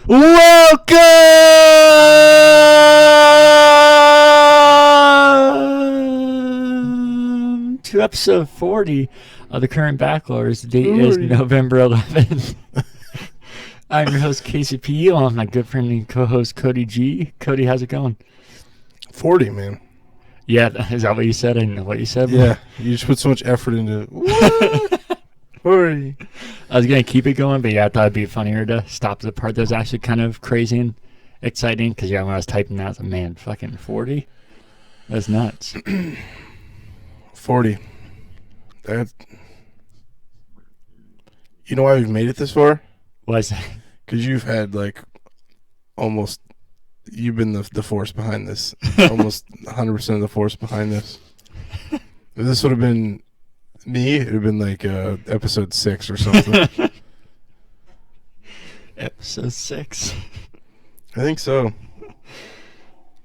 Welcome to episode 40 of the Current Backloggers. The date is November 11th. I'm your host, KCP, along with my good friend and co-host, Cody G. Cody, how's it going? 40, man. Yeah, is that what you said? I didn't know what you said. Yeah, you just put so much effort into it. 40. I was going to keep it going, but yeah, I thought it'd be funnier to stop the part that was actually kind of crazy and exciting. Because, yeah, when I was typing that, I was like, man, fucking 40? That's nuts. 40. That. You know why we've made it this far? Why is that? Because you've had, like, almost... You've been the force behind this. Almost 100% of the force behind this. If this would have been me, it would have been like episode 6 or something. Episode 6? I think so.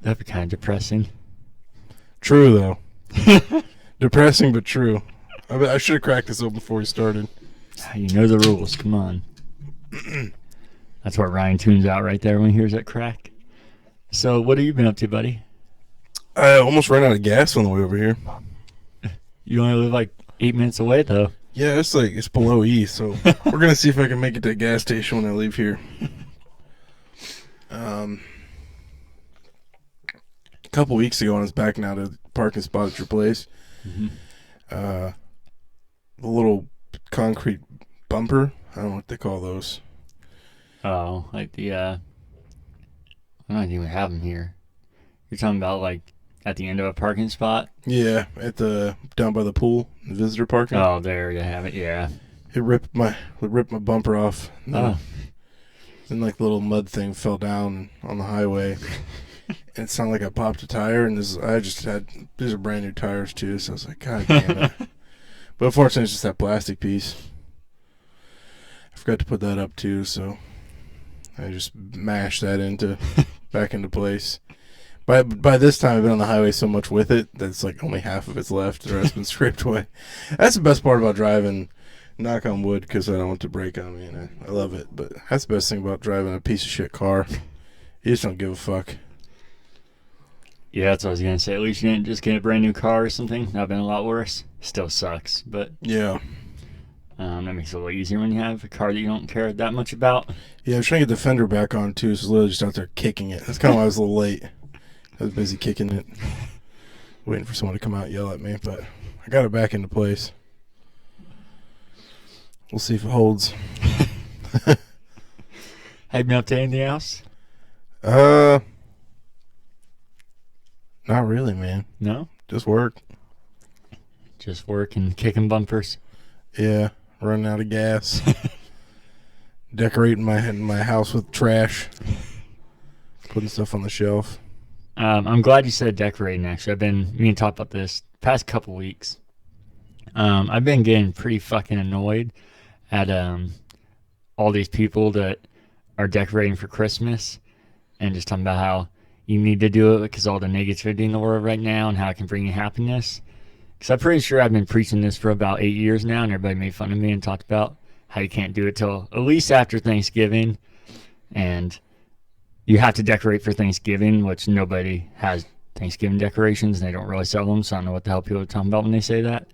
That'd be kind of depressing. True, though. Depressing, but true. I should have cracked this open before we started. You know the rules. Come on. That's what Ryan tunes out right there when he hears that crack. So, what have you been up to, buddy? I almost ran out of gas on the way over here. You only live like 8 minutes away, though. Yeah, it's below E, so we're gonna see if I can make it to a gas station when I leave here. A couple weeks ago, when I was backing out of the parking spot at your place, the little concrete bumper, I don't know what they call those. Oh, like the, I don't even have them here. You're talking about, like, at the end of a parking spot? Yeah, down by the pool, the visitor parking. Oh, there you have it, yeah. It ripped my bumper off. Oh. Then, like, the little mud thing fell down on the highway. And it sounded like I popped a tire, and these are brand new tires, too, so I was like, God damn it. But unfortunately, it's just that plastic piece. I forgot to put that up, too, so I just mashed that back into place. By this time, I've been on the highway so much with it that it's like only half of it's left. The rest has been scraped away. That's the best part about driving, knock on wood, because I don't want to break on me, and I love it. But that's the best thing about driving a piece of shit car. You just don't give a fuck. Yeah, that's what I was going to say. At least you didn't just get a brand new car or something. That would have been a lot worse. Still sucks, but yeah. That makes it a little easier when you have a car that you don't care that much about. Yeah, I was trying to get the fender back on, too, so I was literally just out there kicking it. That's kind of why I was a little late. I was busy kicking it, waiting for someone to come out and yell at me, but I got it back into place. We'll see if it holds. Have you been up to anything else? Not really, man. No? Just work. Just work and kicking bumpers. Yeah, running out of gas. Decorating my house with trash. Putting stuff on the shelf. I'm glad you said decorating, actually. Me and talked about this past couple weeks. I've been getting pretty fucking annoyed at all these people that are decorating for Christmas and just talking about how you need to do it because all the negativity in the world right now and how it can bring you happiness. Because I'm pretty sure I've been preaching this for about 8 years now, and everybody made fun of me and talked about how you can't do it till at least after Thanksgiving. And you have to decorate for Thanksgiving, which nobody has Thanksgiving decorations, and they don't really sell them, so I don't know what the hell people are talking about when they say that.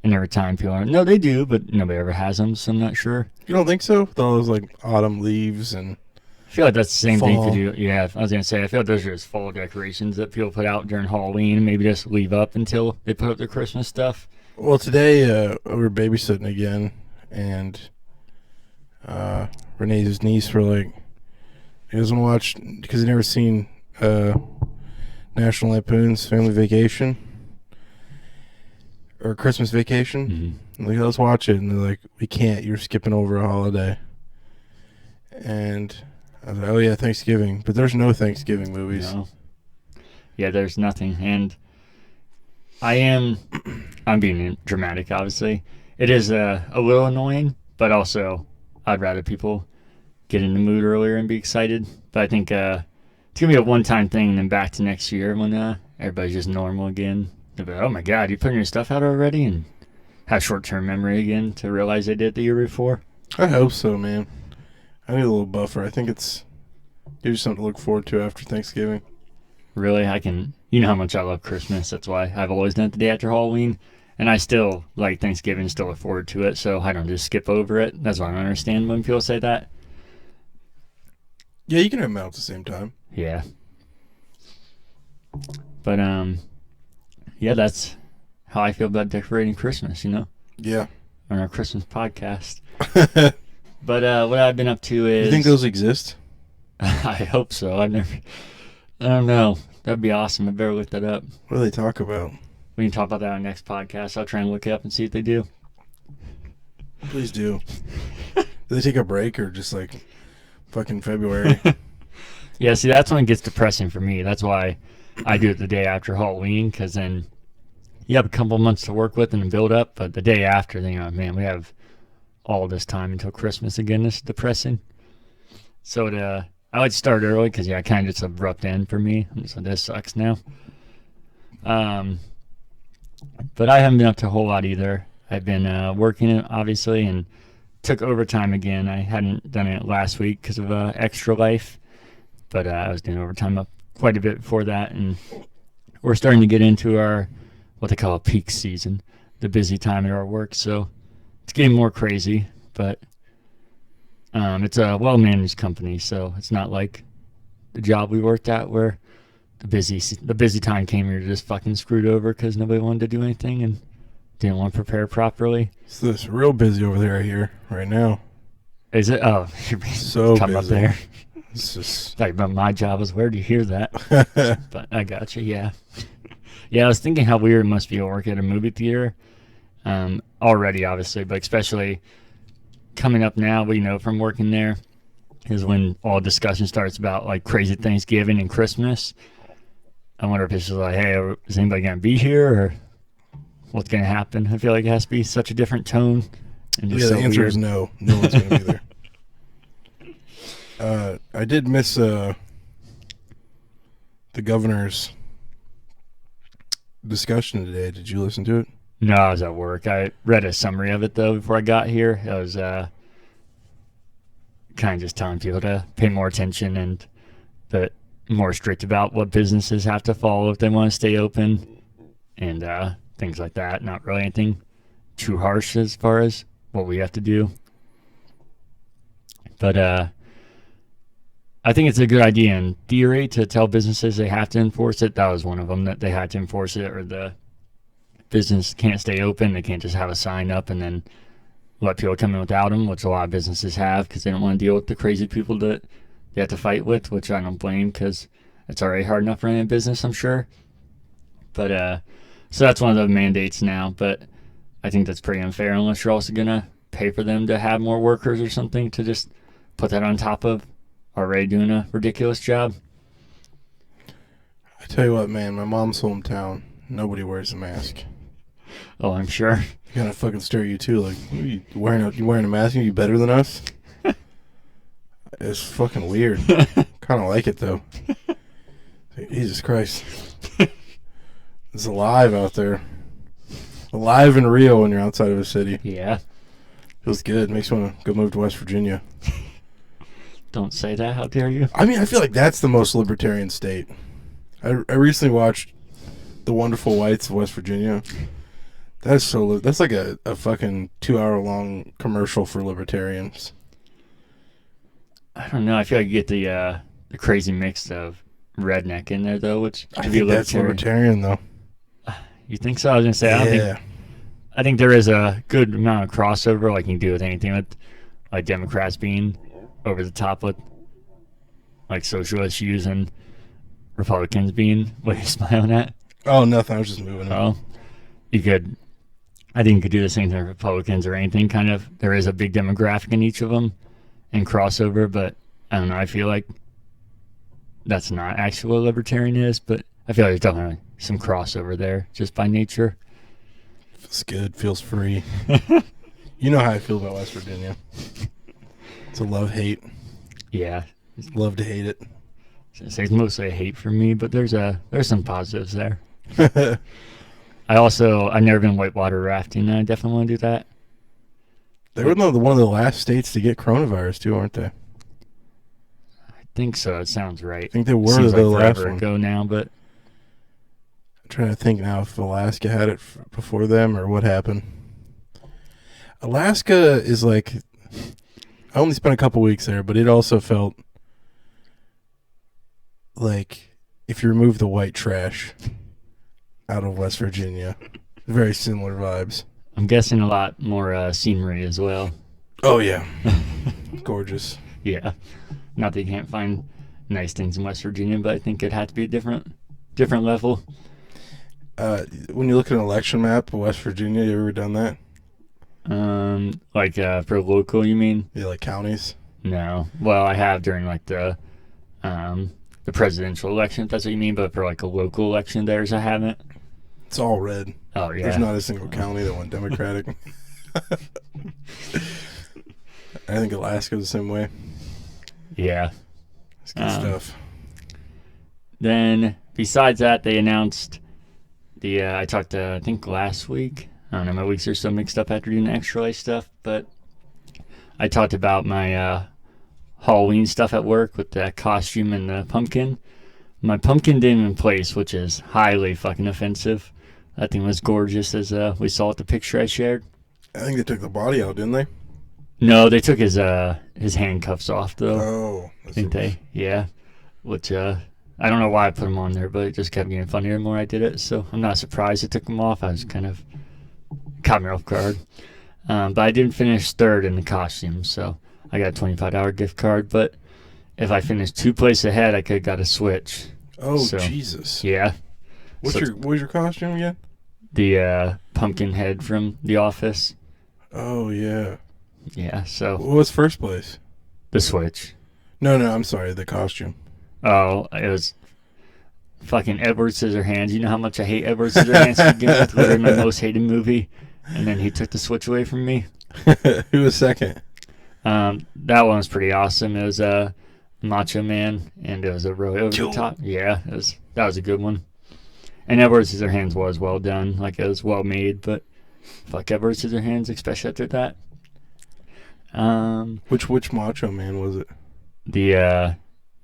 And every time people are, no, they do, but nobody ever has them, so I'm not sure. You don't think so? With all those, like, autumn leaves and I feel like that's the same fall. thing to do. Yeah, I was going to say, I feel like those are just fall decorations that people put out during Halloween and maybe just leave up until they put up their Christmas stuff. Well, today we were babysitting again, and Renee's niece were like, he doesn't watch, because he never seen National Lampoon's Family Vacation or Christmas Vacation. Mm-hmm. Like, let's watch it. And they're like, we can't, you're skipping over a holiday. And I was like, oh yeah, Thanksgiving. But there's no Thanksgiving movies. No. Yeah, there's nothing. And I'm being dramatic, obviously. It is a little annoying, but also I'd rather people get in the mood earlier and be excited. But I think it's going to be a one-time thing and then back to next year when everybody's just normal again. They'll be like, oh my God, you putting your stuff out already? And have short-term memory again to realize they did it the year before. I hope so, man. I need a little buffer. I think it's Give you something to look forward to after Thanksgiving. Really, you know how much I love Christmas. That's why I've always done it the day after Halloween. And I still like Thanksgiving, still look forward to it. So I don't just skip over it. That's why I don't understand when people say that. Yeah, you can have them out at the same time. Yeah. But, yeah, that's how I feel about decorating Christmas, Yeah. On our Christmas podcast. But what I've been up to is... You think those exist? I hope so. I don't know. That'd be awesome. I better look that up. What do they talk about? We can talk about that on the next podcast. I'll try and look it up and see if they do. Please do. Do they take a break or just like fucking February? Yeah, see, that's when it gets depressing for me. That's why I do it the day after Halloween, because then you have a couple months to work with and build up. But the day after, then man, we have all this time until Christmas again. It's depressing. So I like to start early because, I kind of just abrupt end for me. I'm just like, this sucks now. But I haven't been up to a whole lot either. I've been working it, obviously, and took overtime again. I hadn't done it last week because of extra life, but I was doing overtime up quite a bit before that, and we're starting to get into our, what they call a peak season, the busy time at our work, so it's getting more crazy, but it's a well-managed company, so it's not like the job we worked at where the busy time came here just fucking screwed over because nobody wanted to do anything and didn't want to prepare properly. So it's real busy over there here right now. Is it? Oh, you're so come busy. Up there. It's just... Like, but my job is where do you hear that? But I got you, yeah. Yeah, I was thinking how weird it must be to work at a movie theater. Already, obviously, but especially coming up now, we know from working there, is when all discussion starts about like crazy Thanksgiving and Christmas. I wonder if it's just like, hey, is anybody going to be here or what's going to happen? I feel like it has to be such a different tone. And just the answer is no. No one's going to be there. I did miss the governor's discussion today. Did you listen to it? No, I was at work. I read a summary of it, though, before I got here. I was kind of just telling people to pay more attention and that more strict about what businesses have to follow if they want to stay open and things like that. Not really anything too harsh as far as what we have to do. But I think it's a good idea in theory to tell businesses they have to enforce it. That was one of them, that they had to enforce it, or the business can't stay open. They can't just have a sign up and then let people come in without them, which a lot of businesses have because they don't want to deal with the crazy people that they have to fight with, which I don't blame because it's already hard enough running a business, I'm sure. But so that's one of the mandates now, but I think that's pretty unfair unless you're also going to pay for them to have more workers or something to just put that on top of already doing a ridiculous job. I tell you what, man, my mom's hometown, nobody wears a mask. Oh, I'm sure. They kind of fucking stare at you too, like, you wearing a mask? Are you better than us? It's fucking weird. Kind of like it though. Jesus Christ. It's alive out there. Alive and real when you're outside of a city. Yeah. Feels good. Makes you want to go move to West Virginia. Don't say that. How dare you? I mean, I feel like that's the most libertarian state. I recently watched The Wonderful Whites of West Virginia. That's like a fucking 2-hour-long commercial for libertarians. I don't know. I feel like you get the crazy mix of redneck in there, though, which I think that's libertarian, though. You think so? I was going to say, yeah. I think there is a good amount of crossover, like you can do with anything, with like Democrats being over the top with like social issues and Republicans being, what are you smiling at? Oh, nothing. I was just moving. Oh, I think you could do the same thing with Republicans or anything, kind of. There is a big demographic in each of them and crossover, but I don't know. I feel like that's not actually what libertarian is, but I feel like there's definitely some crossover there just by nature. Feels good. Feels free. You know how I feel about West Virginia. It's a love-hate. Yeah. Love to hate it. It's mostly a hate for me, but there's some positives there. I've never been whitewater rafting, and I definitely want to do that. They were one of the last states to get coronavirus, too, aren't they? I think so. It sounds right. I think they were Seems the like last forever one. ago now, but I'm trying to think now if Alaska had it before them or what happened. Alaska is like, I only spent a couple weeks there, but it also felt like if you remove the white trash out of West Virginia, very similar vibes. I'm guessing a lot more scenery as well. Oh yeah, gorgeous. Yeah. Not that you can't find nice things in West Virginia, but I think it had to be a different level. When you look at an election map of West Virginia, you ever done that? Like for local, you mean? Yeah, like counties. No. Well, I have during like the presidential election, if that's what you mean, but for like a local election theirs I haven't. It's all red. Oh yeah. There's not a single county that went Democratic. I think Alaska's the same way. Yeah. It's good stuff. Then besides that, they announced I talked I think last week. I don't know, my weeks are so mixed up after doing the extra life stuff, but I talked about my Halloween stuff at work with the costume and the pumpkin. My pumpkin didn't in place, which is highly fucking offensive. That thing was gorgeous, as we saw at the picture I shared. I think they took the body out, didn't they? No, they took his handcuffs off though. Oh, Didn't they? Yeah. Which I don't know why I put them on there, but it just kept getting funnier the more I did it. So I'm not surprised it took them off. I was kind of caught me off guard. But I didn't finish third in the costume, so I got a $25 gift card. But if I finished 2 places ahead, I could have got a Switch. Oh, So, Jesus. Yeah. What was your costume again? The pumpkin head from The Office. Oh, yeah. Yeah, so What was first place? the Switch. No, I'm sorry, the costume. Oh, it was fucking Edward Scissorhands. You know how much I hate Edward Scissorhands to begin with? Literally my most hated movie. And then he took the Switch away from me. Who was second? That one was pretty awesome. It was a Macho Man, and it was a really over the top. Yeah, that was a good one. And Edward Scissorhands was well done. Like, it was well made, but fuck Edward Scissorhands, especially after that. Which Macho Man was it? The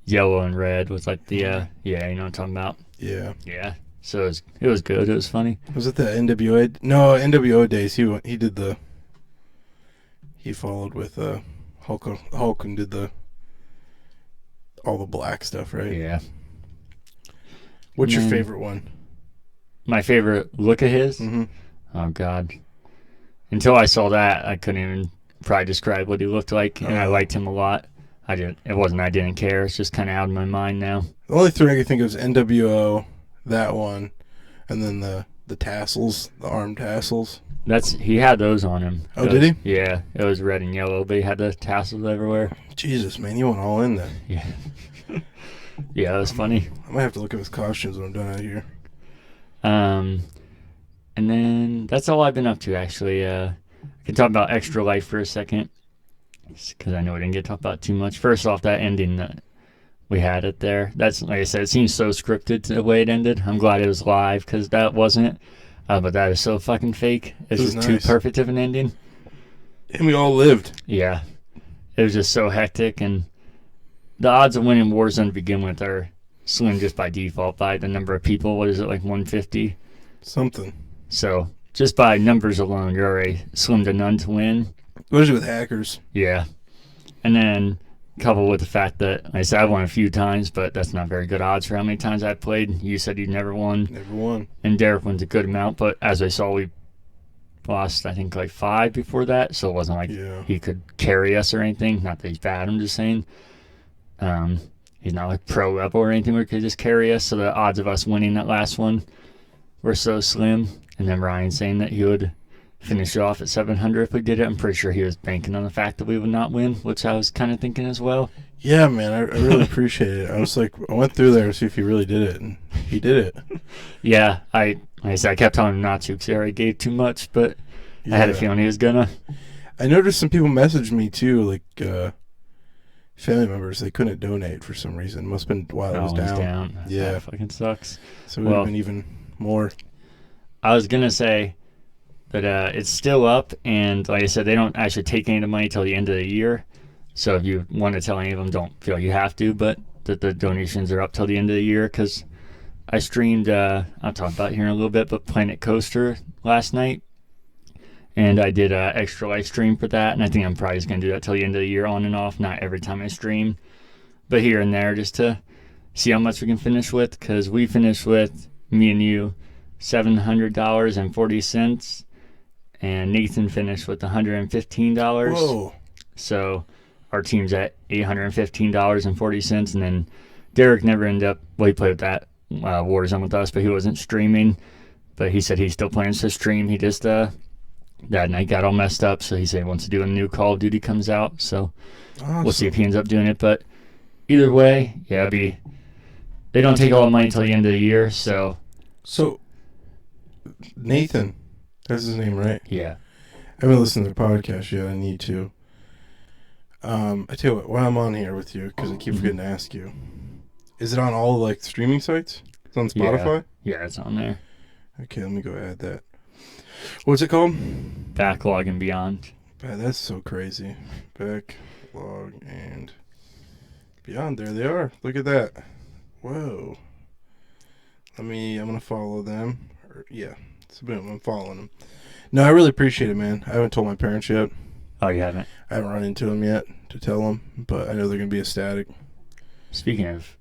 yellow and red was like the yeah, you know what I'm talking about. Yeah. Yeah. So it was good. It was funny. Was it the NWA? No, NWO days. He did he followed with Hulk and did all the black stuff, right? Yeah. What's your favorite one? My favorite look of his? Mm-hmm. Oh God. Until I saw that, I couldn't even probably describe what he looked like, and I liked him a lot. I didn't care. It's just kind of out of my mind now. The only three I could think of is NWO, that one, and then the tassels, the arm tassels. He had those on him. Oh, did he? Yeah, it was red and yellow, but he had the tassels everywhere. Jesus, man, you went all in then. Yeah. Yeah, that was funny. I might have to look at his costumes when I'm done out here. And then that's all I've been up to, actually. I can talk about Extra Life for a second, because I know we didn't get to talk about too much. First off, that ending that we had it there. That's, like I said, it seems so scripted the way it ended. I'm glad it was live, because that wasn't. But that is so fucking fake. It's just too perfect of an ending. And we all lived. Yeah. It was just so hectic, and the odds of winning Warzone to begin with are slim just by default by the number of people. What is it, like 150? Something. So just by numbers alone, you're already slim to none to win. Especially with hackers. Yeah. And then coupled with the fact that, like I said, I've won a few times, but that's not very good odds for how many times I've played. You said you'd never won. Never won. And Derek wins a good amount, but as I saw, we lost, I think, like 5 before that, so it wasn't like he could carry us or anything. Not that he's bad, I'm just saying. He's not like pro level or anything where he could just carry us, so the odds of us winning that last one were so slim. And then Ryan saying that he would finish it off at 700 if we did it. I'm pretty sure he was banking on the fact that we would not win, which I was kind of thinking as well. Yeah, man, I really appreciate it. I was like, I went through there to see if he really did it, and he did it. Yeah, like I said, I kept telling him not to because he already gave too much, but I had a feeling he was gonna. I noticed some people messaged me too, like family members. They couldn't donate for some reason. Must have been while it was down. Yeah, that fucking sucks. So it would have been even more. I was gonna say that it's still up, and like I said, they don't actually take any of the money till the end of the year. So if you want to tell any of them, don't feel you have to, but that the donations are up till the end of the year, because I streamed, I'll talk about it here in a little bit, but Planet Coaster last night. And I did an extra live stream for that, and I think I'm probably just going to do that till the end of the year on and off, not every time I stream, but here and there, just to see how much we can finish with, because we finished with, me and you, $700.40, and Nathan finished with $115. Whoa. So our team's at $815.40, and then Derek never ended up, well, he played with that Warzone with us, but he wasn't streaming, but he said he still plans to stream. He just that night got all messed up, so he said he wants to do a new Call of Duty comes out, so Awesome. We'll see if he ends up doing it. But either way, yeah, they don't take all the money until the end of the year, so Nathan, that's his name, right? yeah. I haven't listened to the podcast yet. I need to. I tell you what, while I'm on here with you, because I keep forgetting to ask you, is it on all like streaming sites? It's on Spotify? Yeah, it's on there. Okay, let me go add that. What's it called? Backlog and Beyond. Man, that's so crazy. Backlog and Beyond. There they are. Look at that. Whoa. I'm going to follow them. Yeah. So boom, I'm following them. No, I really appreciate it, man. I haven't told my parents yet. Oh, you haven't? I haven't run into them yet to tell them, but I know they're going to be ecstatic. Speaking of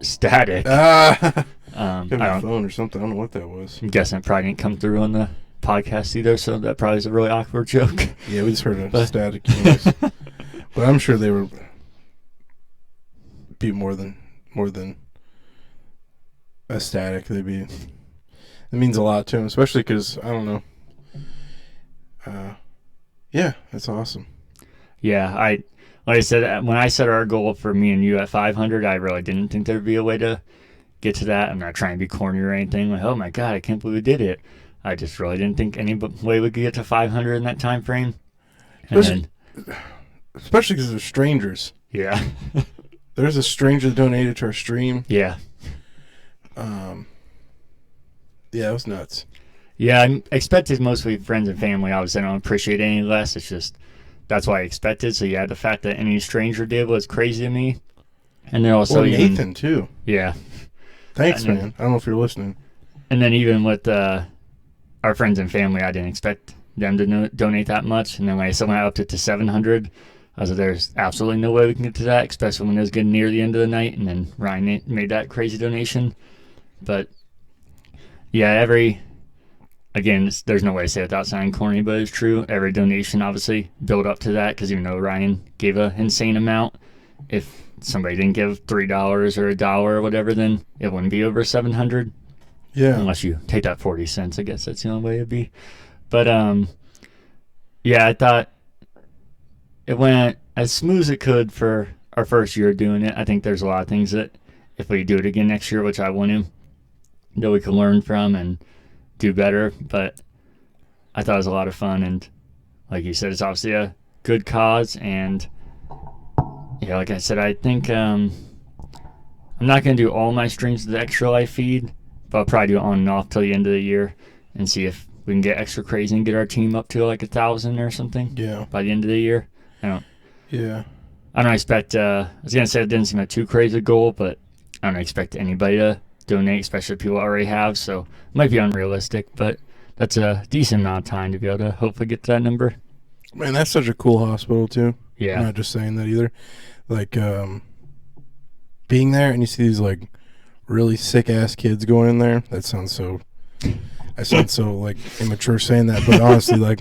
static. Got I my don't, phone or something. I don't know what that was. I'm guessing it probably didn't come through on the podcast either, so that probably is a really awkward joke. Yeah, we just heard a static noise. But I'm sure they were be more than ecstatic. They'd be. It means a lot to them, especially because I don't know. Yeah, that's awesome. Yeah, like I said, when I set our goal for me and you at 500, I really didn't think there'd be a way to get to that. I'm not trying to be corny or anything. Like, oh my god, I can't believe we did it. I just really didn't think any way we could get to 500 in that time frame. Especially because they're strangers. Yeah. There's a stranger that donated to our stream. Yeah. Yeah, it was nuts. Yeah, I expected mostly friends and family. Obviously, I don't appreciate any less. It's just, that's what I expected. So, yeah, the fact that any stranger did was crazy to me. And then also Nathan, too. Yeah. Thanks, man. I don't know if you're listening. And then even with our friends and family, I didn't expect them to donate that much. And then when I upped it to 700, I was like, there's absolutely no way we can get to that, especially when it was getting near the end of the night. And then Ryan made that crazy donation. But, yeah, again, there's no way to say it without sounding corny, but it's true. Every donation, obviously, build up to that, because even though Ryan gave an insane amount, if somebody didn't give $3 or $1 or whatever, then it wouldn't be over 700. Yeah. Unless you take that 40 cents, I guess that's the only way it'd be. But, yeah, I thought it went as smooth as it could for our first year doing it. I think there's a lot of things that if we do it again next year, which I want to, that we can learn from and do better. But I thought it was a lot of fun. And like you said, it's obviously a good cause. And, yeah, like I said, I think I'm not going to do all my streams to the Extra Life feed, but I'll probably do it on and off till the end of the year and see if we can get extra crazy and get our team up to like 1,000 or something. Yeah. By the end of the year. I don't expect, I was going to say it didn't seem like too crazy a goal, but I don't expect anybody to donate, especially if people already have, so it might be unrealistic, but that's a decent amount of time to be able to hopefully get to that number. Man, that's such a cool hospital, too. Yeah. I'm not just saying that either. Like, being there and you see these, like, really sick-ass kids going in there, I sound so, like, immature saying that, but honestly, like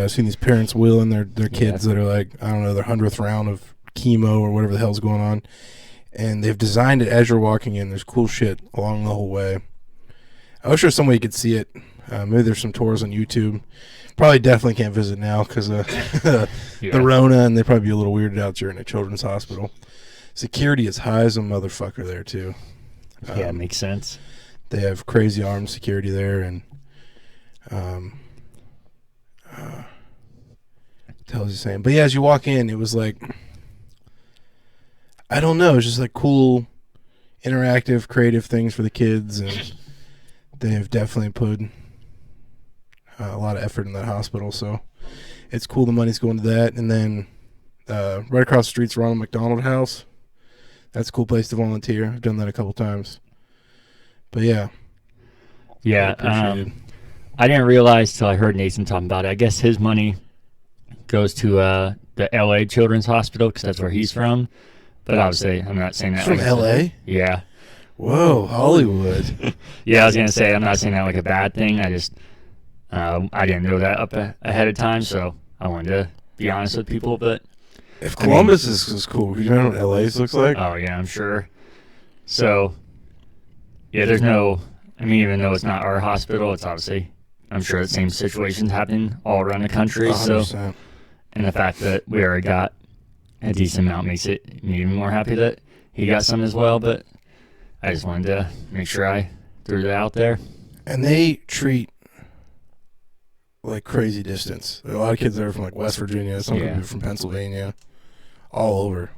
seeing these parents wheeling their kids that are, like, I don't know, their 100th round of chemo or whatever the hell's going on, and they've designed it as you're walking in. There's cool shit along the whole way. I wish there was some way you could see it. Maybe there's some tours on YouTube. Probably definitely can't visit now because of the Rona, and they'd probably be a little weirded out during a children's hospital. Security is high as a motherfucker there, too. Yeah, it makes sense. They have crazy armed security there, and what the hell is he saying? But yeah, as you walk in, it was like, I don't know, it's just like cool, interactive, creative things for the kids, and they have definitely put a lot of effort in that hospital, so it's cool the money's going to that. And then Right across the street's Ronald McDonald House. That's a cool place to volunteer. I've done that a couple times. But yeah. Yeah. Appreciated. I didn't realize till I heard Nathan talking about it. I guess his money goes to the LA Children's Hospital because that's where he's from. But obviously, I'm not saying that. From LA? Yeah. Whoa, Hollywood. Yeah, I was going to say, I'm not saying that like a bad thing. I just, I didn't know that up ahead of time, so I wanted to be honest with people. But if Columbus is cool, you know what LA's looks like? Oh, yeah, I'm sure. So, yeah, there's no, I mean, even though it's not our hospital, it's obviously, I'm sure the same situations happen all around the country. 100%. So, and the fact that we already got a decent amount makes it me even more happy that he got some as well. But I just wanted to make sure I threw that out there. And they treat like crazy distance. A lot of kids there are from like West Virginia, some people from Pennsylvania, all over.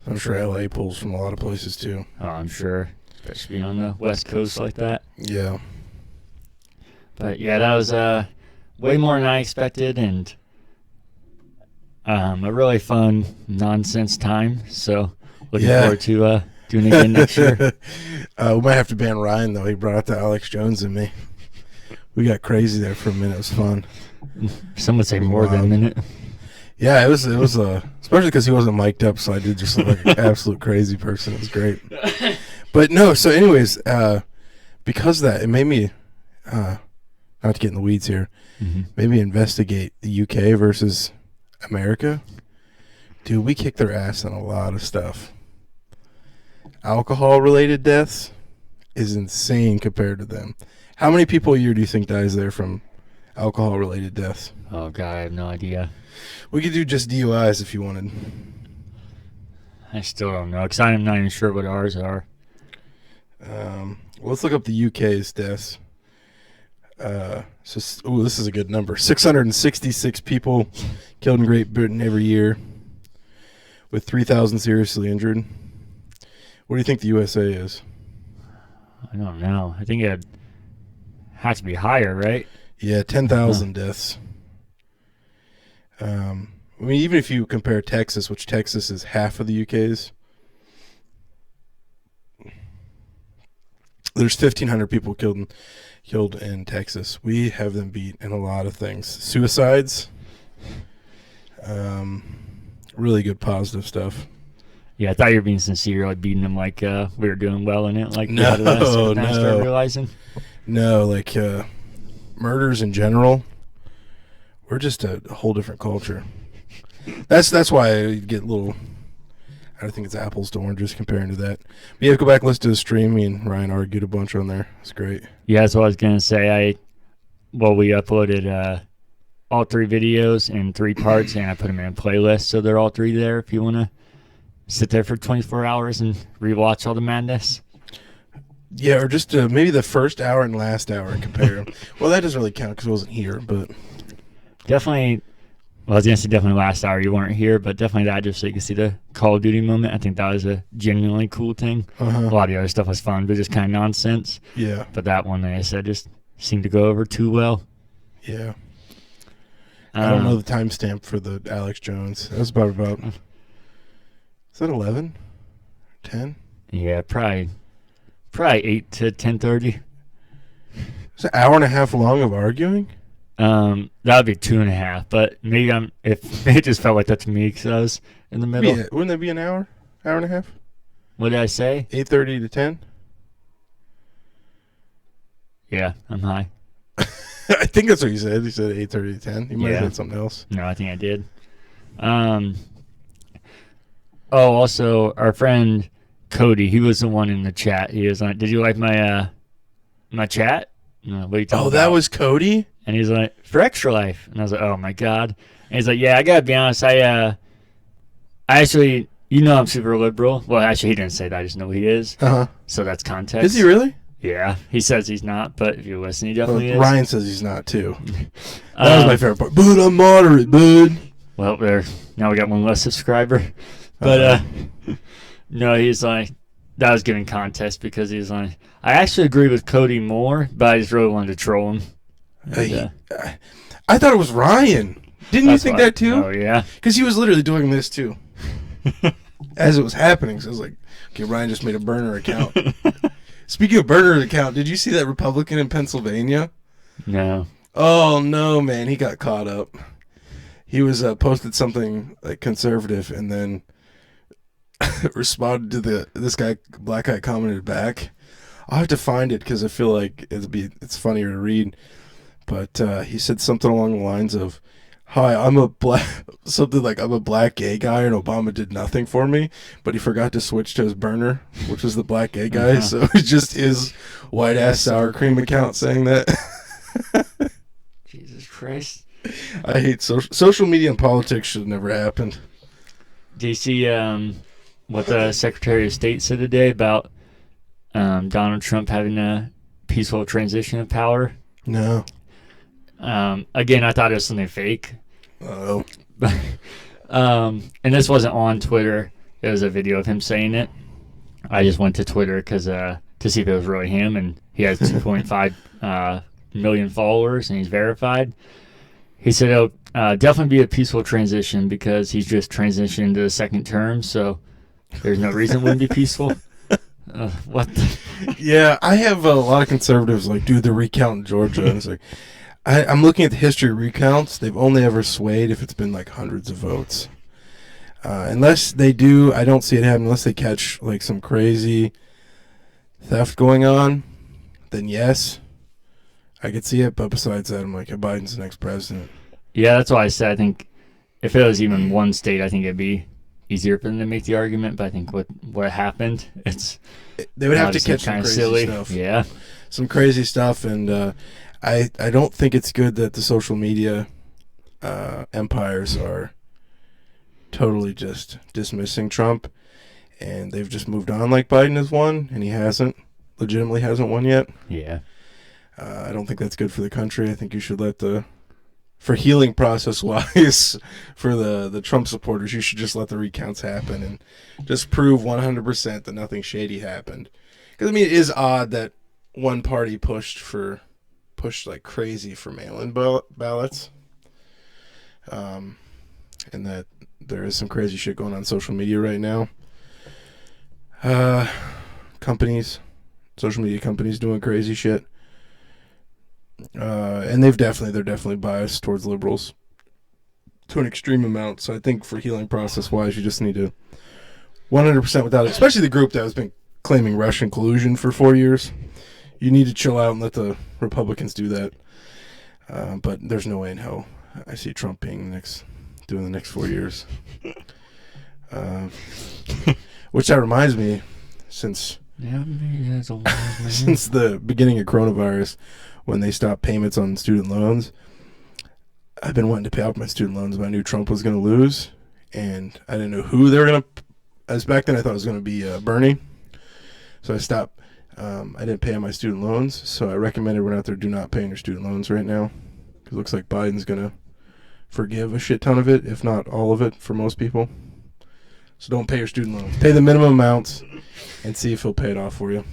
I'm sure LA pulls from a lot of places too. Oh, I'm sure, especially being on the West Coast like that. Yeah. But yeah, that was way more than I expected, and a really fun nonsense time. So looking forward to doing it again next year. We might have to ban Ryan though. He brought out the Alex Jones in me. We got crazy there for a minute. It was fun. Some would say more than a minute. Yeah, it was especially because he wasn't mic'd up, so I did just look like an absolute crazy person. It was great. But no, so anyways, because of that, it made me not to get in the weeds here, made me investigate the UK versus America. Dude, we kicked their ass on a lot of stuff. Alcohol-related deaths is insane compared to them. How many people a year do you think dies there from alcohol-related deaths? Oh, God, I have no idea. We could do just DUIs if you wanted. I still don't know, because I'm not even sure what ours are. Let's look up the UK's deaths. This is a good number. 666 people killed in Great Britain every year, with 3,000 seriously injured. What do you think the USA is? I don't know. I think it has to be higher, right? Yeah, 10,000 deaths. I mean, even if you compare Texas, which Texas is half of the UK's, there's 1,500 people killed in Texas. We have them beat in a lot of things. Suicides, really good positive stuff. Yeah, I thought you were being sincere, like beating them like we were doing well in it. Like no. Started realizing. No, like murders in general, we're just a whole different culture. That's why I get a little, I don't think it's apples to oranges comparing to that. But yeah, go back and listen to the stream. Me and Ryan argued a bunch on there. It's great. Yeah, that's what I was going to say. We uploaded all 3 videos in 3 parts, and I put them in a playlist, so they're all 3 there if you want to sit there for 24 hours and rewatch all the madness. Yeah, or just maybe the first hour and last hour and compare them. Well, that doesn't really count because I wasn't here, but definitely. Well, I was going to say definitely last hour you weren't here, but definitely that just so you can see the Call of Duty moment. I think that was a genuinely cool thing. A lot of the other stuff was fun, but just kind of nonsense. Yeah. But that one, like I said, just seemed to go over too well. Yeah. I don't know the timestamp for the Alex Jones. That was about is that 11? 10? Yeah, probably 8 to 10:30. It's an hour and a half long of arguing? That would be 2.5, but maybe it just felt like that to me because I was in the middle. Yeah, wouldn't that be an hour and a half? What did I say? 8:30 to 10. Yeah, I'm high. I think that's what you said. You said 8:30 to 10. You might have said something else. No, I think I did. Also, our friend Cody, he was the one in the chat. He was like, "Did you like my chat?" No, what are you talking about? That was Cody? And he's like, "For Extra Life." And I was like, "Oh my God." And he's like, "Yeah, I gotta be honest. I actually, I'm super liberal." Well, actually, he didn't say that. I just know he is. So that's context. Is he really? Yeah, he says he's not, but if you listen, he definitely is. Ryan says he's not too. That was my favorite part. But I'm moderate, bud. Well, now we got one less subscriber. But no, he's like, that was giving context because he's like, I actually agree with Cody more, but I just really wanted to troll him. I thought it was Ryan. Didn't you think that too? Oh, yeah. Because he was literally doing this too. As it was happening. So I was like, okay, Ryan just made a burner account. Speaking of burner account, did you see that Republican in Pennsylvania? No. Oh, no, man. He got caught up. He was posted something like conservative and then responded to this guy, black guy commented back. I'll have to find it because I feel like it's funnier to read. But he said something along the lines of, "Hi, I'm a black gay guy, and Obama did nothing for me." But he forgot to switch to his burner, which was the black gay guy. So it's just his white ass sour cream account saying that. Jesus Christ! I hate social media and politics. Should have never happened. Do you see what the Secretary of State said today about Donald Trump having a peaceful transition of power? No. Again, I thought it was something fake. Oh. And this wasn't on Twitter. It was a video of him saying it. I just went to Twitter because to see if it was really him, and he has 2.5 million followers, and he's verified. He said it'll definitely be a peaceful transition because he's just transitioned to the second term, so there's no reason it wouldn't be peaceful. What? Yeah, I have a lot of conservatives like do the recount in Georgia, and it's like I'm looking at the history of recounts. They've only ever swayed if it's been like hundreds of votes. Unless they do, I don't see it happen unless they catch like some crazy theft going on. Then yes, I could see it. But besides that, I'm like, Biden's the next president. Yeah, that's why I said I think if it was even one state, I think it'd be easier for them to make the argument. But I think what happened, they would have to catch some crazy silly stuff. Yeah, some crazy stuff, and I don't think it's good that the social media empires are totally just dismissing Trump, and they've just moved on like Biden has won, and he legitimately hasn't won yet. Yeah. I don't think that's good for the country. I think you should for healing process wise, for the Trump supporters, you should just let the recounts happen and just prove 100% that nothing shady happened. Because, I mean, it is odd that one party pushed like crazy for mail-in ballots, and that there is some crazy shit going on social media right now. Social media companies doing crazy shit, and they're definitely biased towards liberals to an extreme amount. So I think for healing process wise, you just need to 100% without it, especially the group that has been claiming Russian collusion for 4 years. You need to chill out and let the Republicans do that. But there's no way in hell I see Trump doing the next 4 years. Which that reminds me, since the beginning of coronavirus, when they stopped payments on student loans, I've been wanting to pay off my student loans, but I knew Trump was going to lose, and I didn't know who they were going to. As back then, I thought it was going to be Bernie, so I stopped. I didn't pay on my student loans, so I recommend everyone out there do not pay on your student loans right now. It looks like Biden's going to forgive a shit ton of it, if not all of it, for most people. So don't pay your student loans. Pay the minimum amounts and see if he'll pay it off for you.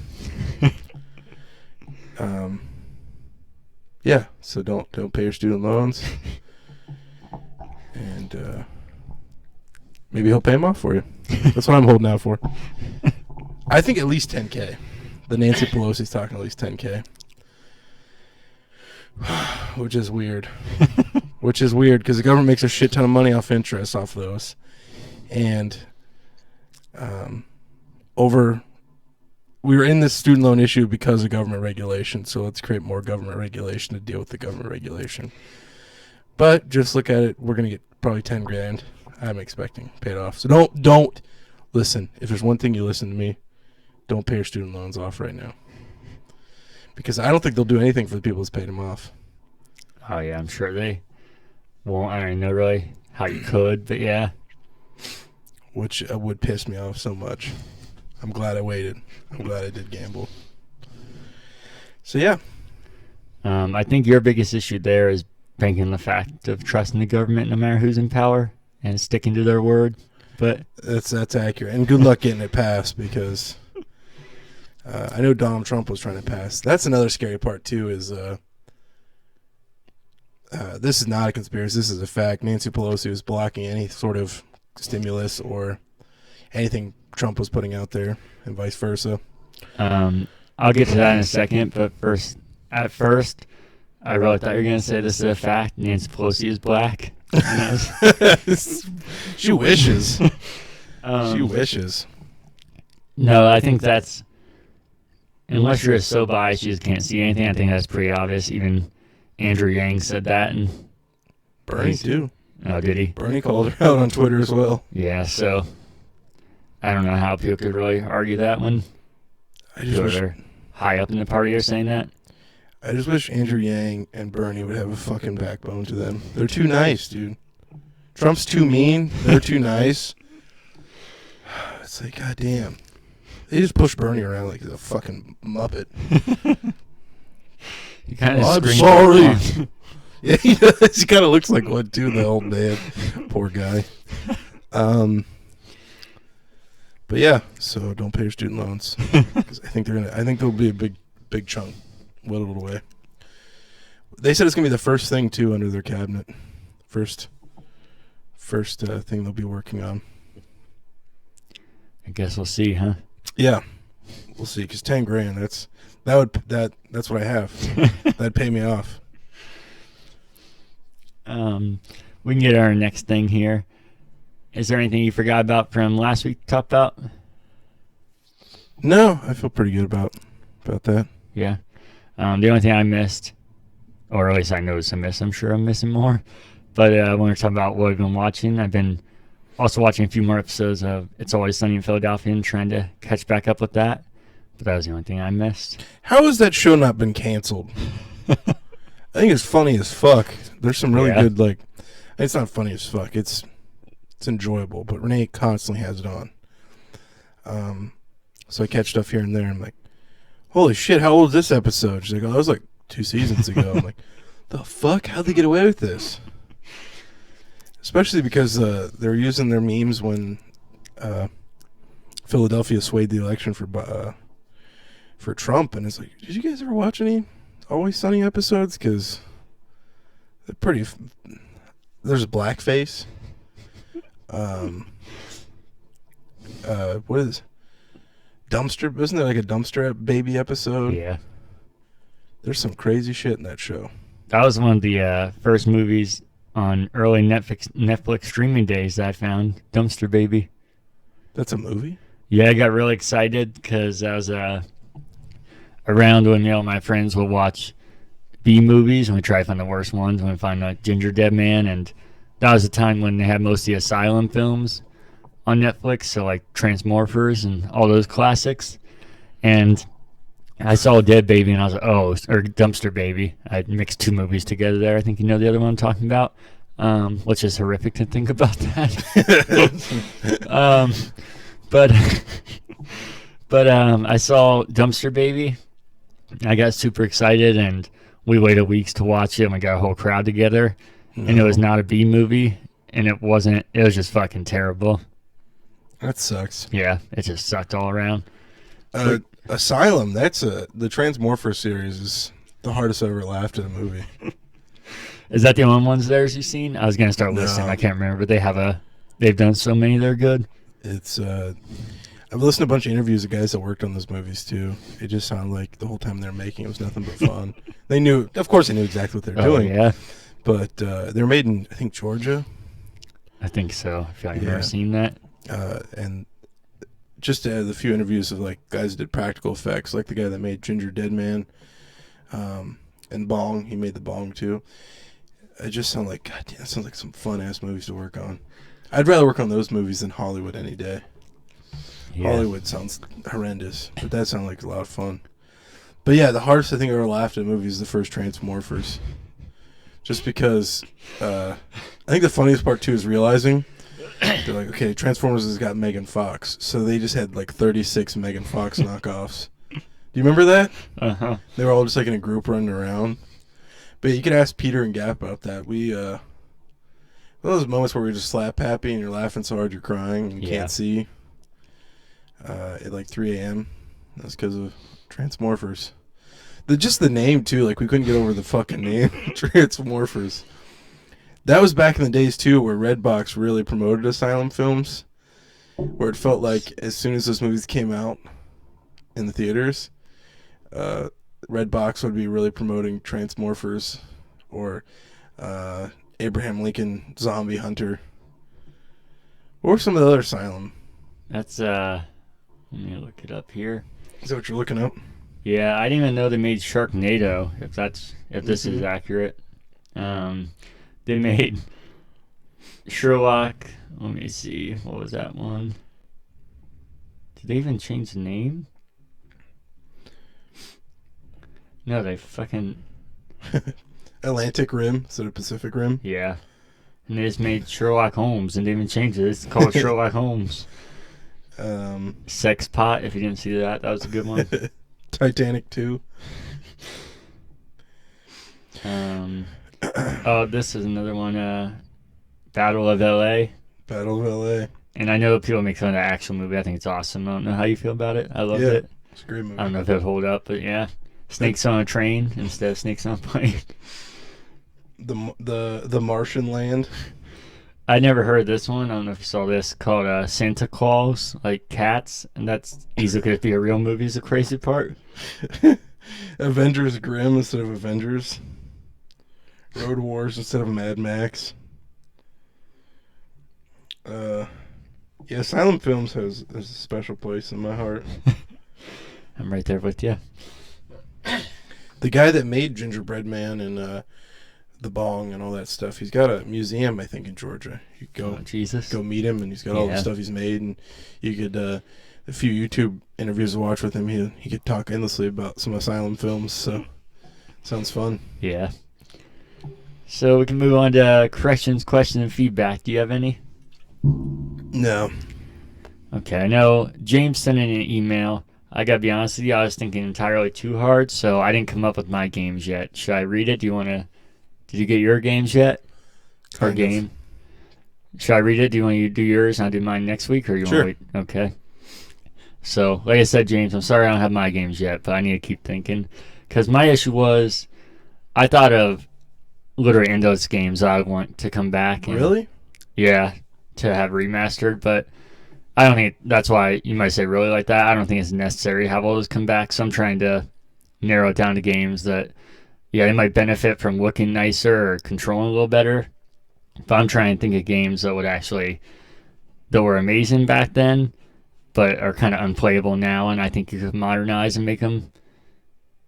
Yeah, so don't pay your student loans. And maybe he'll pay them off for you. That's what I'm holding out for. I think at least 10K. The Nancy Pelosi's talking at least 10K. Which is weird. Which is weird because the government makes a shit ton of money off interest off those. And we were in this student loan issue because of government regulation, so let's create more government regulation to deal with the government regulation. But just look at it, we're going to get probably 10 grand. I'm expecting paid off. So don't listen. If there's one thing you listen to me, don't pay your student loans off right now. Because I don't think they'll do anything for the people that's paid them off. Oh, yeah, I'm sure they won't. I don't know really how you could, but yeah. Which would piss me off so much. I'm glad I waited. I'm glad I did gamble. So, yeah. I think your biggest issue there is banking on the fact of trusting the government no matter who's in power and sticking to their word. But that's accurate. And good luck getting it passed because I know Donald Trump was trying to pass. That's another scary part, too, is this is not a conspiracy. This is a fact. Nancy Pelosi was blocking any sort of stimulus or anything Trump was putting out there, and vice versa. I'll get to that in a second, but at first, I really thought you were going to say this is a fact. Nancy Pelosi is black. She wishes. She wishes. No, I think that's, unless you're so biased you just can't see anything, I think that's pretty obvious. Even Andrew Yang said that. And Bernie, too. Oh, did he? Bernie called her out on Twitter as well. Yeah, so I don't know how people could really argue that one. I just wish they're high up in the party are saying that. I just wish Andrew Yang and Bernie would have a fucking backbone to them. They're too nice, dude. Trump's too mean. They're too nice. It's like, goddamn. They just push Bernie around like he's a fucking muppet. He kind of I'm sorry. Yeah, he does. He kind of looks like one too, the old man. Poor guy. But yeah, so don't pay your student loans. 'Cause I think there'll be a big chunk whittled away. They said it's gonna be the first thing too under their cabinet. First thing they'll be working on. I guess we'll see, huh? Yeah, we'll see. 'Cause $10,000, that's what I have. That'd pay me off. We can get our next thing here. Is there anything you forgot about from last week to talk about? No, I feel pretty good about that. Yeah. The only thing I missed, or at least I noticed I missed, I'm sure I'm missing more, but when we're talking about what I've been watching, I've been also watching a few more episodes of It's Always Sunny in Philadelphia and trying to catch back up with that. But that was the only thing I missed. How has that show not been canceled? I think it's funny as fuck. There's some really good, like, it's not funny as fuck. It's enjoyable, but Renee constantly has it on. So I catch stuff here and there. I'm like, holy shit, how old is this episode? She's like, oh, that was like 2 seasons ago. I'm like, the fuck? How'd they get away with this? Especially because they're using their memes when Philadelphia swayed the election for Trump, and it's like, did you guys ever watch any Always Sunny episodes? Because they're pretty. There's blackface. What is dumpster? Isn't there like a dumpster baby episode? Yeah. There's some crazy shit in that show. That was one of the first movies on early Netflix streaming days that I found. Dumpster Baby. That's a movie? Yeah, I got really excited because I was around when my friends would watch B movies and we try to find the worst ones. And we find like Ginger Dead Man, and that was the time when they had most of the asylum films on Netflix, so like Transmorphers and all those classics. And I saw Dead Baby and I was like, oh, or Dumpster Baby. I mixed two movies together there. I think you know the other one I'm talking about, which is horrific to think about that. But I saw Dumpster Baby. I got super excited, and we waited weeks to watch it, and we got a whole crowd together. No. And it was not a B movie, and it was just fucking terrible. That sucks. Yeah, it just sucked all around. Asylum, the Transmorpher series is the hardest I ever laughed at a movie. Is that the only ones theirs you've seen? I was going to start listing. I can't remember, but they've done so many that are good. It's I've listened to a bunch of interviews of guys that worked on those movies too. It just sounded like the whole time they were making it was nothing but fun. Of course they knew exactly what they're doing. Yeah. But they're made in, I think, Georgia. I think so. I feel like I've never seen that. And just the few interviews of like guys that did practical effects, like the guy that made Ginger Dead Man, and Bong. He made the Bong too. It just sounded like, God damn, that sounds like some fun ass movies to work on. I'd rather work on those movies than Hollywood any day. Yeah. Hollywood sounds horrendous, but that sounded like a lot of fun. But yeah, the hardest I think I ever laughed at a movie is the first Transmorphers. Just because I think the funniest part too is realizing they're like, okay, Transformers has got Megan Fox, so they just had like 36 Megan Fox knockoffs. Do you remember that? Uh-huh. They were all just like in a group running around. But you could ask Peter and Gap about that. We one of those moments where we're just slap happy and you're laughing so hard you're crying and you can't see. At like 3 a.m. That's because of Transmorphers. Just the name too. Like we couldn't get over the fucking name, Transmorphers. That was back in the days too, where Redbox really promoted asylum films. Where it felt like as soon as those movies came out in the theaters, Redbox would be really promoting Transmorphers or Abraham Lincoln Zombie Hunter. Or some of the other asylum. That's let me look it up here. Is that what you're looking up? Yeah, I didn't even know they made Sharknado. If this is accurate, they made Sherlock. Let me see. What was that one? Did they even change the name? No, they fucking Atlantic Rim instead of Pacific Rim. yeah. And they just made Sherlock Holmes and didn't even change it. It's called Sherlock Holmes. Sex Pot. If you didn't see that, that was a good one. Titanic 2. Oh, this is another one. Battle of L.A. Battle of L.A. And I know people make fun of the action movie. I think it's awesome. I don't know how you feel about it. I loved it. It's a great movie. I don't know if it would hold up, but yeah. Snakes on a train instead of snakes on a plane. The Martian Land. I never heard this one. I don't know if you saw this, called Santa Claus, like cats, and that's easily could be a real movie is the crazy part. Avengers Grimm instead of Avengers. Road Wars instead of Mad Max. Yeah, silent films has a special place in my heart. I'm right there with you. The guy that made Gingerbread Man and the Bong and all that stuff, he's got a museum, I think, in Georgia. You go, Jesus, go meet him, and he's got all the stuff he's made. And you could, a few YouTube interviews to watch with him. He could talk endlessly about some asylum films. So, sounds fun. Yeah. So we can move on to corrections, questions, and feedback. Do you have any? No. Okay, I know James sent in an email. I gotta be honest with you, I was thinking entirely too hard, so I didn't come up with my games yet. Should I read it? Did you get your games yet? Or game? Should I read it? Do you want to do yours and I'll do mine next week, or you want to wait? Okay. So, like I said, James, I'm sorry I don't have my games yet, but I need to keep thinking. Because my issue was, I thought of literally endless games I would want to come back. And, really? Yeah, to have remastered, but I don't think that's why you might say really like that. I don't think it's necessary to have all those come back. So I'm trying to narrow it down to games that, yeah, they might benefit from looking nicer or controlling a little better. But I'm trying to think of games that were amazing back then, but are kind of unplayable now. And I think you could modernize and make them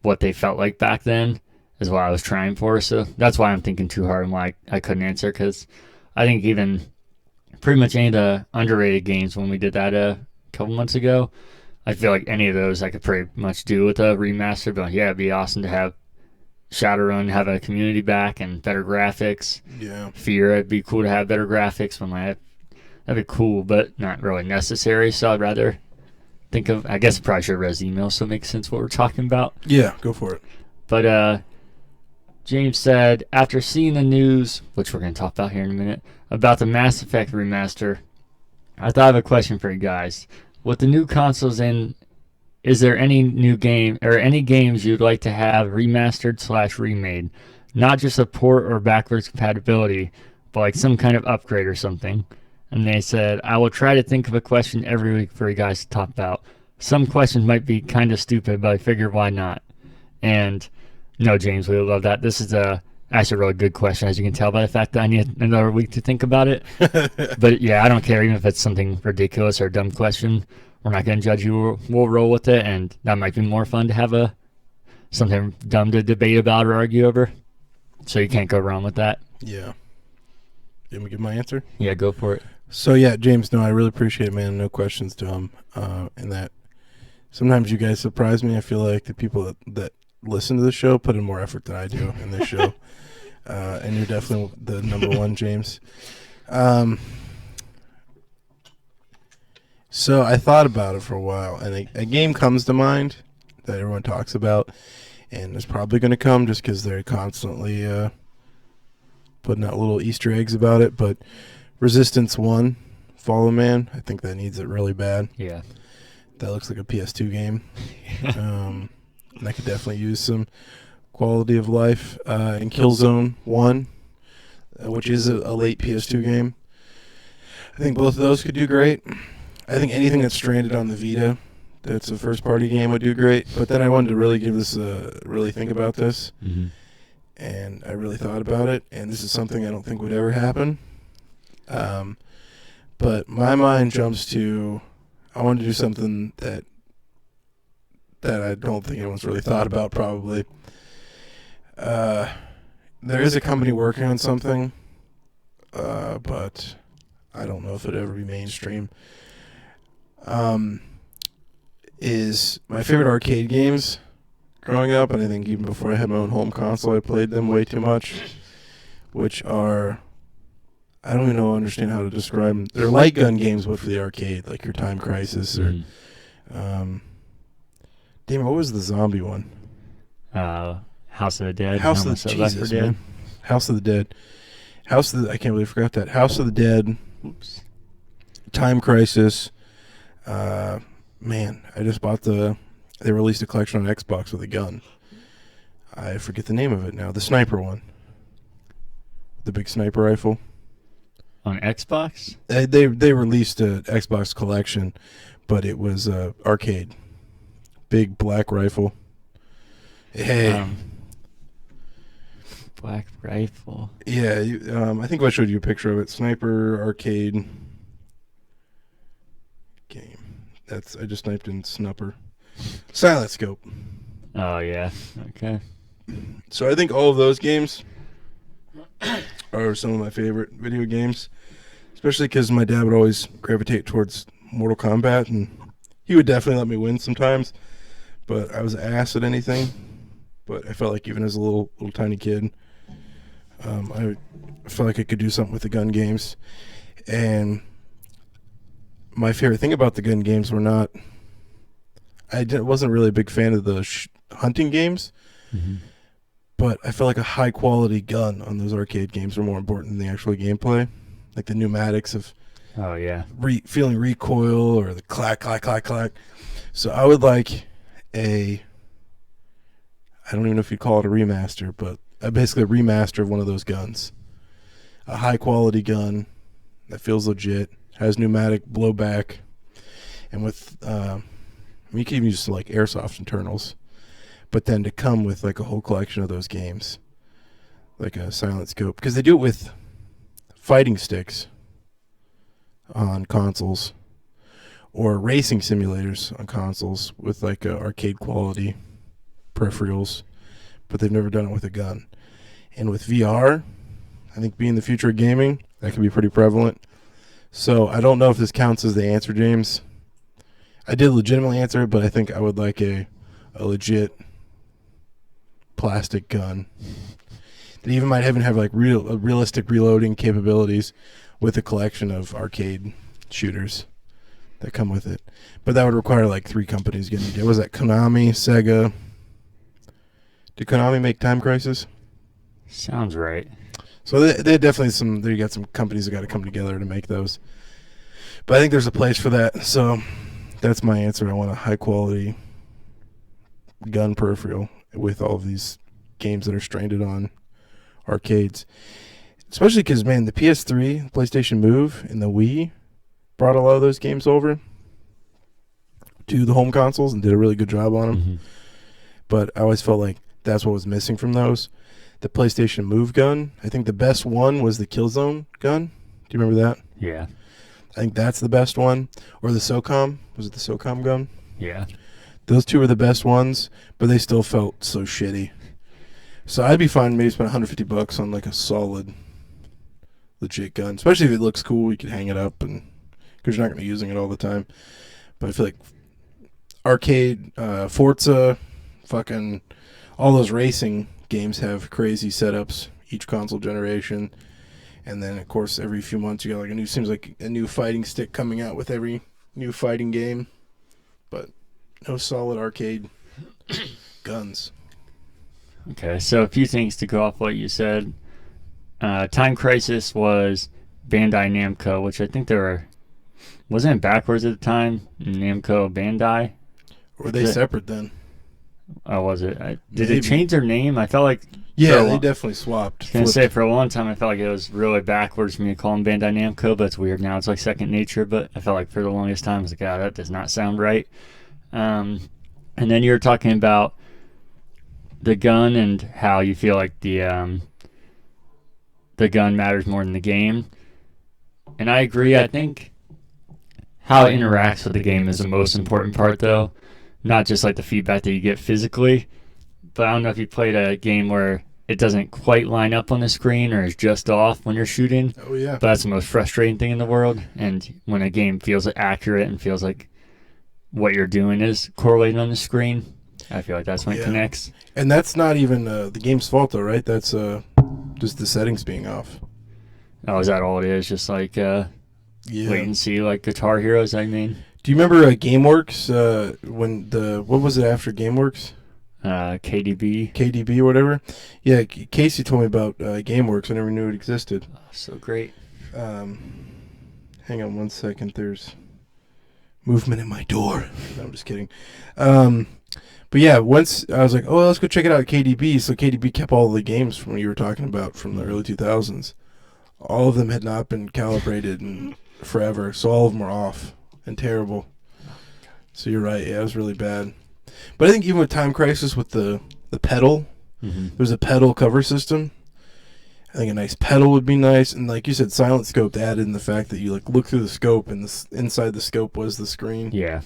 what they felt like back then is what I was trying for. So that's why I'm thinking too hard and why I couldn't answer, because I think even pretty much any of the underrated games when we did that a couple months ago, I feel like any of those I could pretty much do with a remaster. But yeah, it'd be awesome to have Shadowrun have a community back and better graphics. Yeah. Fear, it'd be cool to have better graphics. That'd be cool, but not really necessary. So I'd rather think of, I guess I probably should have read the email so it makes sense what we're talking about. Yeah, go for it. But James said, after seeing the news, which we're going to talk about here in a minute, about the Mass Effect remaster, I thought I have a question for you guys. With the new consoles in, is there any new game or any games you'd like to have remastered/remade? Not just a port or backwards compatibility, but like some kind of upgrade or something. And they said, I will try to think of a question every week for you guys to talk about. Some questions might be kind of stupid, but I figured why not? And no, James, we would love that. This is actually a really good question, as you can tell by the fact that I need another week to think about it. But yeah, I don't care even if it's something ridiculous or a dumb question. We're not going to judge you. We'll roll with it, and that might be more fun to have something dumb to debate about or argue over. So you can't go wrong with that. Yeah. You want me to give my answer? Yeah, go for it. So yeah, James, no, I really appreciate it, man. No questions to him. And that sometimes you guys surprise me. I feel like the people that listen to the show put in more effort than I do in this show. And you're definitely the number one, James. So I thought about it for a while, and a game comes to mind that everyone talks about, and it's probably going to come just because they're constantly putting out little Easter eggs about it. But Resistance 1, Follow Man, I think that needs it really bad. Yeah. That looks like a PS2 game. And I could definitely use some quality of life. And Killzone 1, which is a late PS2 game. I think both of those could do great. I think anything that's stranded on the Vita, that's a first-party game, would do great. But then I wanted to really really think about this. Mm-hmm. And I really thought about it. And this is something I don't think would ever happen. But my mind jumps to, I want to do something that I don't think anyone's really thought about, probably. There is a company working on something, but I don't know if it'd ever be mainstream. Is my favorite arcade games growing up, and I think even before I had my own home console, I played them way too much, which are, I don't even understand how to describe them. They're light gun games, but for the arcade, like your Time Crisis or, damn, what was the zombie one? House of the Dead. House of the Jesus, man. House of the Dead. I can't believe I forgot that. House of the Dead. Oops. Time Crisis. Man, I just bought they released a collection on Xbox with a gun. I forget the name of it now. The sniper one. The big sniper rifle. On Xbox? They released a Xbox collection, but it was arcade. Big black rifle. Hey. Black rifle. Yeah, I think I showed you a picture of it. Sniper arcade game. I just typed in snupper. Silent scope. Oh yeah. Okay. So I think all of those games are some of my favorite video games, especially because my dad would always gravitate towards Mortal Kombat, and he would definitely let me win sometimes, but I was ass at anything. But I felt like even as a little tiny kid, I felt like I could do something with the gun games. And my favorite thing about the gun games wasn't really a big fan of the hunting games, but I felt like a high quality gun on those arcade games were more important than the actual gameplay, like the pneumatics of feeling recoil or the clack clack clack clack. So I would like I don't even know if you'd call it a remaster, but basically a remaster of one of those guns, a high quality gun that feels legit, has pneumatic blowback, and with you can even use like airsoft internals, but then to come with like a whole collection of those games, like a silent scope, because they do it with fighting sticks on consoles or racing simulators on consoles with like arcade quality peripherals, but they've never done it with a gun. And with VR, I think being the future of gaming, that could be pretty prevalent. So I don't know if this counts as the answer, James. I did legitimately answer it, but I think I would like a legit plastic gun that even might even have like realistic reloading capabilities with a collection of arcade shooters that come with it. But that would require like 3 companies getting together. Was that Konami, Sega? Did Konami make Time Crisis? Sounds right. So they definitely you got some companies that got to come together to make those. But I think there's a place for that. So that's my answer. I want a high quality gun peripheral with all of these games that are stranded on arcades. Especially because, man, the PS3, PlayStation Move, and the Wii brought a lot of those games over to the home consoles and did a really good job on them. But I always felt like that's what was missing from those. The PlayStation Move gun, I think the best one was the Killzone gun. Do you remember that? Yeah. I think that's the best one. Or the SOCOM. Was it the SOCOM gun? Yeah. Those two were the best ones, but they still felt so shitty. So I'd be fine maybe spend $150 on like a solid, legit gun. Especially if it looks cool, you can hang it up, and because you're not going to be using it all the time. But I feel like arcade, Forza, fucking all those racing games have crazy setups each console generation. And then, of course, every few months you got like seems like a new fighting stick coming out with every new fighting game. But no solid arcade guns. Okay, so a few things to go off what you said. Time Crisis was Bandai Namco, which I think wasn't it backwards at the time? Namco Bandai? Or were they separate then? How was it? Did it change their name? I felt like... Yeah, they definitely swapped. I was going to say, for a long time, I felt like it was really backwards for me to call them Bandai Namco, but it's weird now. It's like second nature, but I felt like for the longest time, I was like, that does not sound right. And then you were talking about the gun and how you feel like the gun matters more than the game. And I agree. I think how it interacts with the game is the most important part, though. Not just like the feedback that you get physically, but I don't know if you played a game where it doesn't quite line up on the screen or is just off when you're shooting. Oh, yeah. But that's the most frustrating thing in the world. And when a game feels accurate and feels like what you're doing is correlating on the screen, I feel like that's when it connects. And that's not even the game's fault, though, right? That's just the settings being off. Oh, is that all it is? Just like wait and see, like Guitar Heroes, I mean. Do you remember GameWorks, what was it after GameWorks? KDB or whatever. Yeah, Casey told me about GameWorks. I never knew it existed. Oh, so great. Hang on one second. There's movement in my door. No, I'm just kidding. But yeah, once I was like, oh, let's go check it out at KDB. So KDB kept all the games from what you were talking about from the early 2000s. All of them had not been calibrated in forever, so all of them were off and terrible. So you're right. Yeah, it was really bad. But I think even with Time Crisis, with the pedal, there's a pedal cover system. I think a nice pedal would be nice. And like you said, Silent Scope added in the fact that you like look through the scope and inside the scope was the screen. Yeah.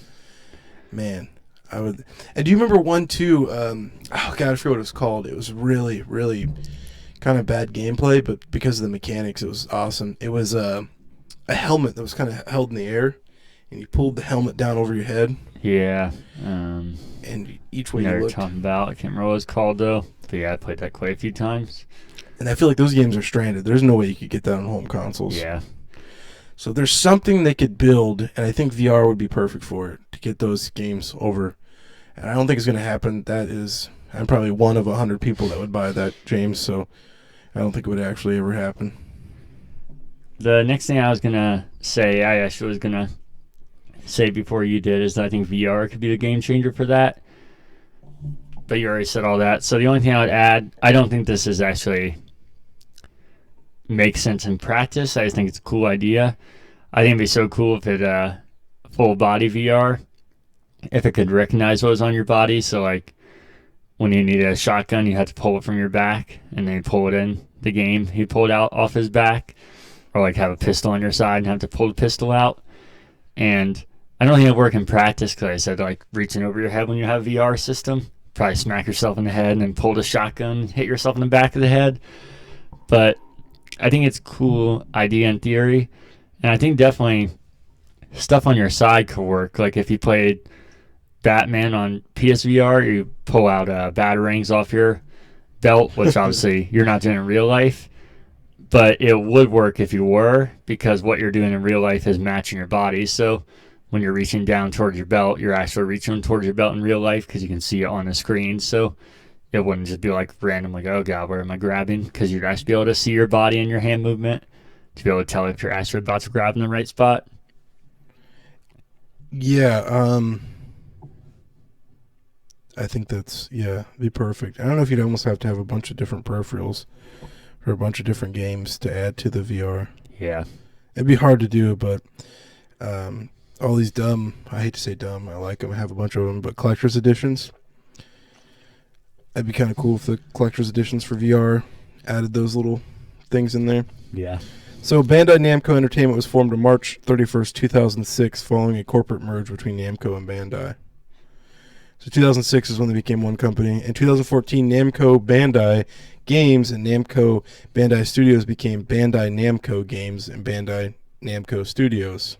Man, I would. And do you remember one too? Oh God, I forget what it was called. It was really, really kind of bad gameplay, but because of the mechanics, it was awesome. It was a helmet that was kind of held in the air, and you pulled the helmet down over your head. Yeah. And each way you you looked. Talking about, I can't remember what it's called though. But yeah, I played that quite a few times. And I feel like those games are stranded. There's no way you could get that on home consoles. Yeah. So there's something they could build, and I think VR would be perfect for it, to get those games over. And I don't think it's going to happen. I'm probably one of 100 people that would buy that, James, so I don't think it would actually ever happen. The next thing I was going to say, I actually was going to say before you did, is that I think VR could be the game changer for that. But you already said all that. So the only thing I would add, I don't think this is actually makes sense in practice. I just think it's a cool idea. I think it'd be so cool if it full body VR, if it could recognize what was on your body. So like when you need a shotgun, you have to pull it from your back, and then you pull it in the game. He pulled out off his back, or like have a pistol on your side and have to pull the pistol out. And I don't think it'll work in practice because I said like reaching over your head when you have a VR system, probably smack yourself in the head and then pull the shotgun, hit yourself in the back of the head. But I think it's a cool idea in theory, and I think definitely stuff on your side could work. Like if you played Batman on PSVR, you pull out batarangs off your belt, which obviously you're not doing in real life, but it would work if you were, because what you're doing in real life is matching your body. So when you're reaching down towards your belt, you're actually reaching towards your belt in real life because you can see it on the screen. So it wouldn't just be like random, like, oh God, where am I grabbing? Because you'd actually be able to see your body and your hand movement to be able to tell if you're actually about to grab in the right spot. Yeah, I think be perfect. I don't know if you'd almost have to have a bunch of different peripherals for a bunch of different games to add to the VR. Yeah. It'd be hard to do, but all these I hate to say dumb, I like them, I have a bunch of them, but collector's editions. That'd be kind of cool if the collector's editions for VR added those little things in there. Yeah. So Bandai Namco Entertainment was formed on March 31st, 2006, following a corporate merge between Namco and Bandai. So 2006 is when they became one company. In 2014, Namco Bandai Games and Namco Bandai Studios became Bandai Namco Games and Bandai Namco Studios.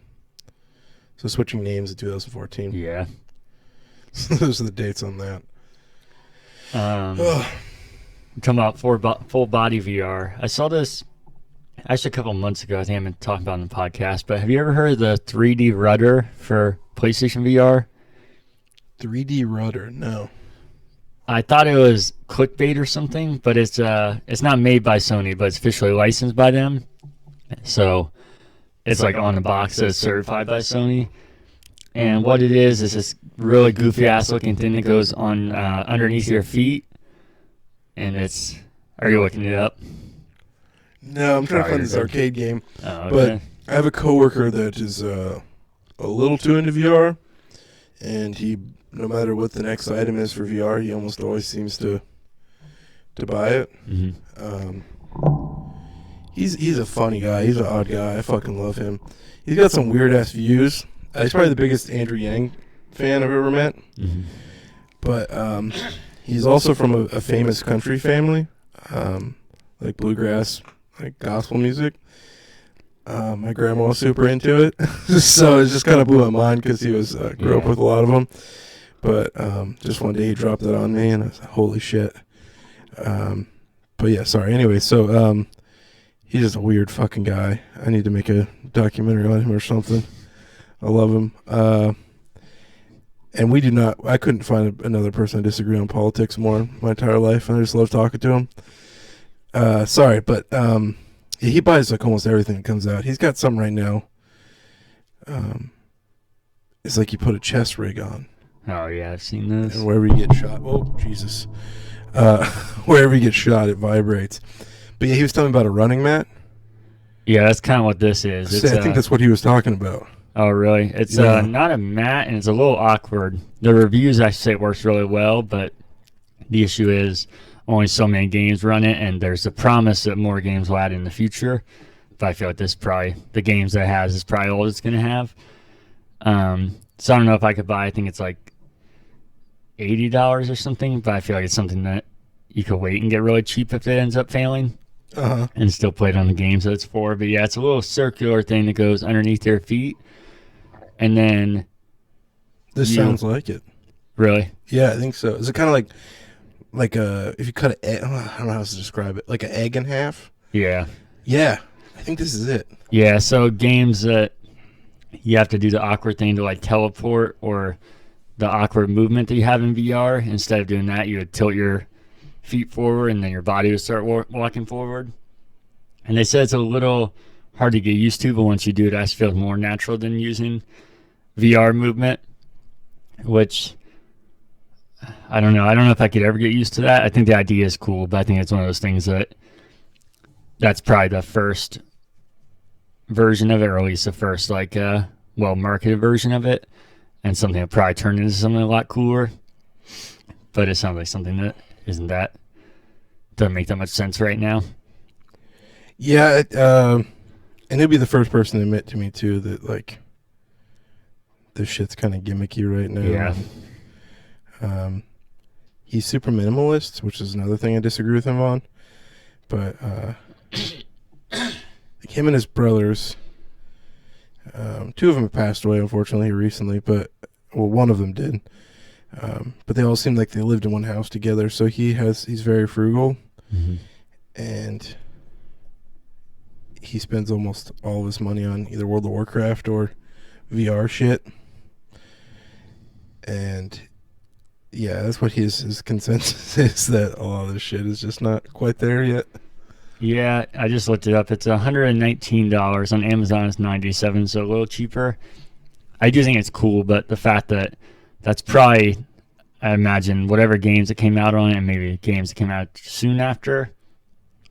So switching names in 2014. Yeah. So those are the dates on that. Talking about full body VR. I saw this actually a couple months ago. I think I've been talking about it on the podcast, but have you ever heard of the 3D rudder for PlayStation VR? 3D rudder? No. I thought it was clickbait or something, but it's not made by Sony, but it's officially licensed by them. So it's like on the box that it's certified by Sony. And what it is this really goofy ass looking thing that goes on underneath your feet. And it's. Are you looking it up? No, I'm trying to find this arcade game. Oh, okay. But I have a coworker that is a little too into VR, and he, no matter what the next item is for VR, he almost always seems to buy it. Mm-hmm. He's a funny guy. He's an odd guy. I fucking love him. He's got some weird ass views. He's probably the biggest Andrew Yang fan I've ever met. Mm-hmm. But he's also from a famous country family, like bluegrass, like gospel music. My grandma was super into it, so it just kind of blew my mind because he was grew up with a lot of them. But just one day he dropped it on me, and I was like, holy shit. But yeah, sorry. Anyway, so he's just a weird fucking guy. I need to make a documentary on him or something. I love him. And we do not, I couldn't find another person I disagree on politics more my entire life, and I just love talking to him. Sorry, but he buys like almost everything that comes out. He's got something right now. It's like you put a chest rig on. Oh, yeah, I've seen this. And wherever you get shot, oh, Jesus. Wherever you get shot, it vibrates. But yeah, he was telling me about a running mat. Yeah, that's kind of what this is. I think that's what he was talking about. Oh, really? It's not a mat, and it's a little awkward. The reviews actually say it works really well, but the issue is only so many games run it, and there's a promise that more games will add in the future. But I feel like this probably, the games that it has is probably all it's going to have. So I don't know if I could buy, I think it's like $80 or something, but I feel like it's something that you could wait and get really cheap if it ends up failing. And still play it on the games that it's for. But yeah, it's a little circular thing that goes underneath your feet. And then this sounds like it. Really? Yeah, I think so. Is it kind of like if you cut an egg, I don't know how to describe it, like an egg in half? Yeah. Yeah, I think this is it. Yeah, so games that you have to do the awkward thing to like teleport, or the awkward movement that you have in VR, instead of doing that, you would tilt your feet forward and then your body would start walking forward. And they said it's a little hard to get used to, but once you do it, it feels more natural than using VR movement, which I don't know. I don't know if I could ever get used to that. I think the idea is cool, but I think it's one of those things that's probably the first version of it, or at least the first well-marketed version of it, and something that probably turned into something a lot cooler. But it sounds like something that doesn't make that much sense right now. Yeah, and he'll be the first person to admit to me too that like this shit's kind of gimmicky right now. Yeah. He's super minimalist, which is another thing I disagree with him on. But like him and his brothers, two of them have passed away unfortunately recently, but one of them did. But they all seem like they lived in one house together, so he's very frugal. Mm-hmm. And he spends almost all of his money on either World of Warcraft or VR shit. And yeah, that's what his consensus is, that a lot of this shit is just not quite there yet. Yeah, I just looked it up. It's $119 on Amazon. It's $97, so a little cheaper. I do think it's cool, but the fact that that's probably, I imagine, whatever games that came out on it, and maybe games that came out soon after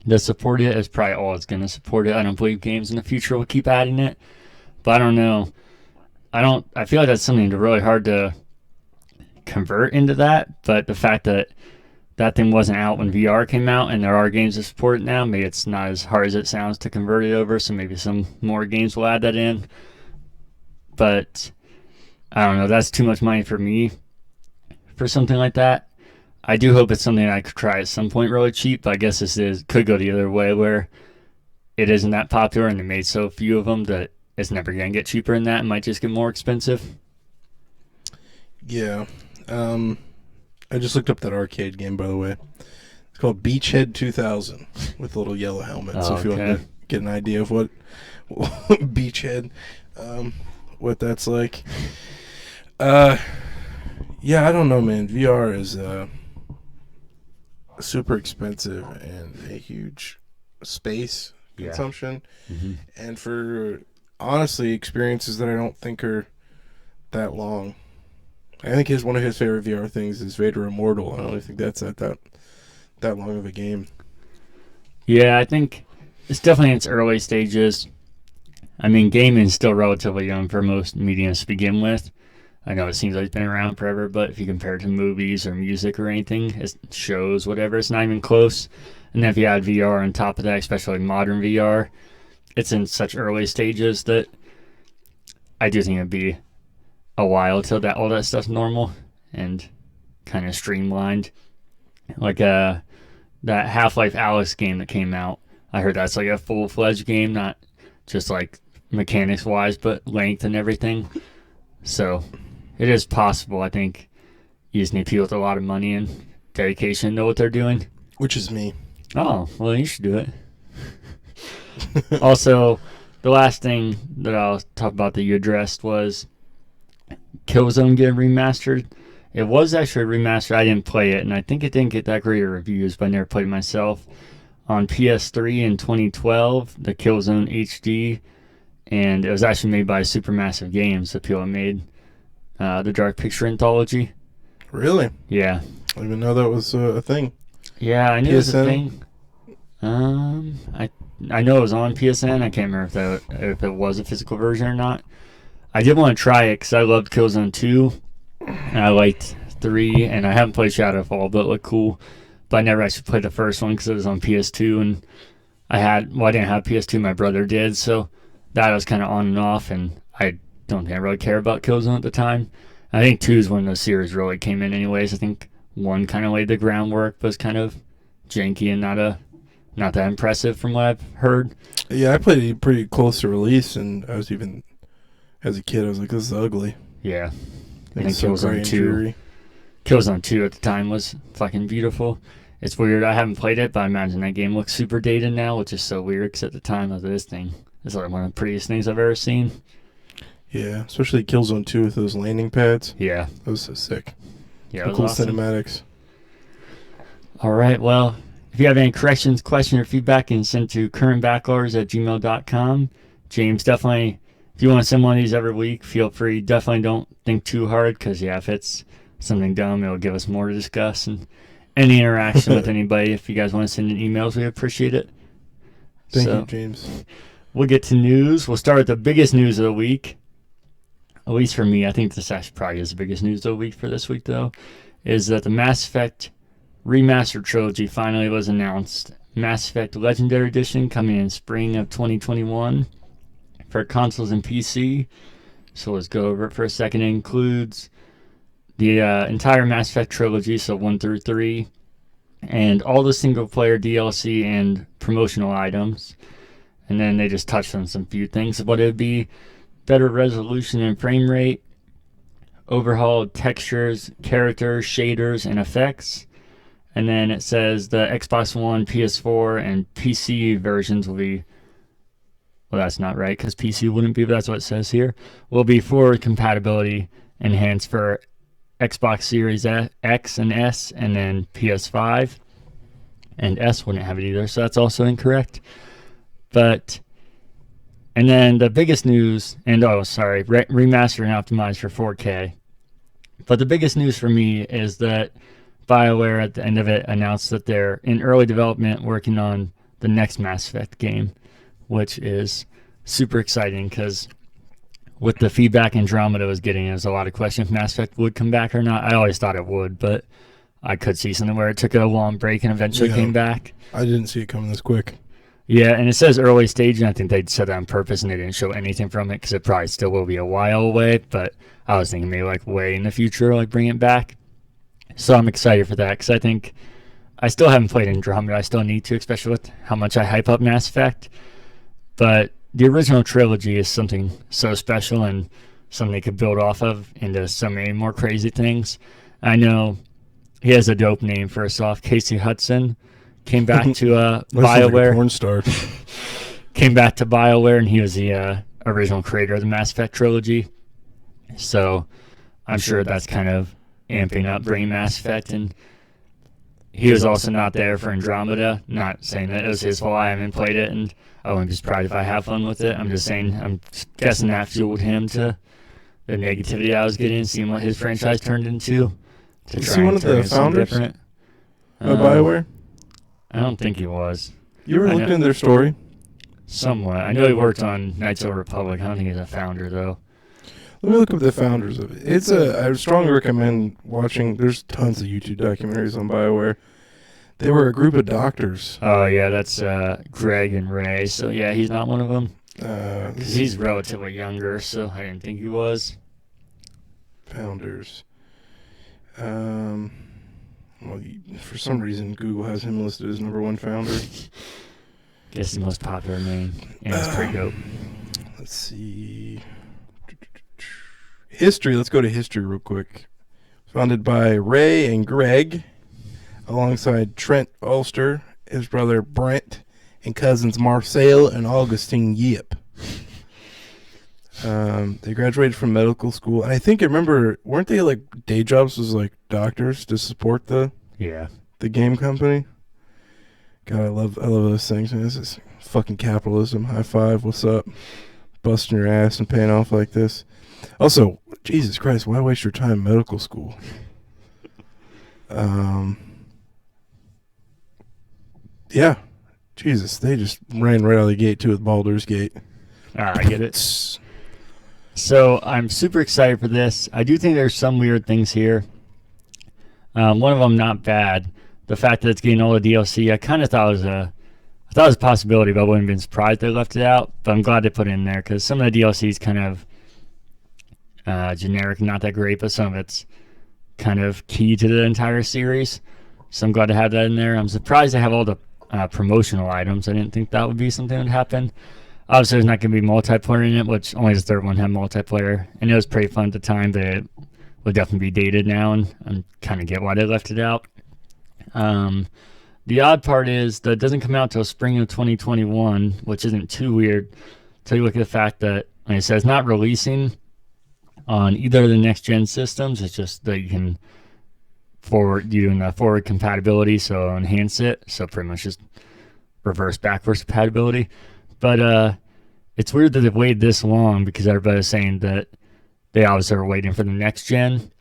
that support it, is probably all it's going to support it. I don't believe games in the future will keep adding it, but I don't know. I feel like that's something really hard to convert into that, but the fact that that thing wasn't out when VR came out, and there are games that support it now, maybe it's not as hard as it sounds to convert it over, so maybe some more games will add that in. But I don't know, that's too much money for me for something like that. I do hope it's something I could try at some point really cheap, but I guess could go the other way, where it isn't that popular and they made so few of them that it's never going to get cheaper than that. It might just get more expensive. Yeah. I just looked up that arcade game, by the way. It's called Beachhead 2000 with a little yellow helmet. So if you want to get an idea of what Beachhead, what that's like. Yeah, I don't know, man. VR is super expensive and a huge space consumption. Mm-hmm. And for, honestly, experiences that I don't think are that long. I think one of his favorite VR things is Vader Immortal. I don't really think that's that long of a game. Yeah, I think it's definitely in its early stages. I mean, gaming is still relatively young for most mediums to begin with. I know it seems like it's been around forever, but if you compare it to movies or music or anything, shows, whatever, it's not even close. And then if you add VR on top of that, especially modern VR, it's in such early stages that I do think it'd be a while till that all that stuff's normal and kind of streamlined. Like that Half-Life Alyx game that came out. I heard that's like a full-fledged game, not just like mechanics-wise, but length and everything. So it is possible. I think you just need people with a lot of money and dedication to know what they're doing. Which is me. Oh, well, you should do it. Also, the last thing that I'll talk about that you addressed was Killzone getting remastered. It was actually remastered. I didn't play it, and I think it didn't get that great of reviews, but I never played it myself. On PS3 in 2012, the Killzone HD, and it was actually made by Supermassive Games, the people that made the Dark Picture Anthology. Really? Yeah. I didn't even know that was a thing. Yeah, I knew it was a thing. I know it was on PSN. I can't remember if it was a physical version or not. I did want to try it because I loved Killzone 2, and I liked 3, and I haven't played Shadowfall, but it looked cool. But I never actually played the first one because it was on PS2, and I didn't have PS2, my brother did, so that was kind of on and off, and I don't think I really care about Killzone at the time. I think 2 is when the series really came in anyways. I think 1 kind of laid the groundwork, but was kind of janky and not that impressive from what I've heard. Yeah, I played it pretty close to release, and I was even, as a kid, I was like, this is ugly. Yeah. I think so Killzone 2 at the time was fucking beautiful. It's weird. I haven't played it, but I imagine that game looks super dated now, which is so weird because at the time of this thing, it's like one of the prettiest things I've ever seen. Yeah, especially Killzone 2 with those landing pads. Yeah. That was so sick. Yeah, it was cool awesome. Cinematics. All right, well, if you have any corrections, questions, or feedback, you can send to currentbackloggers@gmail.com. James, definitely, if you want to send one of these every week, feel free. Definitely don't think too hard because, yeah, if it's something dumb, it'll give us more to discuss. And any interaction with anybody, if you guys want to send in emails, we appreciate it. Thank you, James. We'll get to news. We'll start with the biggest news of the week. At least for me, I think this actually probably is the biggest news of the week for this week, though, is that the Mass Effect Remastered Trilogy finally was announced. Mass Effect Legendary Edition coming in spring of 2021 for consoles and PC. So let's go over it for a second. It includes the entire Mass Effect trilogy, so 1 through 3, and all the single-player DLC and promotional items. And then they just touched on some few things of what it would be. Better resolution and frame rate, overhauled textures, characters, shaders, and effects. And then it says the Xbox One, PS4, and PC versions will be, well, that's not right because PC wouldn't be, but that's what it says here, will be forward compatibility enhanced for Xbox Series X and S, and then PS5. And S wouldn't have it either, so that's also incorrect. And then the biggest news, remastered and optimized for 4K. But the biggest news for me is that BioWare at the end of it announced that they're in early development working on the next Mass Effect game, which is super exciting because with the feedback Andromeda was getting, there's a lot of questions if Mass Effect would come back or not. I always thought it would, but I could see something where it took a long break and eventually came back. I didn't see it coming this quick. Yeah, and it says early stage, and I think they said that on purpose, and they didn't show anything from it because it probably still will be a while away, but I was thinking maybe like way in the future, like bring it back. So I'm excited for that because I think I still haven't played Andromeda. I still need to, especially with how much I hype up Mass Effect. But the original trilogy is something so special and something they could build off of into so many more crazy things. I know he has a dope name, first off. Casey Hudson came back to BioWare. Like a porn star. Came back to BioWare, and he was the original creator of the Mass Effect trilogy. So I'm sure that's kind of amping up bringing Mass Effect. And he was also not there for Andromeda. Not saying that it was his fault. I haven't played it, and I wouldn't be surprised if I have fun with it. I'm just saying, I'm guessing that fueled him to the negativity I was getting, seeing what his franchise turned into. Is he one of the founders of BioWare? I don't think he was. You ever looked into their story? Somewhat. I know he worked on Knights of the Republic. I don't think he's a founder, though. Let me look up the founders of it. I would strongly recommend watching. There's tons of YouTube documentaries on BioWare. They were a group of doctors. Oh, yeah, that's Greg and Ray. So, yeah, he's not one of them. Because he's relatively younger, so I didn't think he was. Founders. Well, for some reason, Google has him listed as number 1 founder. Guess the most popular name. And it's pretty dope. Let's see. History. Let's go to history real quick. Founded by Ray and Greg, alongside Trent Ulster, his brother Brent, and cousins Marcel and Augustine Yip. They graduated from medical school, and I think weren't they like day jobs was like doctors to support the game company? God, I love those things. Man, this is fucking capitalism. High five. What's up? Busting your ass and paying off like this. Also, Jesus Christ, why waste your time in medical school? Yeah. Jesus, they just ran right out of the gate, too, with Baldur's Gate. I get it. So, I'm super excited for this. I do think there's some weird things here. One of them, not bad. The fact that it's getting all the DLC, I kind of thought it was a possibility, but I wouldn't have been surprised they left it out. But I'm glad they put it in there, because some of the DLC is kind of generic, not that great, but some of it's kind of key to the entire series. So I'm glad to have that in there. I'm surprised they have all the promotional items. I didn't think that would be something that would happen. Obviously, there's not going to be multiplayer in it, which only the third one had multiplayer. And it was pretty fun at the time, but it would definitely be dated now, and I kind of get why they left it out. The odd part is that it doesn't come out till spring of 2021, which isn't too weird until you look at the fact that, like I said, it's not releasing on either of the next-gen systems. It's just that you can doing the forward compatibility, so enhance it. So pretty much just backwards compatibility. But it's weird that they've waited this long, because everybody's saying that they obviously are waiting for the next gen,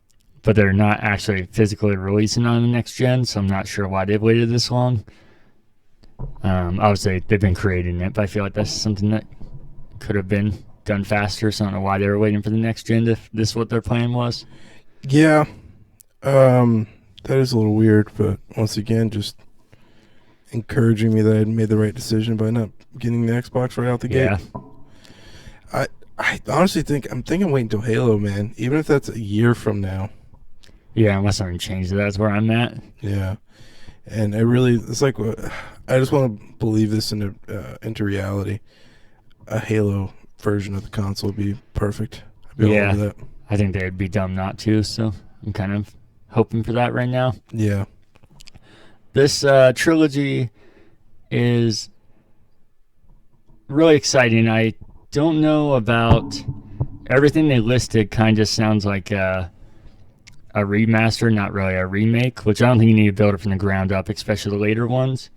but they're not actually physically releasing on the next gen, so I'm not sure why they've waited this long. Obviously, they've been creating it, but I feel like that's something that could have been done faster, so I don't know why they were waiting for the next gen if this is what their plan was. Yeah. That is a little weird, but once again, just encouraging me that I made the right decision by not getting the Xbox right out the gate. Yeah. I honestly think I'm waiting until Halo, man. Even if that's a year from now. Yeah, unless something changes, that's where I'm at. Yeah. And it's like, I just want to believe this into reality. A Halo version of the console would be perfect. I'd be all over that. I think they'd be dumb not to, so I'm kind of hoping for that right now. Yeah. This trilogy is really exciting. I don't know about everything they listed. Kind of sounds like a remaster, not really a remake, which I don't think you need to build it from the ground up, especially the later ones.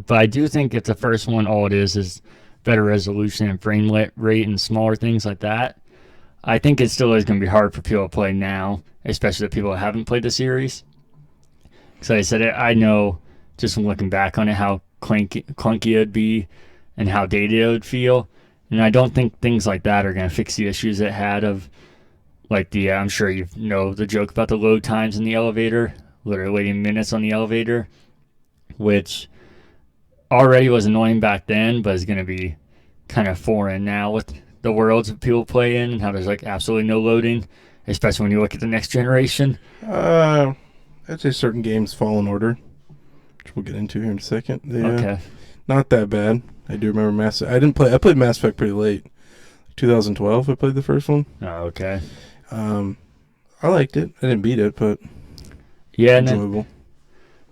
But I do think if the first one, all it is better resolution and frame rate and smaller things like that. I think it still is going to be hard for people to play now, especially the people that haven't played the series. Because like I said, I know just from looking back on it how clunky it would be and how dated it would feel. And I don't think things like that are going to fix the issues it had of, like I'm sure you know the joke about the load times in the elevator, literally waiting minutes on the elevator, which already was annoying back then, but is going to be kind of foreign now with the worlds that people play in and how there's like absolutely no loading, especially when you look at the next generation. I'd say certain games fall in order, which we'll get into here in a second. Okay. Not that bad. I do remember I played Mass Effect pretty late. 2012 I played the first one. Oh, okay. I liked it. I didn't beat it, but yeah, enjoyable.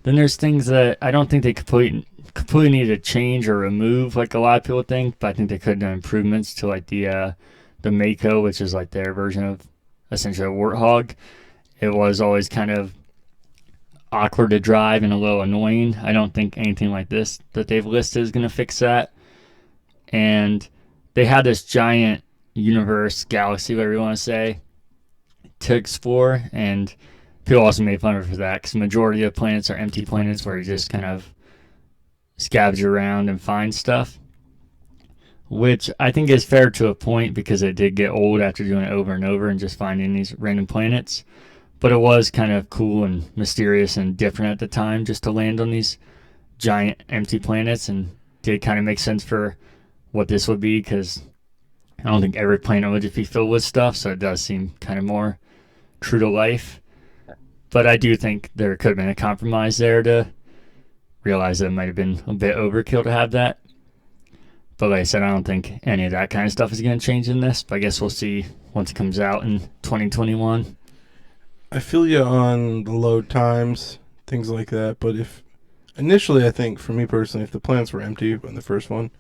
Then there's things that I don't think they completely need to change or remove like a lot of people think, but I think they could do improvements to like the Mako, which is like their version of essentially a Warthog. It was always kind of awkward to drive and a little annoying. I don't think anything like this that they've listed is going to fix that. And they had this giant universe, galaxy, whatever you want to say, to explore. And people also made fun of it for that because the majority of planets are empty planets where you just kind of scavenge around and find stuff, which I think is fair to a point because it did get old after doing it over and over and just finding these random planets. But it was kind of cool and mysterious and different at the time just to land on these giant empty planets, and did kind of make sense for what this would be because I don't think every planet would just be filled with stuff, so it does seem kind of more true to life. But I do think there could have been a compromise there to realize that it might have been a bit overkill to have that. But like I said, I don't think any of that kind of stuff is going to change in this, but I guess we'll see once it comes out in 2021. I feel you on the load times, things like that, but if initially, I think, for me personally, if the planets were empty in the first one,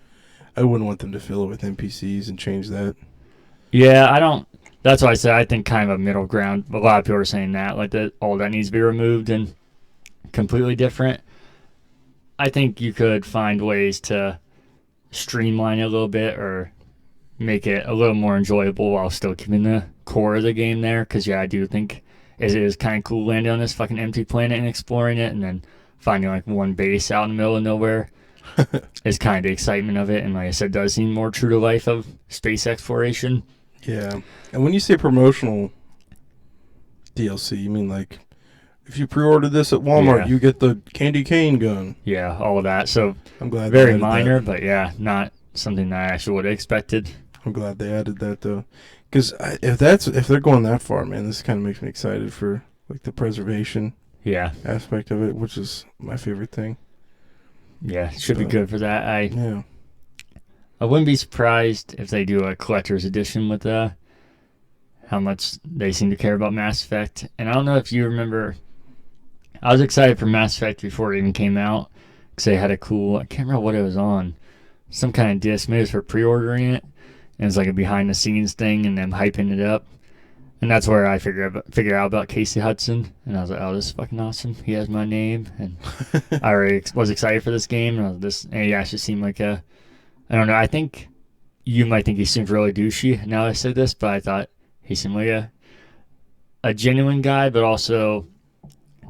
I wouldn't want them to fill it with NPCs and change that. Yeah, I don't. That's why I said I think kind of a middle ground. A lot of people are saying that, like that all that needs to be removed and completely different. I think you could find ways to streamline it a little bit or make it a little more enjoyable while still keeping the core of the game there. Because, yeah, I do think it is kind of cool landing on this fucking empty planet and exploring it and then finding like one base out in the middle of nowhere is kind of the excitement of it. And like I said, does seem more true to life of space exploration. Yeah. And when you say promotional DLC, you mean like if you pre-ordered this at Walmart, you get the candy cane gun. Yeah, all of that. So I'm glad very minor, but yeah, not something that I actually would have expected. I'm glad they added that though, because if they're going that far, man, this kind of makes me excited for like the preservation aspect of it, which is my favorite thing. Yeah, it should be good for that. I wouldn't be surprised if they do a collector's edition with how much they seem to care about Mass Effect. And I don't know if you remember, I was excited for Mass Effect before it even came out because they had a cool, I can't remember what it was on, some kind of disc, maybe it was for pre-ordering it. And it's like a behind-the-scenes thing and them hyping it up. And that's where I figured out about Casey Hudson. And I was like, oh, this is fucking awesome. He has my name. And I already was excited for this game. And he actually seemed like I don't know, I think you might think he seems really douchey now that I say this, but I thought he seemed like a genuine guy, but also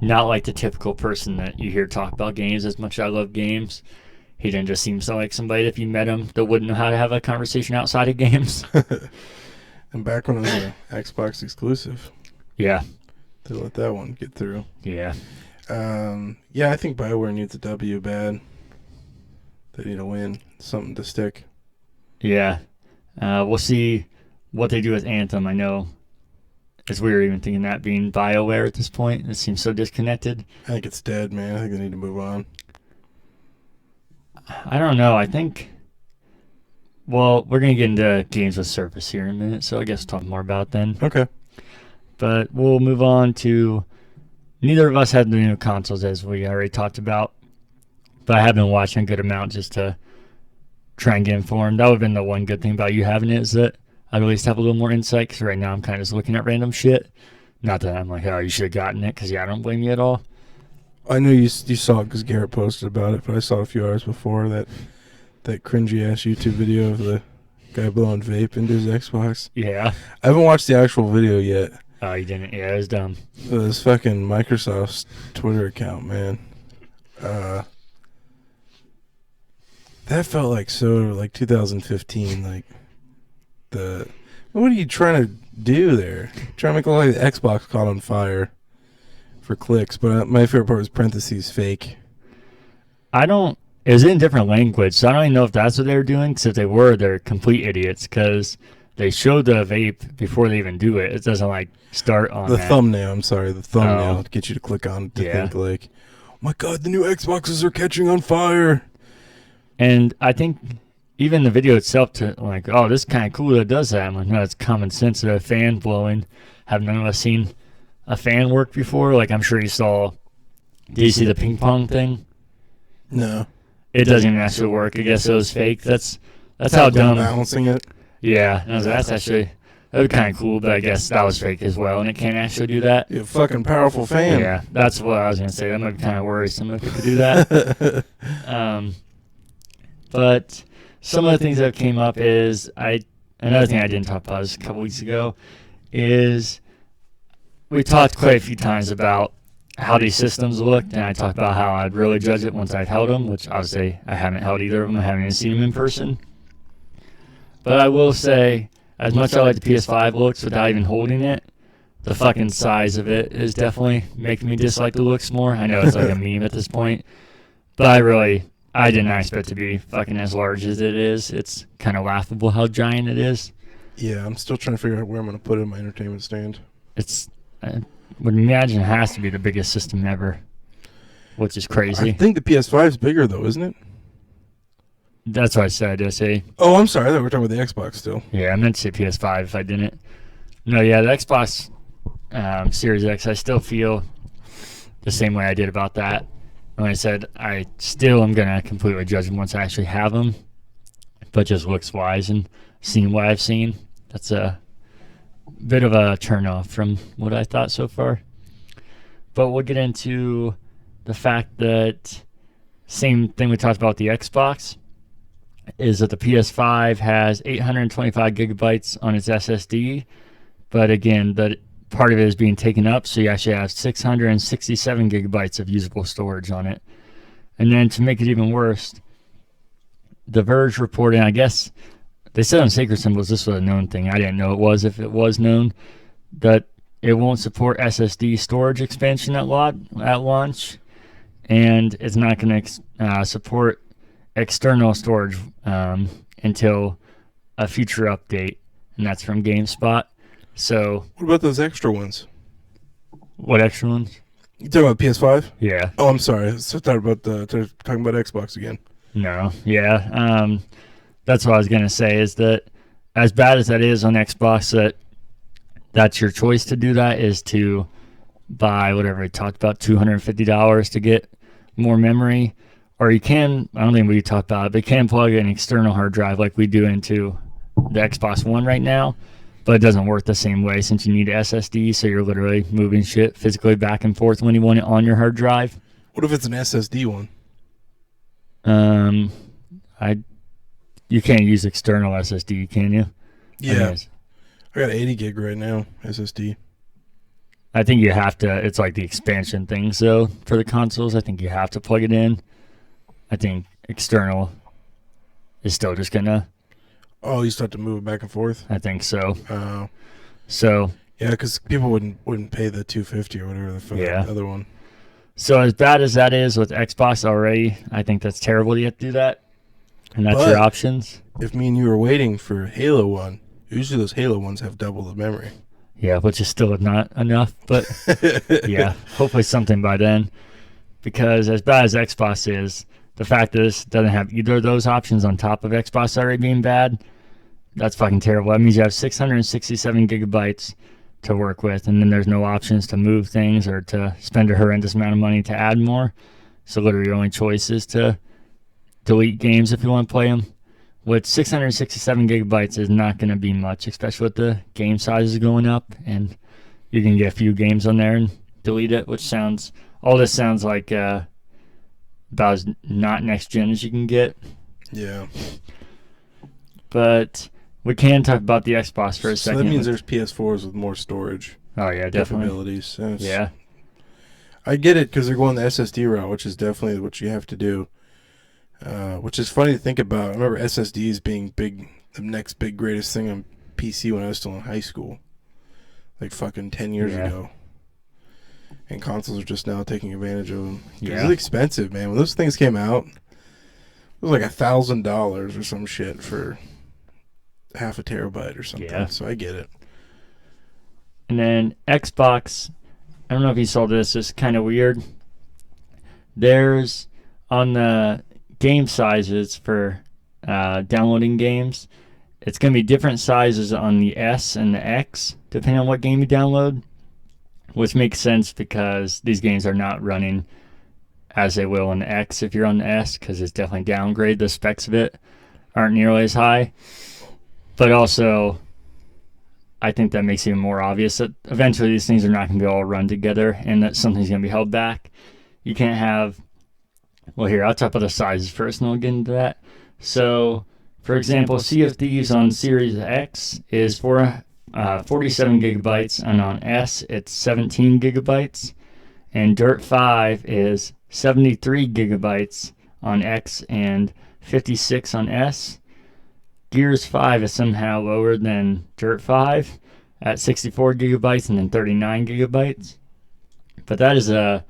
not like the typical person that you hear talk about games as much as I love games. He didn't just seem so like somebody that if you met him that wouldn't know how to have a conversation outside of games. And back when it was an Xbox exclusive. Yeah. They let that one get through. Yeah. Yeah, I think BioWare needs a W bad. They need a win. Something to stick. Yeah. We'll see what they do with Anthem. I know it's weird even thinking that being BioWare at this point. It seems so disconnected. I think it's dead, man. I think they need to move on. I don't know. I think, well, we're going to get into games with Surface here in a minute, so I guess we'll talk more about then. Okay. But we'll move on to, neither of us had the new consoles as we already talked about, but I have been watching a good amount just to try and get informed. That would have been the one good thing about you having it is that I at least have a little more insight because right now I'm kind of just looking at random shit. Not that I'm like, oh, you should have gotten it because, yeah, I don't blame you at all. I knew you saw it because Garrett posted about it, but I saw it a few hours before that cringy-ass YouTube video of the guy blowing vape into his Xbox. Yeah. I haven't watched the actual video yet. Oh, you didn't? Yeah, it was dumb. This fucking Microsoft's Twitter account, man. That felt like 2015, like what are you trying to do there? Trying to make it look like the Xbox caught on fire for clicks, but my favorite part was parentheses fake. It was in a different language, so I don't even know if that's what they were doing, because if they were, they're complete idiots, because they showed the vape before they even do it. It doesn't, like, start on the thumbnail, I'm sorry, the thumbnail to get you to click on it to think, like, oh my god, the new Xboxes are catching on fire. And I think even the video itself, to like, oh, this is kind of cool that it does that. I'm like, no, it's common sense that a fan blowing. Have none of us seen a fan work before? Like, I'm sure you saw. Did you see the ping pong thing? No. It doesn't even actually work. I guess it was fake. That's how dumb. Balancing it. Yeah, and I was like, that would be kind of cool, but I guess that was fake as well, and it can't actually do that. You're a fucking powerful fan. Yeah, that's what I was gonna say. That might be kind of worrisome if it could do that. But some of the things that came up is I another thing I didn't talk about is a couple weeks ago is we talked quite a few times about how these systems looked, and I talked about how I'd really judge it once I've held them, which obviously I haven't held either of them. I haven't even seen them in person. But I will say, as much as I like the PS5 looks without even holding it, the fucking size of it is definitely making me dislike the looks more. I know it's like a meme at this point, but I did not expect it to be fucking as large as it is. It's kind of laughable how giant it is. Yeah, I'm still trying to figure out where I'm going to put it in my entertainment stand. I would imagine it has to be the biggest system ever, which is crazy. I think the PS5 is bigger, though, isn't it? That's what I said. Did I say? Oh, I'm sorry. I thought we were talking about the Xbox still. Yeah, I meant to say PS5 if I didn't. No, yeah, the Xbox Series X, I still feel the same way I did about that. When I said I still am going to completely judge them once I actually have them. But just looks-wise and seeing what I've seen, that's a bit of a turn-off from what I thought so far. But we'll get into the fact that same thing we talked about the Xbox is that the PS5 has 825 gigabytes on its SSD, but again, the part of it is being taken up, so you actually have 667 gigabytes of usable storage on it. And then to make it even worse, The Verge reported, I guess they said on Sacred Symbols this was a known thing. I didn't know it was, if it was known, that it won't support SSD storage expansion at launch, and it's not going to support external storage until a future update, and that's from GameSpot. So, what about those extra ones? What extra ones? You talking about PS5? Yeah. Oh, I'm sorry. I thought about talking about Xbox again. No. Yeah. That's what I was gonna say. Is that as bad as that is on Xbox, that's your choice to do that is to buy whatever we talked about, $250 to get more memory. Or you can, I don't think we talked about it, but you can plug an external hard drive like we do into the Xbox One right now, but it doesn't work the same way since you need SSD, so you're literally moving shit physically back and forth when you want it on your hard drive. What if it's an SSD one? You can't use external SSD, can you? Yeah. I got 80 gig right now, SSD. I think you have to, it's like the expansion thing, so for the consoles, I think you have to plug it in. I think external is still just gonna. Oh, you start to move it back and forth. I think so. So yeah, because people wouldn't pay the $250 or whatever for the other one. So as bad as that is with Xbox already, I think that's terrible. You have to do that, and that's your options. If me and you were waiting for Halo 1, usually those Halo ones have double the memory. Yeah, which is still not enough, but yeah, hopefully something by then. Because as bad as Xbox is, the fact that this doesn't have either of those options on top of Xbox already being bad, that's fucking terrible. That means you have 667 gigabytes to work with, and then there's no options to move things or to spend a horrendous amount of money to add more. So literally your only choice is to delete games if you want to play them. With 667 gigabytes is not going to be much, especially with the game sizes going up, and you can get a few games on there and delete it, which sounds, all this sounds like about as not next gen as you can get. Yeah. But we can talk about the Xbox for a second. So that means there's PS4s with more storage. Oh yeah, definitely. Capabilities. Yeah. I get it because they're going the SSD route, which is definitely what you have to do. Which is funny to think about. I remember SSDs being big, the next big greatest thing on PC when I was still in high school, like fucking 10 years ago. And consoles are just now taking advantage of them. Yeah. It's expensive, man. When those things came out, it was like $1,000 or some shit for half a terabyte or something. Yeah. So I get it. And then Xbox, I don't know if you saw this. It's kind of weird. There's on the game sizes for downloading games, it's going to be different sizes on the S and the X depending on what game you download, which makes sense because these games are not running as they will on the X if you're on the S, because it's definitely downgrade. The specs of it aren't nearly as high, but also I think that makes it even more obvious that eventually these things are not going to be all run together and that something's going to be held back. You can't have, well, here, I'll talk about the sizes first and we'll get into that. So For example, Sea of Thieves on Series X is 47 gigabytes, and on S it's 17 gigabytes. And Dirt 5 is 73 gigabytes on X and 56 on S. Gears 5 is somehow lower than Dirt 5 at 64 gigabytes and then 39 gigabytes. But that is a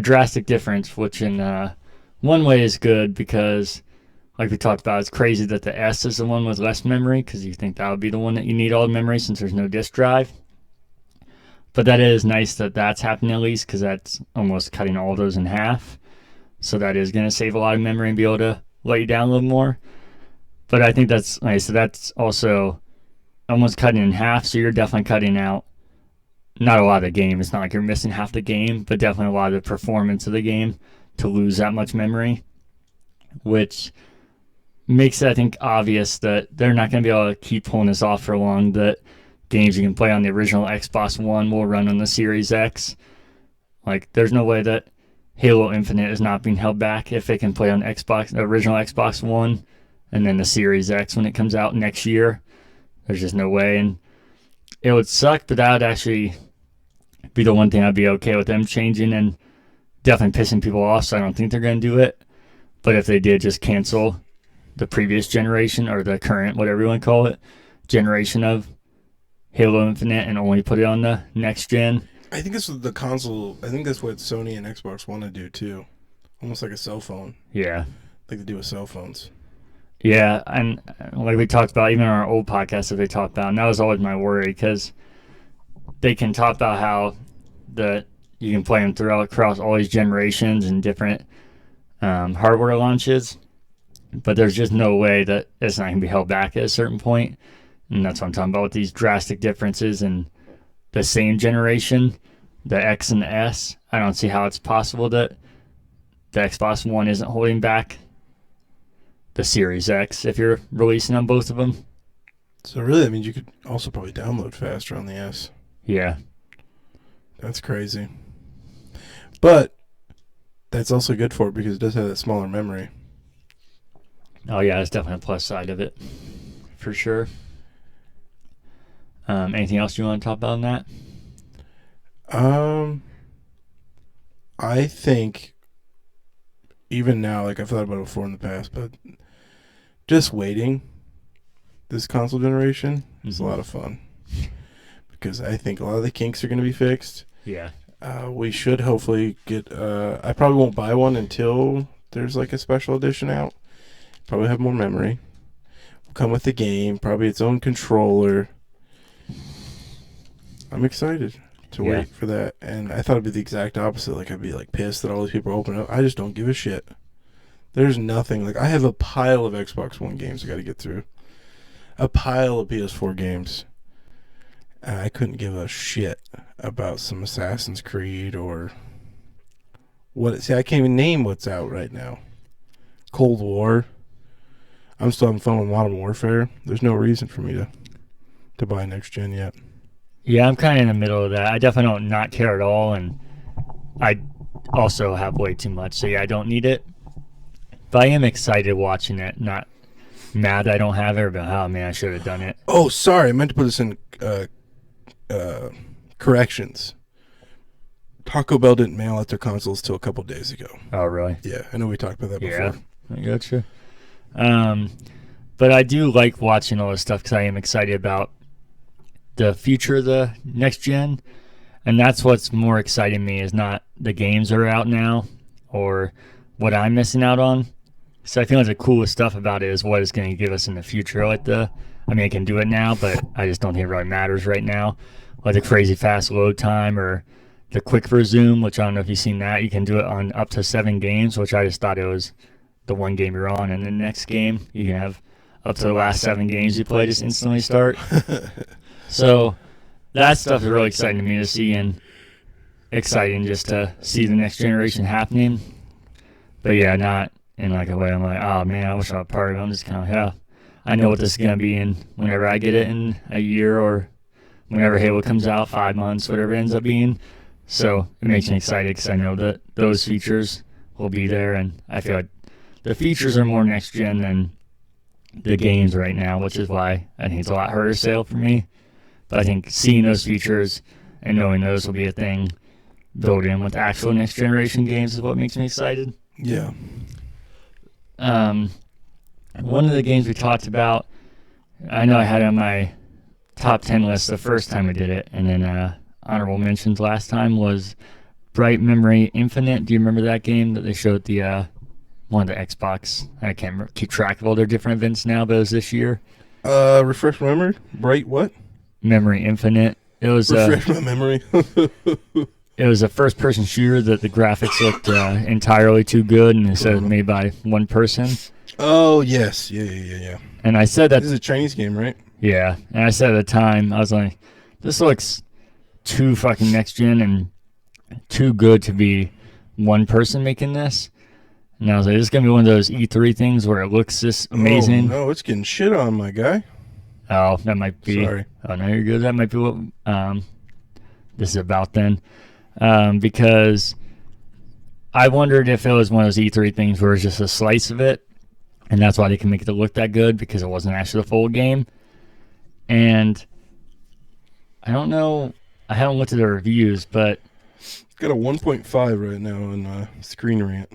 drastic difference, which in one way is good because, like we talked about, it's crazy that the S is the one with less memory because you think that would be the one that you need all the memory since there's no disk drive. But that is nice that that's happening at least because that's almost cutting all those in half. So that is going to save a lot of memory and be able to let you down a little more. But I think that's nice. So that's also almost cutting in half. So you're definitely cutting out not a lot of the game. It's not like you're missing half the game, but definitely a lot of the performance of the game to lose that much memory, which makes it, I think, obvious that they're not going to be able to keep pulling this off for long, that games you can play on the original Xbox One will run on the Series X. Like, there's no way that Halo Infinite is not being held back if it can play on the original Xbox One and then the Series X when it comes out next year. There's just no way. And it would suck, but that would actually be the one thing I'd be okay with them changing and definitely pissing people off, so I don't think they're going to do it. But if they did just cancel the previous generation or the current, whatever you want to call it, generation of Halo Infinite and only put it on the next gen. I think this was the console. I think that's what Sony and Xbox want to do too. Almost like a cell phone. Yeah. Like they do with cell phones. Yeah, and like we talked about, even on our old podcast that they talked about, and that was always my worry because they can talk about how you can play them across all these generations and different hardware launches, but there's just no way that it's not going to be held back at a certain point. And that's what I'm talking about with these drastic differences in the same generation, the X and the S. I don't see how it's possible that the Xbox One isn't holding back the Series X if you're releasing on both of them. So really, that means you could also probably download faster on the S. Yeah. That's crazy. But that's also good for it because it does have that smaller memory. Oh, yeah, that's definitely a plus side of it. For sure. Anything else you want to talk about on that? I think even now, like I've thought about it before in the past, but just waiting this console generation is a lot of fun because I think a lot of the kinks are going to be fixed. Yeah. We should hopefully get. I probably won't buy one until there's like a special edition out. Probably have more memory. Will come with the game, probably its own controller. I'm excited to wait for that, and I thought it'd be the exact opposite. Like I'd be like pissed that all these people are opening up. I just don't give a shit. There's nothing like I have a pile of Xbox One games I got to get through, a pile of PS4 games. And I couldn't give a shit about some Assassin's Creed or what. See, I can't even name what's out right now. Cold War. I'm still having fun with Modern Warfare. There's no reason for me to buy next gen yet. Yeah, I'm kind of in the middle of that. I definitely don't not care at all, and I also have way too much. So yeah, I don't need it. But I am excited watching it. Not mad I don't have it, but oh man, I should have done it. Oh, sorry, I meant to put this in corrections. Taco Bell didn't mail out their consoles till a couple days ago. Oh really? Yeah, I know we talked about that before. Yeah, I gotcha. But I do like watching all this stuff because I am excited about the future of the next gen, and that's what's more exciting me is not the games that are out now or what I'm missing out on. So I feel like the coolest stuff about it is what it's going to give us in the future. Like it can do it now, but I just don't think it really matters right now. Like the crazy fast load time or the quick resume, which I don't know if you've seen that. You can do it on up to 7 games, which I just thought it was the one game you're on, and the next game you can have up to the last 7 games you play just instantly start. So that stuff is really exciting to me to see, and exciting just to see the next generation happening. But yeah, not in like a way I'm like, oh man, I wish I was part of it. I'm just kind of, I know what this is going to be in whenever I get it in a year or whenever Halo comes out, 5 months, whatever it ends up being. So it makes me excited because I know that those features will be there, and I feel like the features are more next gen than the games right now, which is why I think it's a lot harder to sell for me. But I think seeing those features and knowing those will be a thing built in with actual next generation games is what makes me excited. Yeah. One of the games we talked about, I know I had it on my top 10 list the first time we did it, and then honorable mentions last time was Bright Memory Infinite. Do you remember that game that they showed the one of the Xbox? I can't remember, keep track of all their different events now, but it was this year. Refresh my memory. Bright what? Memory Infinite. It was refresh my memory. It was a first-person shooter that the graphics looked entirely too good, and it said made by one person. Oh yes, yeah. And I said that this is a Chinese game, right? Yeah, and I said at the time, I was like, this looks too fucking next gen and too good to be one person making this. And I was like, this is gonna be one of those E3 things where it looks this amazing. Oh no, it's getting shit on, my guy. Oh, that might be. Sorry. Oh no, you're good. That might be what this is about then. Because I wondered if it was one of those E3 things where it's just a slice of it, and that's why they can make it look that good, because it wasn't actually the full game. And I don't know, I haven't looked at the reviews, but it's got a 1.5 right now on Screen Rant.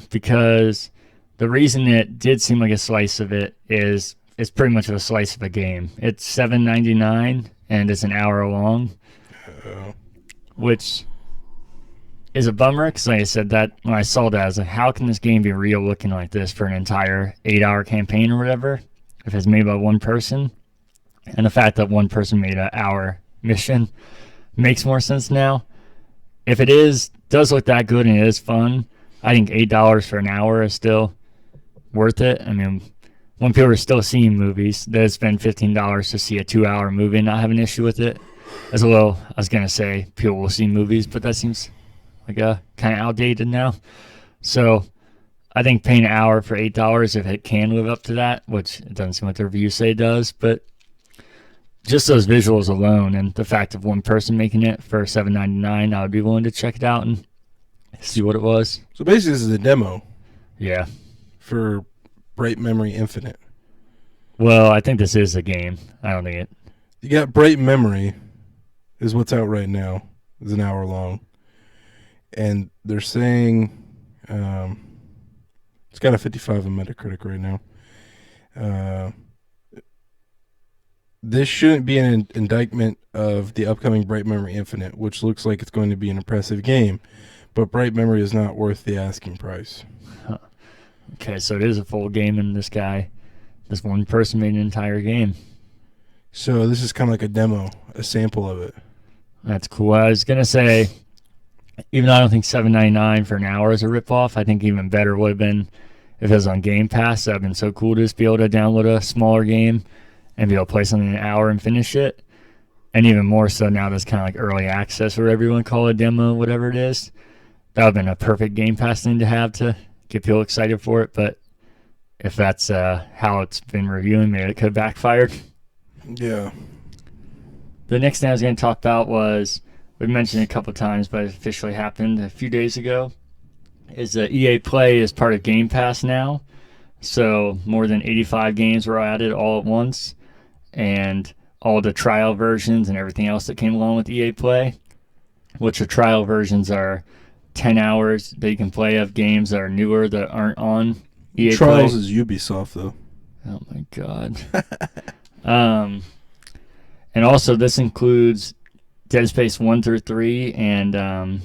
Because the reason it did seem like a slice of it is it's pretty much a slice of a game. It's $7.99 and it's an hour long. Which is a bummer, because like I said, that when I saw that, I was like, how can this game be real looking like this for an entire 8-hour campaign or whatever if it's made by one person? And the fact that one person made an hour mission makes more sense now. If it does look that good and it is fun, I think $8 for an hour is still worth it. I mean, when people are still seeing movies, they spend $15 to see a 2-hour movie and not have an issue with it. As well, I was going to say people will see movies, but that seems like kind of outdated now. So I think paying an hour for $8, if it can live up to that, which it doesn't seem like the reviews say it does, but just those visuals alone and the fact of one person making it for $7.99, I would be willing to check it out and see what it was. So basically this is a demo. Yeah. For Bright Memory Infinite. Well, I think this is a game. I don't think it. You got Bright Memory is what's out right now. It's an hour long. And they're saying it's got a 55 on Metacritic right now. This shouldn't be an indictment of the upcoming Bright Memory Infinite, which looks like it's going to be an impressive game, but Bright Memory is not worth the asking price. Huh. Okay, so it is a full game, and this one person made an entire game. So this is kind of like a demo, a sample of it. That's cool. I was going to say, even though I don't think $7.99 for an hour is a ripoff, I think even better would have been if it was on Game Pass. That would have been so cool to just be able to download a smaller game and be able to play something in an hour and finish it. And even more so now that's kind of like early access, or whatever you want to call it, demo, whatever it is. That would have been a perfect Game Pass thing to have to get people excited for it. But if that's how it's been reviewing, maybe it could have backfired. Yeah. The next thing I was going to talk about was, we mentioned it a couple of times, but it officially happened a few days ago, is that EA Play is part of Game Pass now. So more than 85 games were added all at once, and all the trial versions and everything else that came along with EA Play, which the trial versions are 10 hours that you can play of games that are newer that aren't on EA Play. Trials is Ubisoft, though. Oh, my God. And also this includes Dead Space 1 through 3 and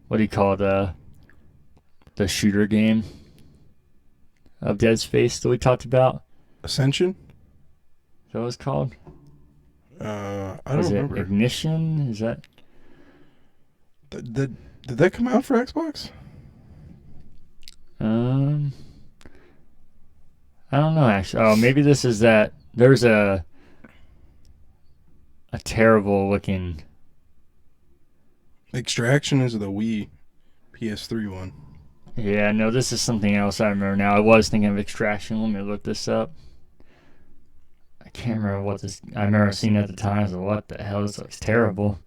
what do you call the shooter game of Dead Space that we talked about? Ascension? Is that what it's called? I don't remember. Ignition? Is that? Did that come out for Xbox? I don't know, actually. Oh, maybe this is that. There's a terrible looking. Extraction is the Wii PS3 one. Yeah, no, this is something else I remember now. I was thinking of Extraction. Let me look this up. I can't remember what this. I remember seeing it at the time. I was like, what the hell? This looks terrible.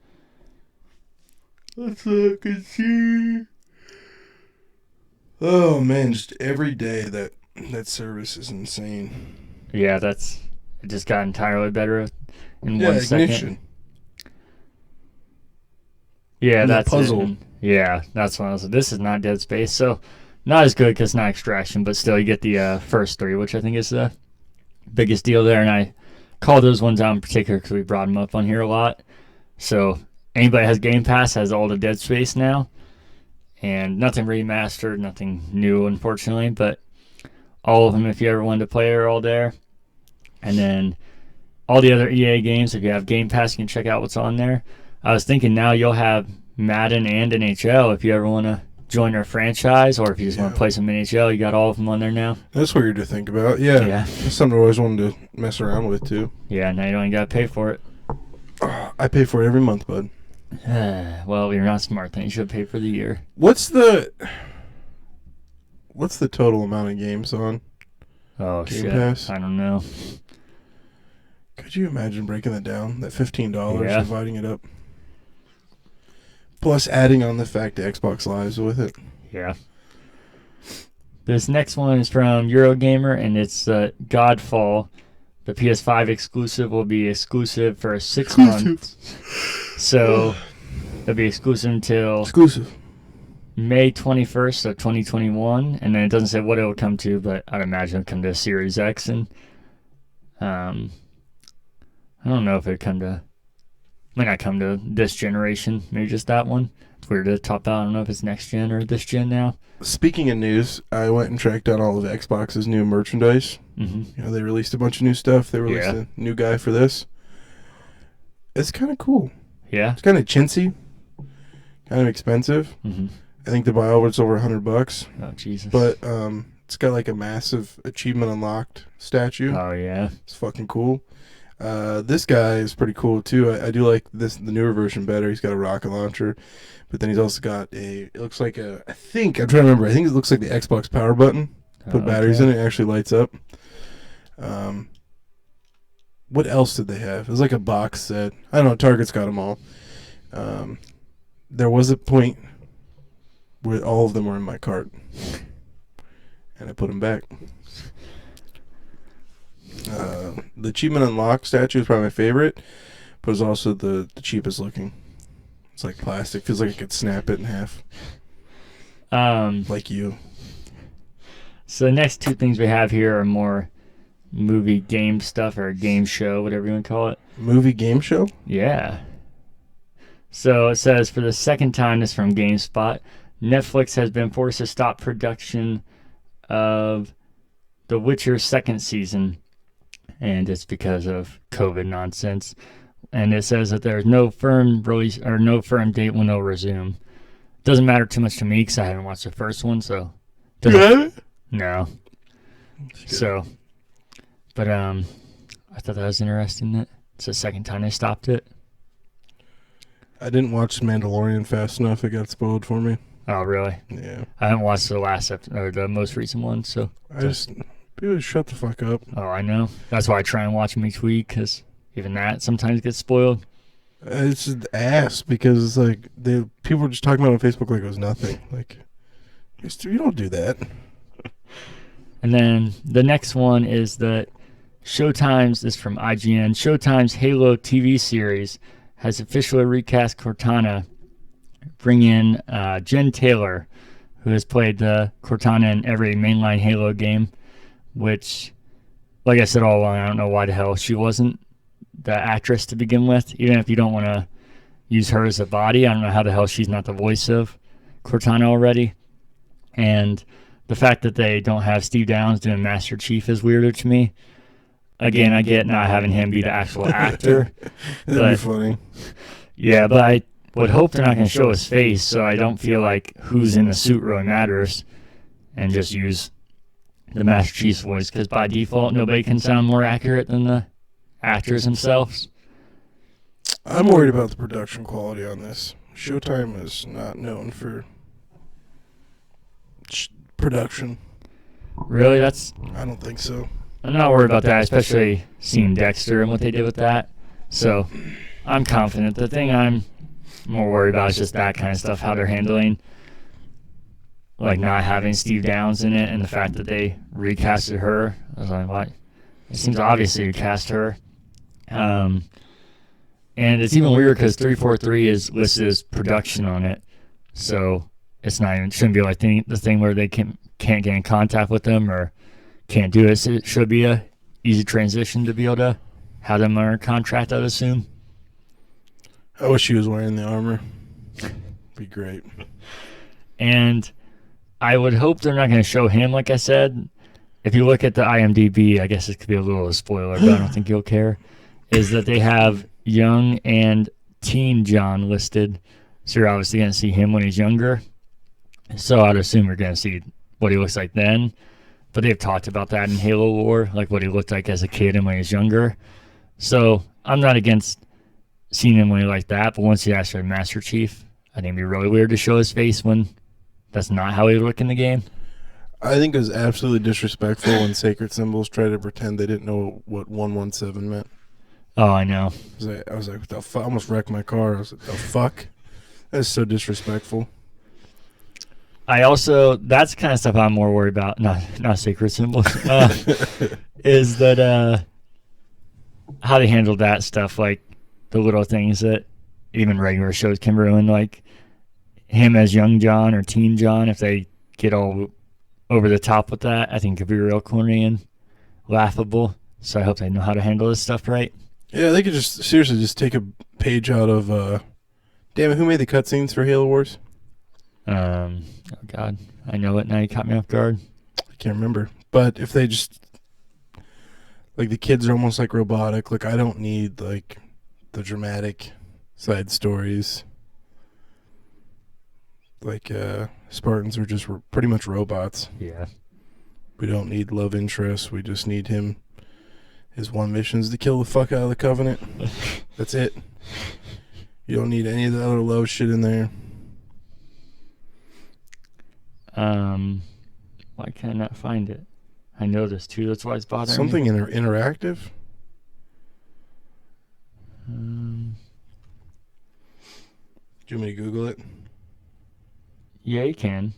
Let's look and see. Oh man, just every day that That service is insane. Yeah, it just got entirely better in Yeah, 1 second. ignition. Yeah, And the that's puzzle. it. And yeah, that's what I was like. This is not Dead Space, so not as good because it's not Extraction, but still you get the first three, which I think is the biggest deal there. And I call those ones out in particular because we brought them up on here a lot. So anybody has Game Pass has all the Dead Space now, and nothing remastered, nothing new, unfortunately, but all of them, if you ever wanted to play, are all there. And then all the other EA games, if you have Game Pass, you can check out what's on there. I was thinking now you'll have Madden and NHL if you ever want to join their franchise, or if you just want to play some NHL, you got all of them on there now. That's weird to think about. Yeah. That's something I always wanted to mess around with, too. Yeah, now you don't even got to pay for it. I pay for it every month, bud. Well, you're not smart then. You should pay for the year. What's the total amount of games on Oh, Game shit. Pass? I don't know. Could you imagine breaking that down? That $15, Yeah. dividing it up. Plus adding on the fact that Xbox Live's with it. Yeah. This next one is from Eurogamer, and it's Godfall. The PS5 exclusive will be exclusive for 6 months. So it'll be exclusive until May 21st of 2021, and then it doesn't say what it will come to, but I'd imagine it'll come to Series X, and I don't know if it might not come to this generation, maybe just that one. It's weird to top out. I don't know if it's next gen or this gen now. Speaking of news, I went and tracked down all of Xbox's new merchandise. Mm-hmm. You know, they released a bunch of new stuff. They released a new guy for this. It's kind of cool. Yeah. It's kind of chintzy, kind of expensive. Mm-hmm. I think the buy over it's over $100. Oh Jesus. But it's got like a massive achievement unlocked statue. Oh yeah. It's fucking cool. This guy is pretty cool too. I do like the newer version better. He's got a rocket launcher, but then he's also got it looks like I'm trying to remember. I think it looks like the Xbox power button. Put batteries in it, actually lights up. What else did they have? It was like a box set. I don't know. Target's got them all. There was a point where all of them were in my cart, and I put them back. The Achievement Unlocked statue is probably my favorite, but it's also the cheapest looking. It's like plastic. Feels like I could snap it in half. Like you. So the next two things we have here are more movie game stuff, or game show, whatever you want to call it. Movie game show? Yeah. So it says, for the second time, this is from GameSpot, Netflix has been forced to stop production of The Witcher's second season, and it's because of COVID nonsense. And it says that there's no firm release or no firm date when they'll resume. Doesn't matter too much to me because I haven't watched the first one, so. You haven't? No. So, but I thought that was interesting that it's the second time they stopped it. I didn't watch Mandalorian fast enough. It got spoiled for me. Oh, really? Yeah. I haven't watched the last episode, or the most recent one, so. People shut the fuck up. Oh, I know. That's why I try and watch them each week, because even that sometimes gets spoiled. It's just ass, because it's like people were just talking about it on Facebook like it was nothing. Like, you don't do that. And then the next one is that Showtime's, this is from IGN, Showtime's Halo TV series has officially recast Cortana, bring in Jen Taylor, who has played Cortana in every mainline Halo game, which, like I said all along, I don't know why the hell she wasn't the actress to begin with. Even if you don't want to use her as a body, I don't know how the hell she's not the voice of Cortana already. And the fact that they don't have Steve Downes doing Master Chief is weirder to me. Again, I get not having him be the actual actor. That'd be funny. Yeah, but I would hope they're not going to show his face, so I don't feel like who's in the suit really matters, and just use the Master Chief's voice, because by default, nobody can sound more accurate than the actors themselves. I'm worried about the production quality on this. Showtime is not known for production. Really? I don't think so. I'm not worried about that, especially seeing Dexter and what they did with that. So I'm confident. The thing I'm more worried about is just that kind of stuff, how they're handling like not having Steve Downs in it and the fact that they recasted her. I was like, what? It seems obvious to cast her. And it's even weird because 343 is listed as production on it. So it's not even, shouldn't be like the thing where they can't get in contact with them or can't do it. So it should be a easy transition to be able to have them under contract, I'd assume. I wish she was wearing the armor. Be great. And I would hope they're not going to show him, like I said. If you look at the IMDb, I guess it could be a little of a spoiler, but I don't think you'll care, is that they have young and teen John listed. So you're obviously going to see him when he's younger. So I'd assume you're going to see what he looks like then. But they've talked about that in Halo lore, like what he looked like as a kid and when he was younger. So I'm not against seeing him when he like that, but once he actually Master Chief, I think it'd be really weird to show his face when that's not how he would look in the game. I think it was absolutely disrespectful when Sacred Symbols tried to pretend they didn't know what 117 meant. Oh, I know. I was like, what the fuck? I almost wrecked my car. I was like, the fuck? That's so disrespectful. That's the kind of stuff I'm more worried about, not Sacred Symbols, is that how they handle that stuff, like the little things that even regular shows can ruin, like him as young John or teen John. If they get all over the top with that, I think it could be real corny and laughable. So I hope they know how to handle this stuff right. Yeah, they could just seriously just take a page out of damn it, who made the cutscenes for Halo Wars? Oh God, I know it now. You caught me off guard. I can't remember. But if they just, like, the kids are almost like robotic. Like, I don't need like the dramatic side stories. Like, Spartans are just pretty much robots. Yeah. We don't need love interests. We just need him. His one mission is to kill the fuck out of the Covenant. That's it. You don't need any of the other love shit in there. Why can I not find it? I know this too. That's why it's bothering Something me. interactive? Do you want me to Google it? Yeah, you can.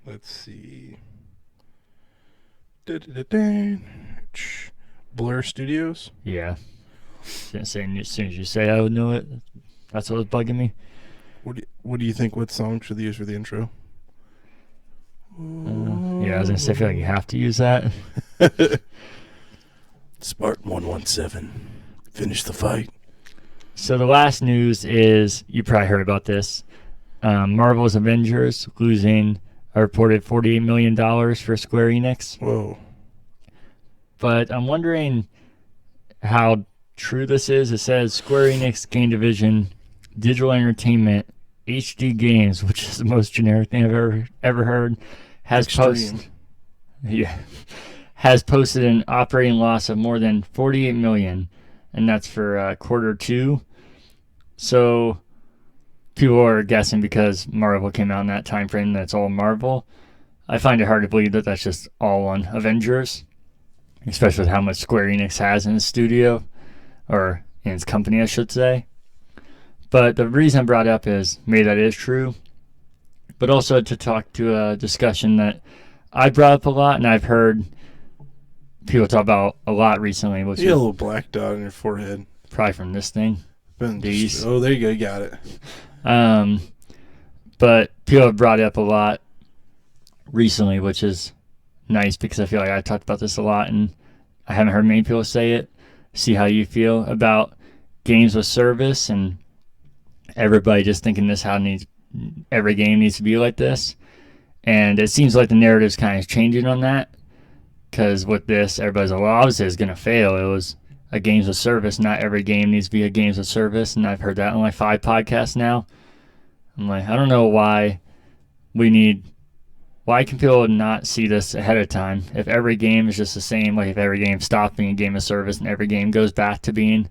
Let's see. Da-da-da-da. Blur Studios? Yeah. As soon as you say I would know it, that's what was bugging me. What do you think? What song should they use for the intro? Yeah, I was going to say, I feel like you have to use that. Spartan 117. Finish the fight. So the last news is, you probably heard about this, Marvel's Avengers losing a reported $48 million for Square Enix. Whoa. But I'm wondering how true this is. It says Square Enix Game Division Digital Entertainment HD Games, which is the most generic thing I've ever heard, has posted an operating loss of more than $48 million, and that's for quarter two. So people are guessing because Marvel came out in that time frame that's all Marvel. I find it hard to believe that that's just all on Avengers, especially with how much Square Enix has in its studio, or in its company, I should say. But the reason I brought it up is maybe that is true, but also to talk to a discussion that I brought up a lot and I've heard people talk about a lot recently. You got a little black dot on your forehead. Probably from this thing. These. Oh, there you go. You got it. But people have brought it up a lot recently, which is nice because I feel like I talked about this a lot and I haven't heard many people say it. See how you feel about games with service and everybody just thinking every game needs to be like this. And it seems like the narrative's kind of changing on that, because with this, everybody's like, well, obviously it's going to fail. It was a games with service. Not every game needs to be a games with service. And I've heard that on like 5 podcasts now. I'm like, I don't know why can people not see this ahead of time? If every game is just the same, like if every game stopped being a game of service and every game goes back to being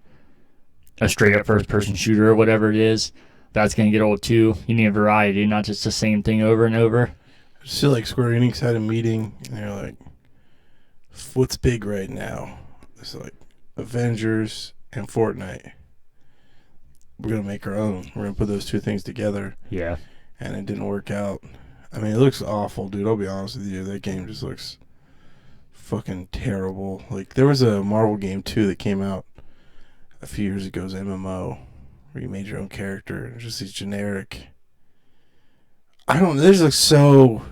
a straight up first person shooter or whatever it is, that's going to get old too. You need a variety, not just the same thing over and over. I just feel like Square Enix had a meeting and they're like, what's big right now? It's like Avengers and Fortnite. We're going to make our own. We're going to put those two things together. Yeah. and it didn't work out. I mean, it looks awful, dude. I'll be honest with you. That game just looks fucking terrible. Like, there was a Marvel game, too, that came out a few years ago. It was MMO, where you made your own character. It's just these generic... I don't know. This looks so...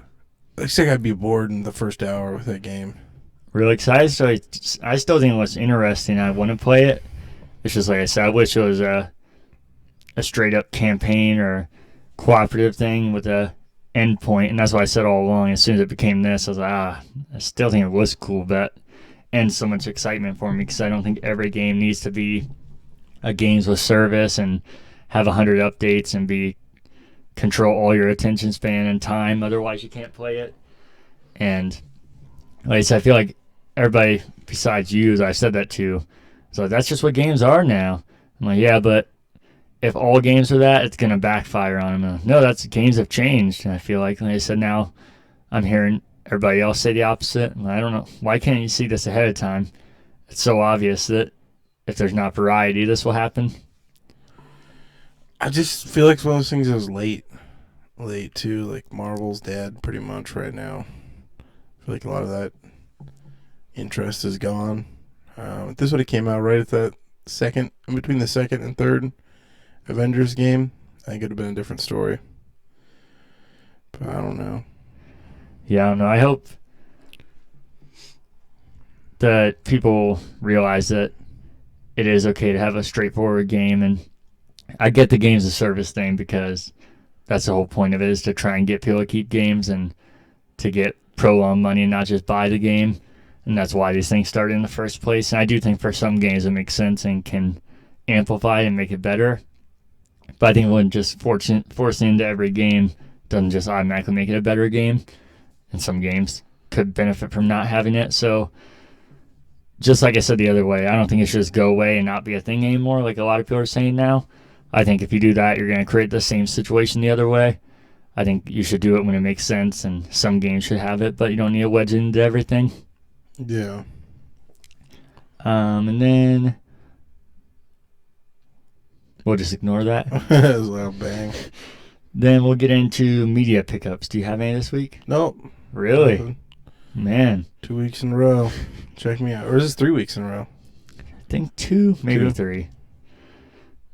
I think I'd be bored in the first hour with that game. Really excited. So I still think it was interesting. I want to play it. It's just like I said, I wish it was a straight up campaign or cooperative thing with a end point. And that's why I said all along, as soon as it became this, I was like, I still think it was cool, but and so much excitement for me because I don't think every game needs to be a games with service and have 100 updates and be control all your attention span and time. Otherwise, you can't play it. And like I said, I feel like everybody besides you, I said that to, so that's just what games are now. I'm like, yeah, but if all games are that, it's going to backfire on them. No, that's games have changed. And I feel like I said, now I'm hearing everybody else say the opposite. And I don't know. Why can't you see this ahead of time? It's so obvious that if there's not variety, this will happen. I just feel like it's one of those things that was late too. Like, Marvel's dead pretty much right now. I feel like a lot of that interest is gone. If this would have came out right at that second, in between the second and third Avengers game, I think it would have been a different story. But I don't know. Yeah, I don't know. I hope that people realize that it is okay to have a straightforward game. And I get the games as service thing because that's the whole point of it, is to try and get people to keep games and to get prolonged money and not just buy the game. And that's why these things started in the first place. And I do think for some games it makes sense and can amplify and make it better. But I think when just forcing into every game doesn't just automatically make it a better game. And some games could benefit from not having it. So just like I said the other way, I don't think it should just go away and not be a thing anymore like a lot of people are saying now. I think if you do that, you're going to create the same situation the other way. I think you should do it when it makes sense, and some games should have it, but you don't need to wedge into everything. Yeah. And then we'll just ignore that. That was a loud bang. Then we'll get into media pickups. Do you have any this week? Nope. Really? Nothing. Man. 2 weeks in a row. Check me out. Or is this 3 weeks in a row? I think 2, maybe 3.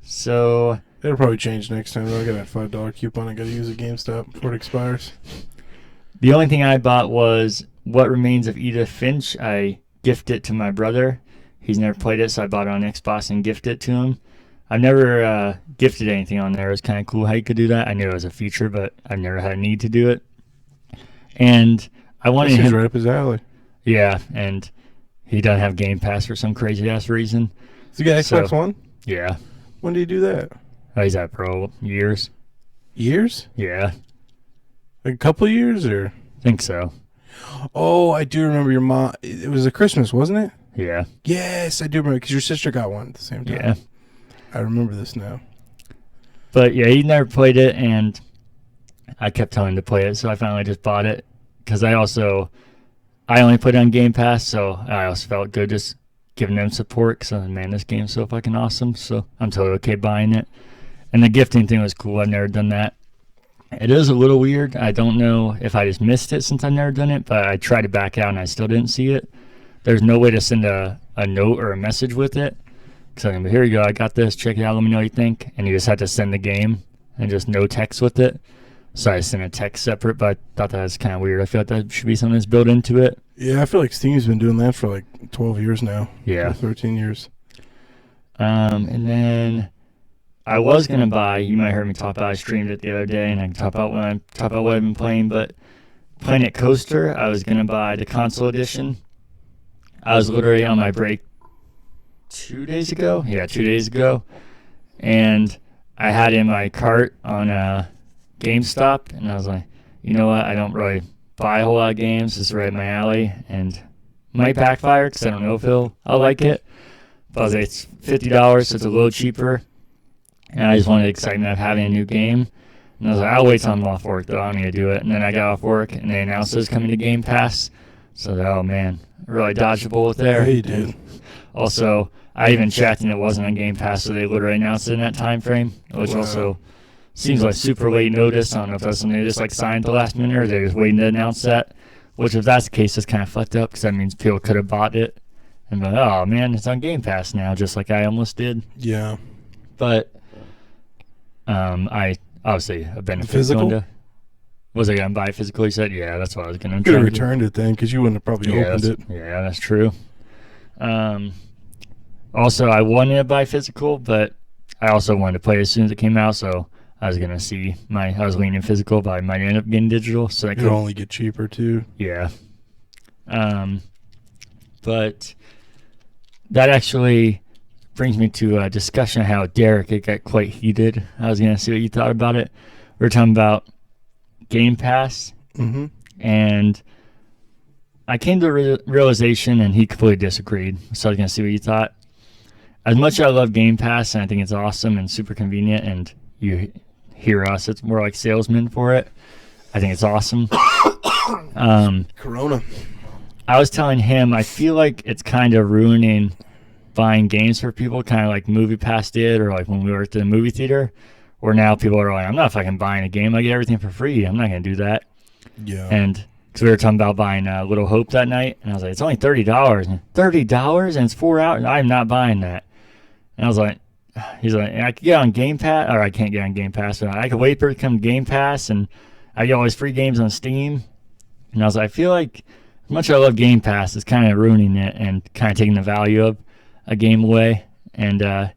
So it'll probably change next time. I got that $5 coupon I got to use at GameStop before it expires. The only thing I bought was What Remains of Edith Finch. I gifted it to my brother. He's never played it, so I bought it on Xbox and gifted it to him. I've never gifted anything on there. It was kind of cool how you could do that. I knew it was a feature, but I've never had a need to do it. And I wanted him... right up his alley. Yeah, and he doesn't have Game Pass for some crazy-ass reason. So you got Xbox One? Yeah. When do you do that? Oh, he's at Pro years. Years? Yeah. Like a couple of years, or? I think so. Oh, I do remember your mom. It was a Christmas, wasn't it? Yeah. Yes, I do remember, because your sister got one at the same time. Yeah. I remember this now. But yeah, he never played it, and I kept telling him to play it, so I finally just bought it. Because I only put it on Game Pass, so I also felt good just giving them support, because man, this game's so fucking awesome, so I'm totally okay buying it. And the gifting thing was cool. I've never done that. It is a little weird. I don't know if I just missed it since I've never done it, but I tried to back out and I still didn't see it. There's no way to send a note or a message with it. So I'm like, here you go, I got this, check it out, let me know what you think. And you just have to send the game and just no text with it. So I sent a text separate, but I thought that was kind of weird. I feel like that should be something that's built into it. Yeah, I feel like Steam's been doing that for like 12 years now. Yeah. 13 years. And then I was going to buy, you might have heard me talk about, I streamed it the other day, and I can talk about what I've been playing, but Planet Coaster, I was going to buy the console edition. I was literally on my break 2 days ago. Yeah, 2 days ago. And I had it in my cart on GameStop, and I was like, you know what, I don't really buy a whole lot of games. It's right in my alley, and might backfire because I don't know if I'll like it. But I was like, it's $50, so it's a little cheaper. And I just wanted the excitement of having a new game. And I was like, I'll wait till I'm off work, though. I don't need to do it. And then I got off work, and they announced it was coming to Game Pass. So, oh, man, really dodged a bullet there. Yeah, you did. Also, I even checked, and it wasn't on Game Pass, so they literally announced it in that time frame, which also seems like super late notice. I don't know if that's something they just like signed at the last minute or they're just waiting to announce that. Which, if that's the case, is kind of fucked up because that means people could have bought it and been like, oh man, it's on Game Pass now, just like I almost did. Yeah. But I obviously a benefit. Physical? Was I gonna buy physical? He said, yeah, that's what I was gonna. You could have returned it then because you wouldn't have probably opened it. Yeah, that's true. Also, I wanted to buy physical, but I also wanted to play as soon as it came out, so I was gonna see I was leaning physical, but I might end up getting digital. So I could only get cheaper too. Yeah. But that actually brings me to a discussion of how Derek, it got quite heated. I was gonna see what you thought about it. We were talking about Game Pass, and I came to a realization, and he completely disagreed. So I was gonna see what you thought. As much as I love Game Pass, and I think it's awesome and super convenient, and you hear us, it's more like salesmen for it. I think it's awesome. Corona. I was telling him I feel like it's kind of ruining buying games for people, kind of like Movie Pass did, or like when we were at the movie theater, where now people are like, I'm not fucking buying a game. I get everything for free. I'm not going to do that. Yeah. And because we were talking about buying Little Hope that night, and I was like, it's only $30. And $30? And it's 4 hours? I'm not buying that. And I was like, he's like, I could get on Game Pass, or I can't get on Game Pass, but I could wait for it to come Game Pass, and I get all these free games on Steam. And I was like, I feel like as much as I love Game Pass, it's kind of ruining it and kind of taking the value of a game away. And I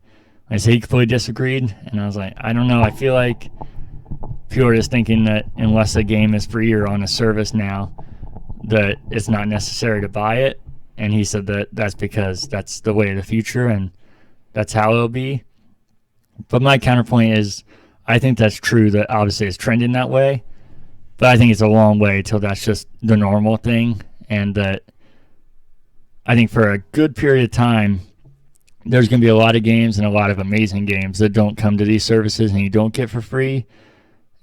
said he completely disagreed, and I was like, I don't know. I feel like people are just thinking that unless a game is free or on a service now, that it's not necessary to buy it. And he said that that's because that's the way of the future, and that's how it'll be. But my counterpoint is, I think that's true that obviously it's trending that way, but I think it's a long way till that's just the normal thing, and that I think for a good period of time, there's going to be a lot of games and a lot of amazing games that don't come to these services and you don't get for free.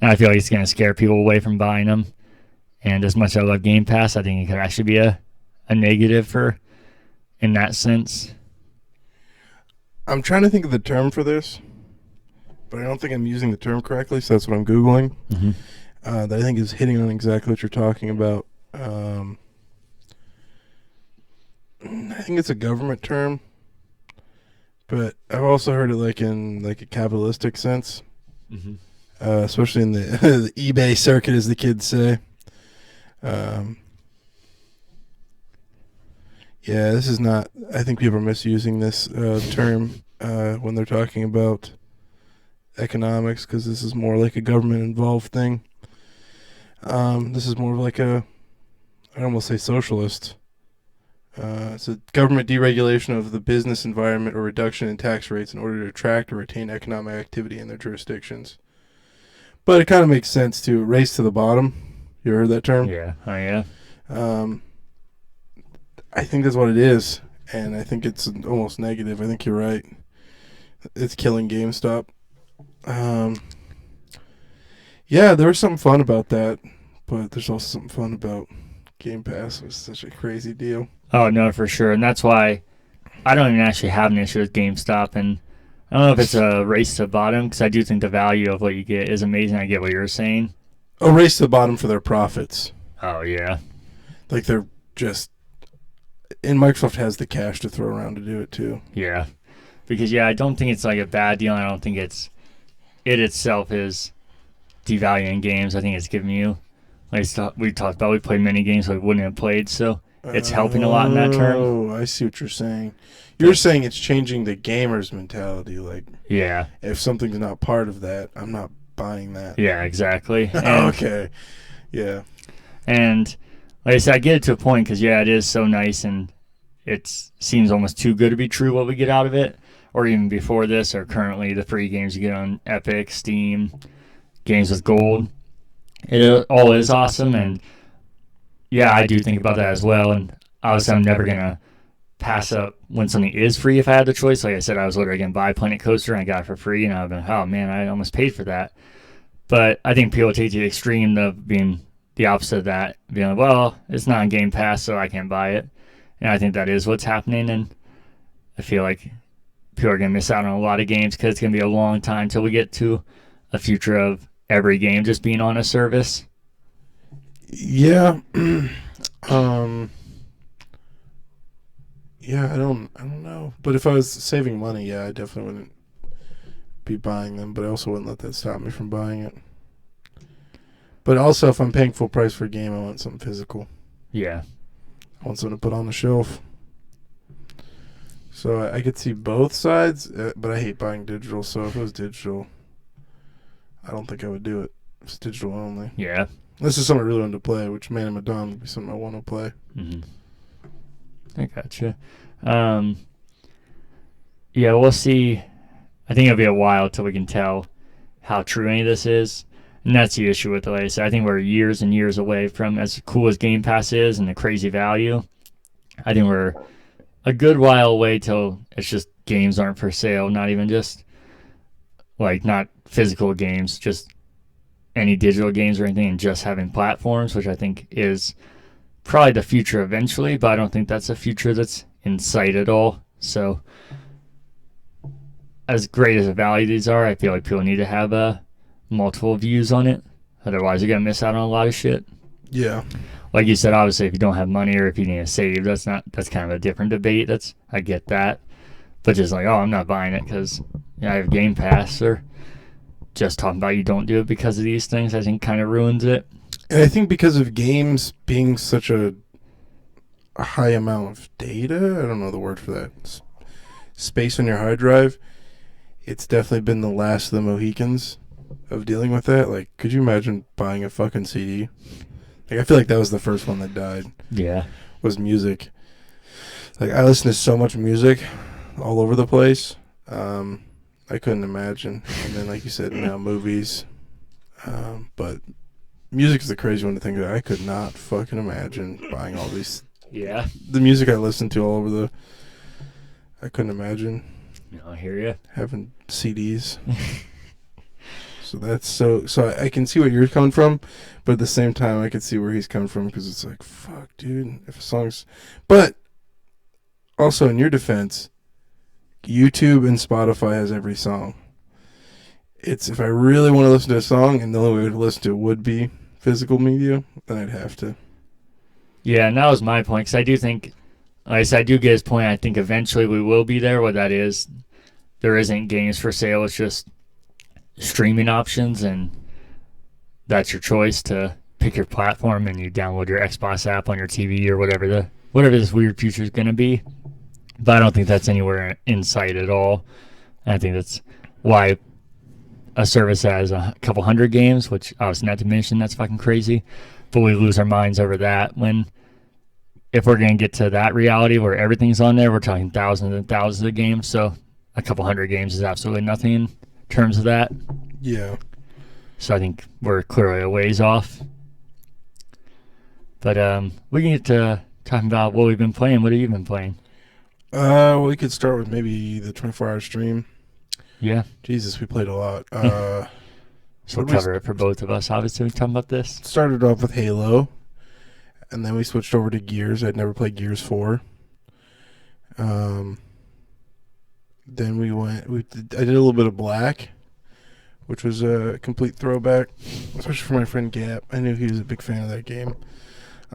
And I feel like it's going to scare people away from buying them. And as much as I love Game Pass, I think it could actually be a negative for in that sense. I'm trying to think of the term for this, but I don't think I'm using the term correctly, so that's what I'm Googling. That I think is hitting on exactly what you're talking about. I think it's a government term, but I've also heard it like in like a capitalistic sense, especially in the eBay circuit, as the kids say. Yeah, this is not. I think people are misusing this term when they're talking about economics, because this is more like a government-involved thing. This is more of like I'd almost say socialist. It's a government deregulation of the business environment or reduction in tax rates in order to attract or retain economic activity in their jurisdictions. But it kind of makes sense to race to the bottom. You heard that term? Yeah. Oh, yeah. I think that's what it is, and I think it's almost negative. I think you're right. It's killing GameStop. Yeah, there was something fun about that, but there's also something fun about Game Pass. It's such a crazy deal. Oh, no, for sure. And that's why I don't even actually have an issue with GameStop. And I don't know if it's a race to the bottom, because I do think the value of what you get is amazing. I get what you're saying. A race to the bottom for their profits. Oh, yeah. Like they're just... And Microsoft has the cash to throw around to do it, too. Yeah. Because, yeah, I don't think it's like a bad deal. I don't think it itself is devaluing games. I think it's giving you, like we talked about, we played many games we wouldn't have played, so it's helping a lot in that term. Oh, I see what you're saying. You're saying it's changing the gamer's mentality. Like, yeah, if something's not part of that, I'm not buying that. Yeah, exactly. Okay. Yeah. And like I said, I get it to a point because, yeah, it is so nice, and it seems almost too good to be true what we get out of it. Or even before this, or currently the free games you get on Epic, Steam, games with gold. It all is awesome, and yeah, I do think about that as well. And obviously, I'm never going to pass up when something is free if I had the choice. Like I said, I was literally going to buy Planet Coaster, and I got it for free, and I've been, oh man, I almost paid for that. But I think people take to the extreme of being the opposite of that, being like, well, it's not on Game Pass, so I can't buy it. And I think that is what's happening, and I feel like people are going to miss out on a lot of games because it's going to be a long time till we get to a future of every game just being on a service? Yeah. Yeah, I don't know. But if I was saving money, yeah, I definitely wouldn't be buying them, but I also wouldn't let that stop me from buying it. But also, if I'm paying full price for a game, I want something physical. Yeah. I want something to put on the shelf. So I could see both sides, but I hate buying digital. So if it was digital, I don't think I would do it. It's digital only. Yeah. This is something I really wanted to play, which Man of Madonna would be something I want to play. Mm-hmm. I gotcha. Yeah, we'll see. I think it'll be a while till we can tell how true any of this is. And that's the issue with the latest. I think we're years and years away from, as cool as Game Pass is and the crazy value, I think we're a good while away till it's just games aren't for sale. Not even just, like, not physical games, just any digital games or anything, and just having platforms, which I think is probably the future eventually, but I don't think that's a future that's in sight at all. So as great as the value these are, I feel like people need to have multiple views on it. Otherwise, you're going to miss out on a lot of shit. Yeah. Like you said, obviously, if you don't have money or if you need to save, that's kind of a different debate. I get that. But just like, oh, I'm not buying it because I have Game Pass, or just talking about you don't do it because of these things, I think kind of ruins it. And I think because of games being such a high amount of data, I don't know the word for that, space on your hard drive, it's definitely been the last of the Mohicans of dealing with that. Like, could you imagine buying a fucking CD? Like, I feel like that was the first one that died. Yeah. Was music. Like, I listen to so much music all over the place. I couldn't imagine. And then, like you said, now movies. But music is the crazy one to think that I could not fucking imagine buying all these. Yeah. The music I listen to all over the. I couldn't imagine. I hear you. Having CDs. So that's so I can see where you're coming from, but at the same time I can see where he's coming from, because it's like, fuck, dude, if a song's. But also, in your defense, YouTube and Spotify has every song. It's, if I really want to listen to a song and the only way to listen to it would be physical media, then I'd have to. Yeah, and that was my point, because I do think, like I said, I do get his point. I think eventually we will be there. What that is, there isn't games for sale. It's just streaming options, and that's your choice to pick your platform, and you download your Xbox app on your TV or whatever this weird future is going to be. But I don't think that's anywhere in sight at all. And I think that's why a service has a couple hundred games, which obviously not to mention that's fucking crazy, but we lose our minds over that. When if we're going to get to that reality where everything's on there, we're talking thousands and thousands of games. So a couple hundred games is absolutely nothing in terms of that. Yeah. So I think we're clearly a ways off. But we can get to talking about what we've been playing. What have you been playing? Well, we could start with maybe the 24-hour stream. Yeah. Jesus, we played a lot. So we'll cover it for both of us. Obviously, we're talking about this. Started off with Halo, and then we switched over to Gears. I'd never played Gears 4. Then I did a little bit of Black, which was a complete throwback, especially for my friend Gap. I knew he was a big fan of that game.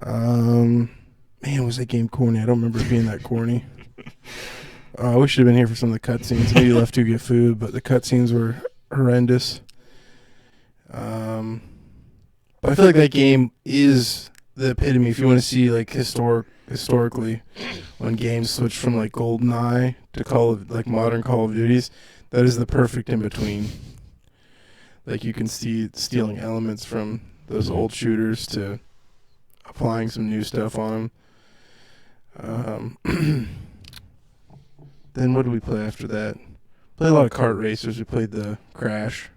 Man, was that game corny? I don't remember it being that corny. We should have been here for some of the cutscenes. Maybe left to get food, but the cutscenes were horrendous. But I feel like that game is the epitome. If you want to see like historically, when games switch from like GoldenEye to modern Call of Duties, that is the perfect in between. Like, you can see stealing elements from those old shooters to applying some new stuff on them. Then what did we play after that? Played a lot of kart racers. We played the Crash,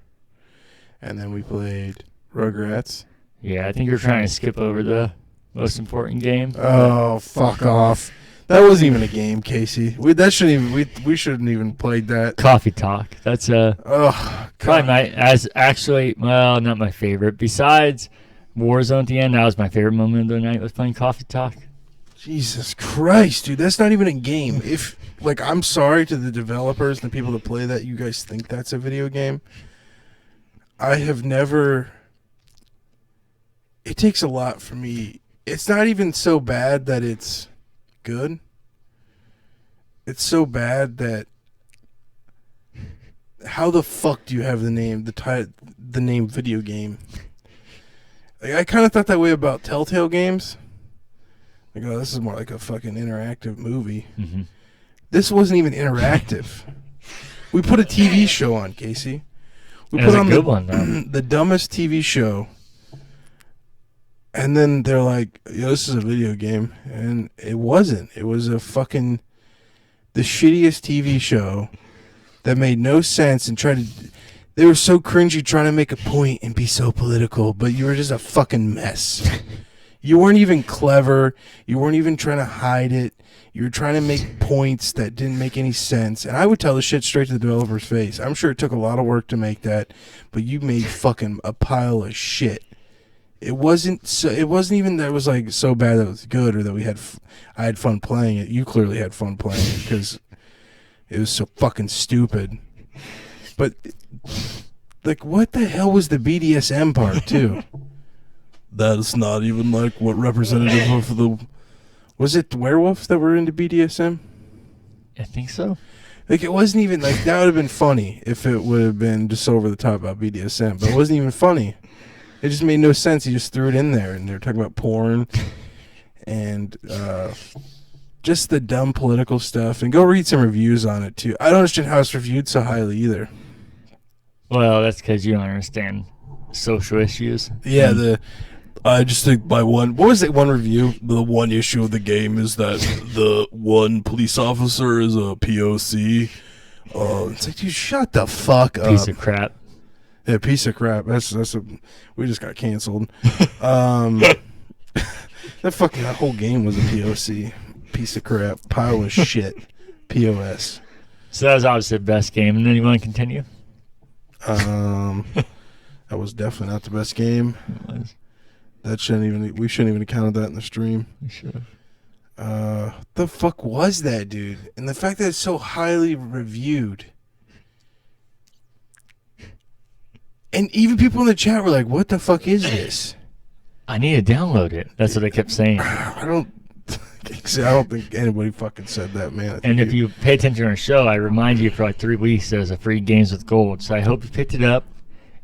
and then we played Rugrats. Yeah, I think you're trying to skip over the most important game. Oh, fuck off! That wasn't even a game, Casey. We shouldn't even played that. Coffee Talk. That's probably not my favorite. Besides Warzone at the end, that was my favorite moment of the night, was playing Coffee Talk. Jesus Christ, dude, that's not even a game. I'm sorry to the developers and the people that play that. You guys think that's a video game? I have never. It takes a lot for me. It's not even so bad that it's good. It's so bad that how the fuck do you have the name the name video game? Like, I kind of thought that way about Telltale games. Like, oh, this is more like a fucking interactive movie. Mm-hmm. This wasn't even interactive. We put a TV show on, Casey. We It put was a on good one, though. the dumbest TV show. And then they're like, yo, this is a video game. And it wasn't. It was a fucking the shittiest TV show that made no sense and tried to. They were so cringy trying to make a point and be so political, but you were just a fucking mess. You weren't even clever. You weren't even trying to hide it. You were trying to make points that didn't make any sense. And I would tell the shit straight to the developer's face. I'm sure it took a lot of work to make that, but you made fucking a pile of shit. It wasn't so. It wasn't even that it was like so bad that it was good or that I had fun playing it. You clearly had fun playing it because it was so fucking stupid. But like, what the hell was the BDSM part too? That's not even like what representative of the. Was it the werewolves that were into BDSM? I think so. Like, it wasn't even like that would have been funny if it would have been just over the top about BDSM, but it wasn't even funny. It just made no sense. He just threw it in there, and they were talking about porn and just the dumb political stuff. And go read some reviews on it too. I don't understand how it's reviewed so highly either. Well, that's because you don't understand social issues. Yeah, I just think by one. What was it? One review. The one issue of the game is that the one police officer is a POC. It's like, dude, shut the fuck up. Piece of crap. Yeah, piece of crap. We just got canceled. That whole game was a POC. Piece of crap. Pile of shit. POS. So that was obviously the best game. And then you want to continue? That was definitely not the best game. It was. We shouldn't even have counted that in the stream. We should. The fuck was that, dude? And the fact that it's so highly reviewed. And even people in the chat were like, what the fuck is this? I need to download it. That's what I kept saying. I don't think anybody fucking said that, man. And if you pay attention to our show, I remind you for like 3 weeks there's a free Games with Gold. So I hope you picked it up.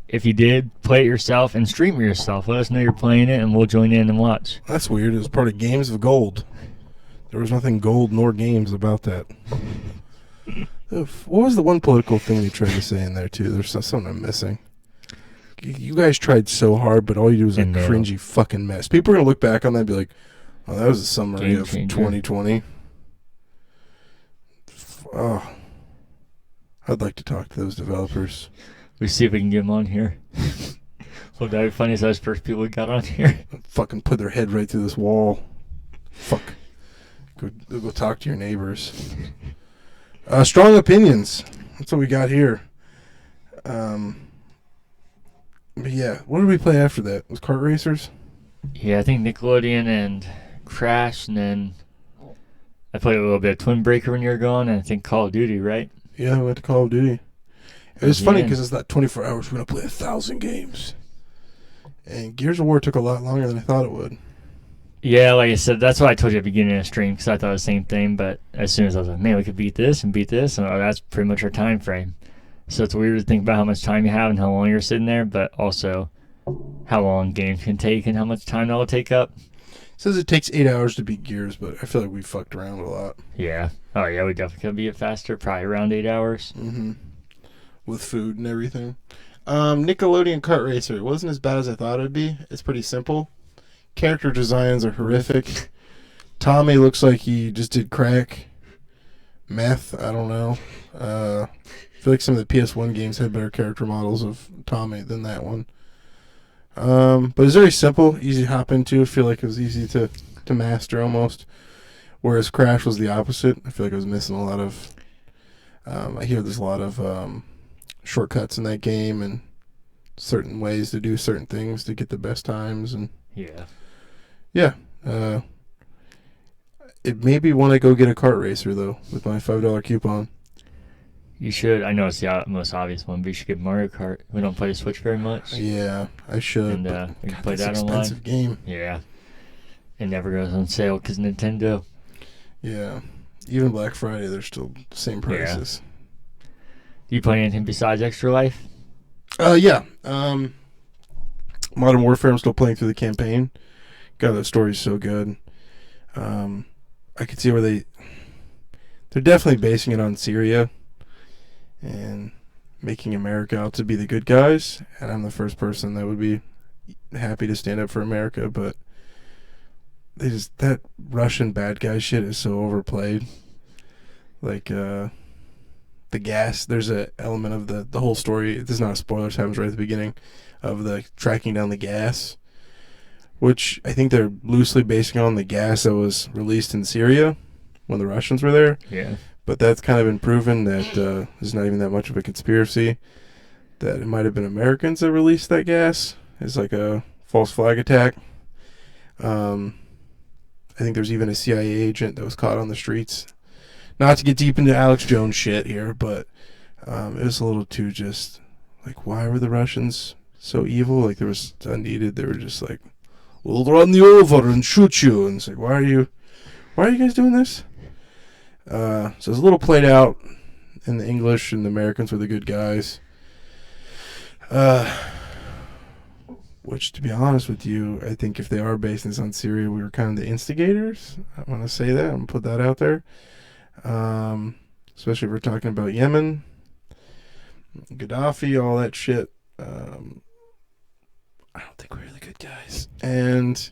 If you did, play it yourself and stream it yourself. Let us know you're playing it, and we'll join in and watch. That's weird. It was part of Games of Gold. There was nothing gold nor games about that. What was the one political thing they tried to say in there, too? There's something I'm missing. You guys tried so hard, but all you do is a cringy fucking mess. People are going to look back on that and be like, oh, that was a summary of 2020. Oh, I'd like to talk to those developers. We see if we can get them on here. Well, that would be funny as those first people we got on here. Fucking put their head right through this wall. Fuck. Go talk to your neighbors. Strong opinions. That's what we got here. But yeah, what did we play after that? It was Kart Racers? Yeah, I think Nickelodeon and Crash, and then I played a little bit of Twin Breaker when you were gone, and I think Call of Duty, right? Yeah, we went to Call of Duty. It was funny because it's not 24 hours. We're going to play 1,000 games. And Gears of War took a lot longer than I thought it would. Yeah, like I said, that's why I told you at the beginning of the stream, because I thought the same thing, but as soon as I was like, man, we could beat this, and that's pretty much our time frame. So it's weird to think about how much time you have and how long you're sitting there, but also how long games can take and how much time that'll take up. It says it takes 8 hours to beat Gears, but I feel like we fucked around a lot. Yeah. Oh, yeah, we definitely could beat it faster, probably around 8 hours. Mm-hmm. With food and everything. Nickelodeon Kart Racer. It wasn't as bad as I thought it would be. It's pretty simple. Character designs are horrific. Tommy looks like he just did crack. Meth, I don't know. I feel like some of the PS1 games had better character models of Tommy than that one. But it's very simple, easy to hop into. I feel like it was easy to master almost. Whereas Crash was the opposite. I feel like I was missing a lot of... I hear there's a lot of shortcuts in that game and certain ways to do certain things to get the best times. And yeah. It made me want to go get a kart racer, though, with my $5 coupon. You should. I know it's the most obvious one, but you should get Mario Kart. We don't play the Switch very much. Yeah, I should. And But we can God, play that's that an expensive online. game. Yeah. It never goes on sale because Nintendo. Yeah, even Black Friday, they're still the same prices. Do you play anything besides Extra Life? Yeah. Modern Warfare, I'm still playing through the campaign. God, that story's so good. I could see where they're definitely basing it on Syria and making America out to be the good guys. And I'm the first person that would be happy to stand up for America, but that Russian bad guy shit is so overplayed. Like the gas, there's a element of the whole story. This is not a spoiler, it happens right at the beginning of the tracking down the gas, which I think they're loosely basing on the gas that was released in Syria when the Russians were there. Yeah. But that's kind of been proven that there's not even that much of a conspiracy, that it might have been Americans that released that gas. It's like a false flag attack. I think there's even a CIA agent that was caught on the streets. Not to get deep into Alex Jones shit here, but it was a little too just like, why were the Russians so evil? Like, there was unneeded. They were just like, we'll run you over and shoot you. And it's like, why are you guys doing this? So it's a little played out in the English, and the Americans were the good guys. Which, to be honest with you, I think if they are basing this on Syria, we were kind of the instigators. I want to say that. I'm going to put that out there. Especially if we're talking about Yemen, Gaddafi, all that shit. I don't think we're the good guys. And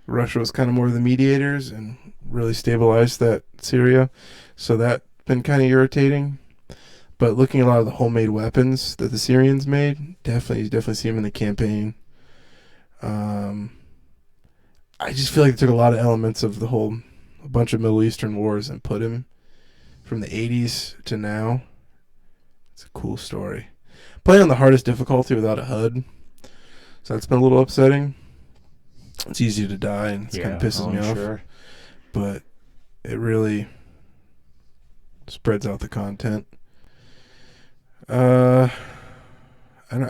Russia was kind of more of the mediators and really stabilized that Syria. So that's been kind of irritating. But looking at a lot of the homemade weapons that the Syrians made, definitely see them in the campaign. I just feel like they took a lot of elements of a bunch of Middle Eastern wars and put him from the 80s to now. It's a cool story. Playing on the hardest difficulty without a HUD. So that's been a little upsetting. It's easy to die, and it kind of pisses me off. Sure. But it really spreads out the content. I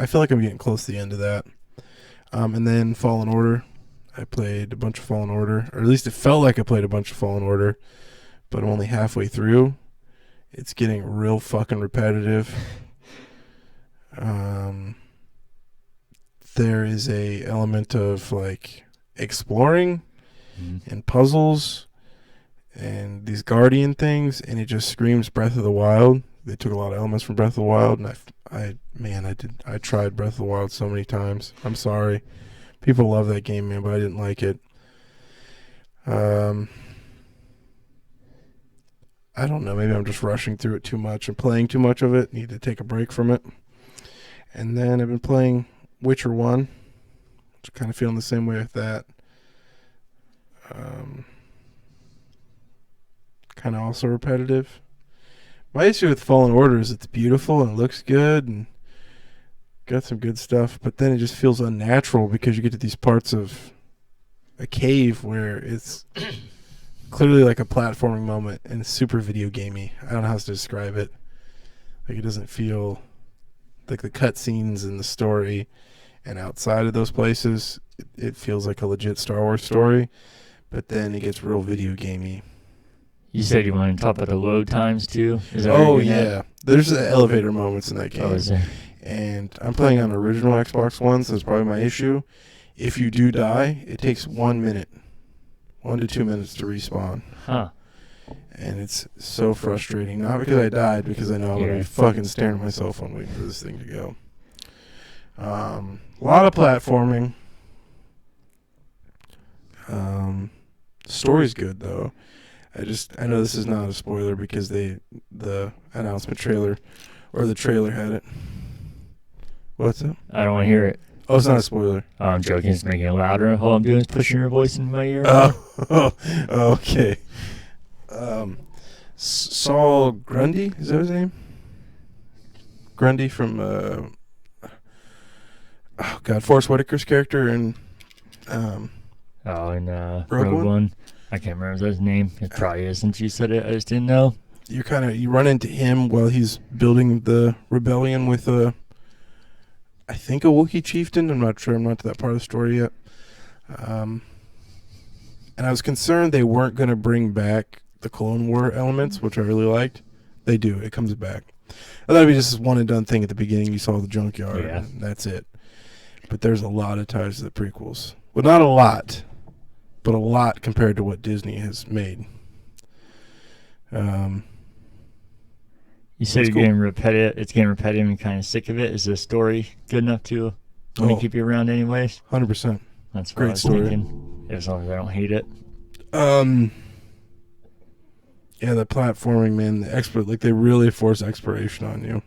feel like I'm getting close to the end of that. And then Fallen Order. I played a bunch of Fallen Order, or at least it felt like I played a bunch of Fallen Order, but I'm only halfway through. It's getting real fucking repetitive. There is a element of like exploring and puzzles and these guardian things, and it just screams Breath of the Wild. They took a lot of elements from Breath of the Wild, and I tried Breath of the Wild so many times. I'm sorry. People love that game, man, but I didn't like it. I don't know. Maybe I'm just rushing through it too much and playing too much of it. Need to take a break from it. And then I've been playing Witcher 1. Just kind of feeling the same way with that. Kind of also repetitive. My issue with Fallen Order is it's beautiful and it looks good and got some good stuff, but then it just feels unnatural because you get to these parts of a cave where it's clearly like a platforming moment and it's super video gamey. I don't know how else to describe it. Like, it doesn't feel like the cutscenes and the story, and outside of those places, it feels like a legit Star Wars story, but then it gets real video gamey. You said you wanted to talk about the load times too? Yeah. There's elevator moments in that game. Oh, is there? And I'm playing on original Xbox One, so that's probably my issue. If you do die, it takes 1 minute, 1 to 2 minutes to respawn. Huh. And it's so frustrating. Not because I died, because I know I'm going to be fucking staring at my cell phone waiting for this thing to go. A lot of platforming. Story's good, though. I know this is not a spoiler because the announcement trailer, or the trailer had it. What's up? I don't want to hear it. Oh, it's not a spoiler. Oh, I'm joking. It's making it louder. All I'm doing is pushing your voice in my ear. Okay. Saul Grundy, is that his name? Grundy from Forrest Whitaker's character in Rogue One. I can't remember his name. It probably is since you said it. I just didn't know. you run into him while he's building the rebellion with I think a Wookiee chieftain. I'm not sure. I'm not to that part of the story yet. And I was concerned they weren't going to bring back the Clone War elements, which I really liked. They do. It comes back. I thought it'd be just this one and done thing at the beginning. You saw the junkyard, and that's it. But there's a lot of ties to the prequels. Well, not a lot, but a lot compared to what Disney has made. You said you're getting repetitive. It's getting repetitive and kind of sick of it. Is the story good enough to keep you around anyways? 100%. That's what great I was story. thinking. As long as I don't hate it. Yeah, the platforming, man, they really force exploration on you.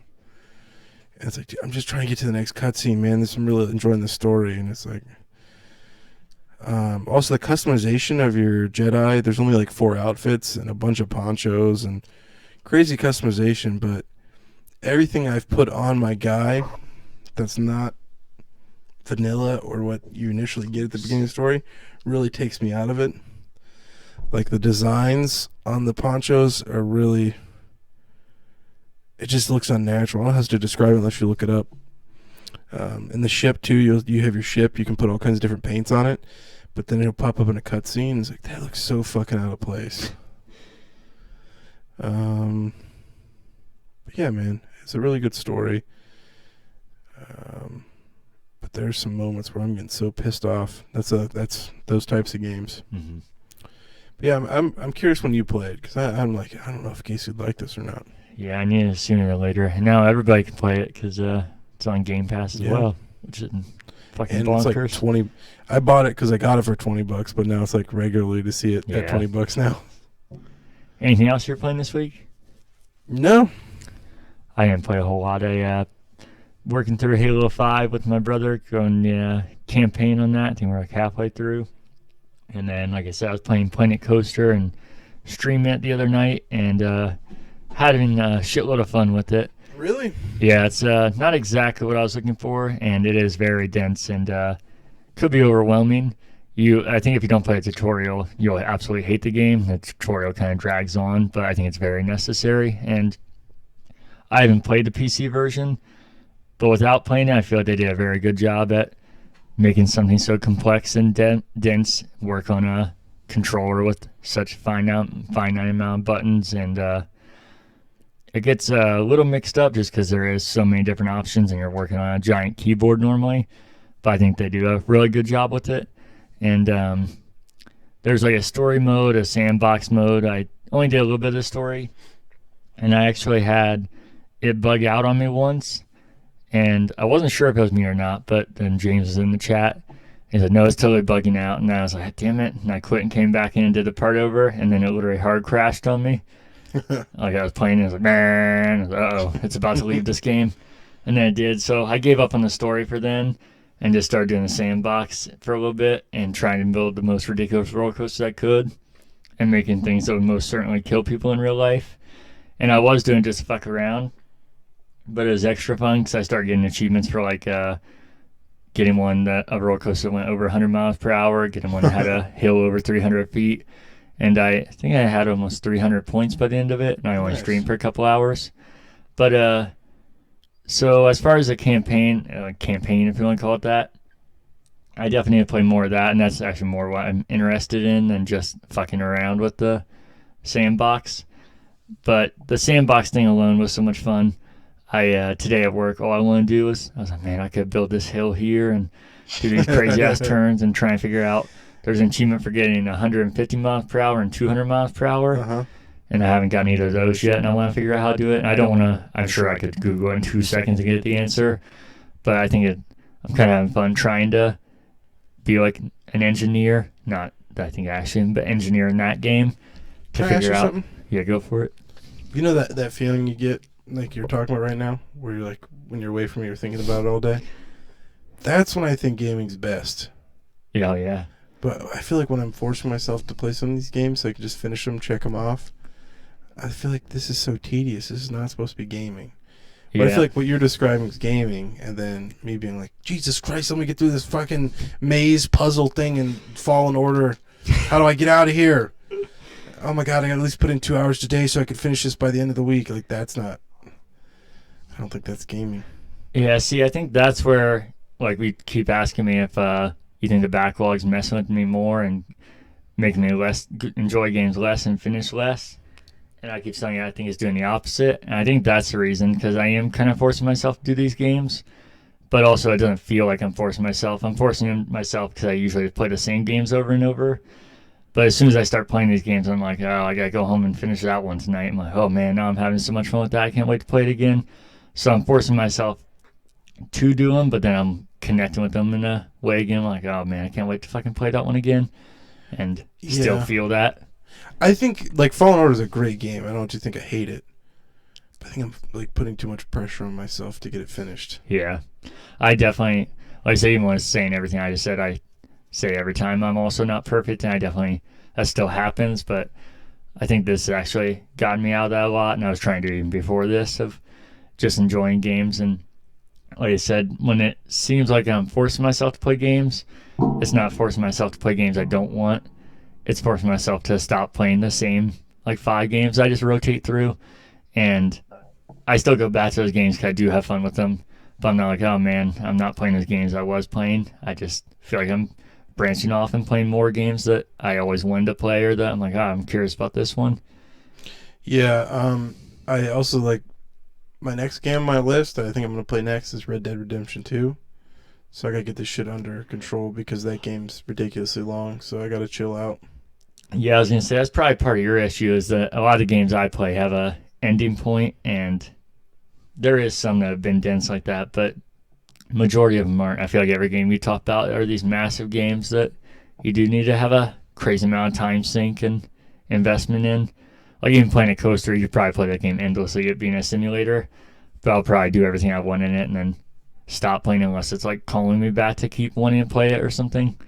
And it's like, dude, I'm just trying to get to the next cutscene, man. I'm really enjoying the story, and it's like, also the customization of your Jedi. There's only like 4 outfits and a bunch of ponchos and crazy customization, but everything I've put on my guy that's not vanilla or what you initially get at the beginning of the story really takes me out of it. Like the designs on the ponchos are really, it just looks unnatural. I don't know how to describe it unless you look it up. And the ship too, you have your ship, you can put all kinds of different paints on it, but then it'll pop up in a cutscene. It's like, that looks so fucking out of place. But yeah, man, it's a really good story. But there's some moments where I'm getting so pissed off. That's those types of games. Mm-hmm. But yeah, I'm curious when you play it, because I'm like, I don't know if Casey would like this or not. Yeah, I need it sooner or later. And now everybody can play it because it's on Game Pass as well, which is fucking bonkers. It's like 20. I bought it because I got it for $20, but now it's like regularly to see it at $20 now. Anything else you're playing this week? No. I didn't play a whole lot. I working through Halo 5 with my brother, going the campaign on that. I think we're like halfway through. And then, like I said, I was playing Planet Coaster and streaming it the other night, and having a shitload of fun with it. Really? Yeah, it's not exactly what I was looking for, and it is very dense and could be overwhelming. I think if you don't play a tutorial, you'll absolutely hate the game. The tutorial kind of drags on, but I think it's very necessary. And I haven't played the PC version, but without playing it, I feel like they did a very good job at making something so complex and dense work on a controller with such finite amount of buttons. And it gets a little mixed up just because there is so many different options and you're working on a giant keyboard normally. But I think they do a really good job with it. And there's like a story mode, a sandbox mode. I only did a little bit of the story, and I actually had it bug out on me once, and I wasn't sure if it was me or not, but then James was in the chat. He said, no, it's totally bugging out. And I was like, damn it. And I quit and came back in and did the part over, and then it literally hard crashed on me. Like I was playing, and I was like, man, uh-oh, it's about to leave this game. And then it did. So I gave up on the story for then and just started doing the sandbox for a little bit and trying to build the most ridiculous roller coaster I could and making things that would most certainly kill people in real life. And I was doing it just to fuck around, but it was extra fun because I started getting achievements for like getting one that a roller coaster went over 100 miles per hour, getting one that had a hill over 300 feet. And I think I had almost 300 points by the end of it, and I only streamed for a couple hours. But so as far as a campaign, if you want to call it that, I definitely need to play more of that, and that's actually more what I'm interested in than just fucking around with the sandbox. But the sandbox thing alone was so much fun. Today at work, all I wanted to do was, I was like, man, I could build this hill here and do these crazy ass turns and try and figure out. There's an achievement for getting 150 miles per hour and 200 miles per hour. Uh-huh. And I haven't gotten either of those yet, and I want to figure out how to do it. And I don't want to, I'm sure I could Google it in 2 seconds to get the answer, but I think I'm kind of having fun trying to be like an engineer, not that I think action, but engineer in that game to figure out. Something? Yeah, go for it. You know that feeling you get, like you're talking about right now, where you're like, when you're away from it, you're thinking about it all day? That's when I think gaming's best. Yeah, yeah. But I feel like when I'm forcing myself to play some of these games so I can just finish them, check them off, I feel like this is so tedious. This is not supposed to be gaming. But I feel like what you're describing is gaming, and then me being like, Jesus Christ, let me get through this fucking maze puzzle thing and fall in order. How do I get out of here? oh my god, I gotta at least put in 2 hours today so I can finish this by the end of the week. Like that's not. I don't think that's gaming. Yeah, see, I think that's where like we keep asking me if you think the backlog's messing with me more and making me enjoy games less and finish less. And I keep telling you I think it's doing the opposite. And I think that's the reason because I am kind of forcing myself to do these games. But also, it doesn't feel like I'm forcing myself. I'm forcing myself because I usually play the same games over and over. But as soon as I start playing these games, I'm like, oh, I gotta go home and finish that one tonight. I'm like, oh man, now I'm having so much fun with that. I can't wait to play it again. So I'm forcing myself to do them, but then I'm connecting with them in a way again. I'm like, oh man, I can't wait to fucking play that one again. And still feel that. I think like Fallen Order is a great game. I don't think I hate it. But I think I'm like putting too much pressure on myself to get it finished. Yeah. I definitely, like I say, even when I was saying everything I just said, I say every time I'm also not perfect, and that still happens, but I think this actually got me out of that a lot, and I was trying to even before this of just enjoying games. And like I said, when it seems like I'm forcing myself to play games, it's not forcing myself to play games I don't want. It's forcing myself to stop playing the same like 5 games I just rotate through, and I still go back to those games because I do have fun with them. But I'm not like, oh man, I'm not playing those games I was playing. I just feel like I'm branching off and playing more games that I always wanted to play, or that I'm like, oh, I'm curious about this one. Yeah, I also like my next game on my list that I think I'm going to play next is Red Dead Redemption 2. So I got to get this shit under control because that game's ridiculously long, so I got to chill out. Yeah, I was going to say, that's probably part of your issue is that a lot of the games I play have a ending point, and there is some that have been dense like that, but majority of them aren't. I feel like every game we talk about are these massive games that you do need to have a crazy amount of time sink and investment in. Like even playing a coaster, you probably play that game endlessly, it being a simulator, but I'll probably do everything I want in it and then stop playing unless it's like calling me back to keep wanting to play it or something.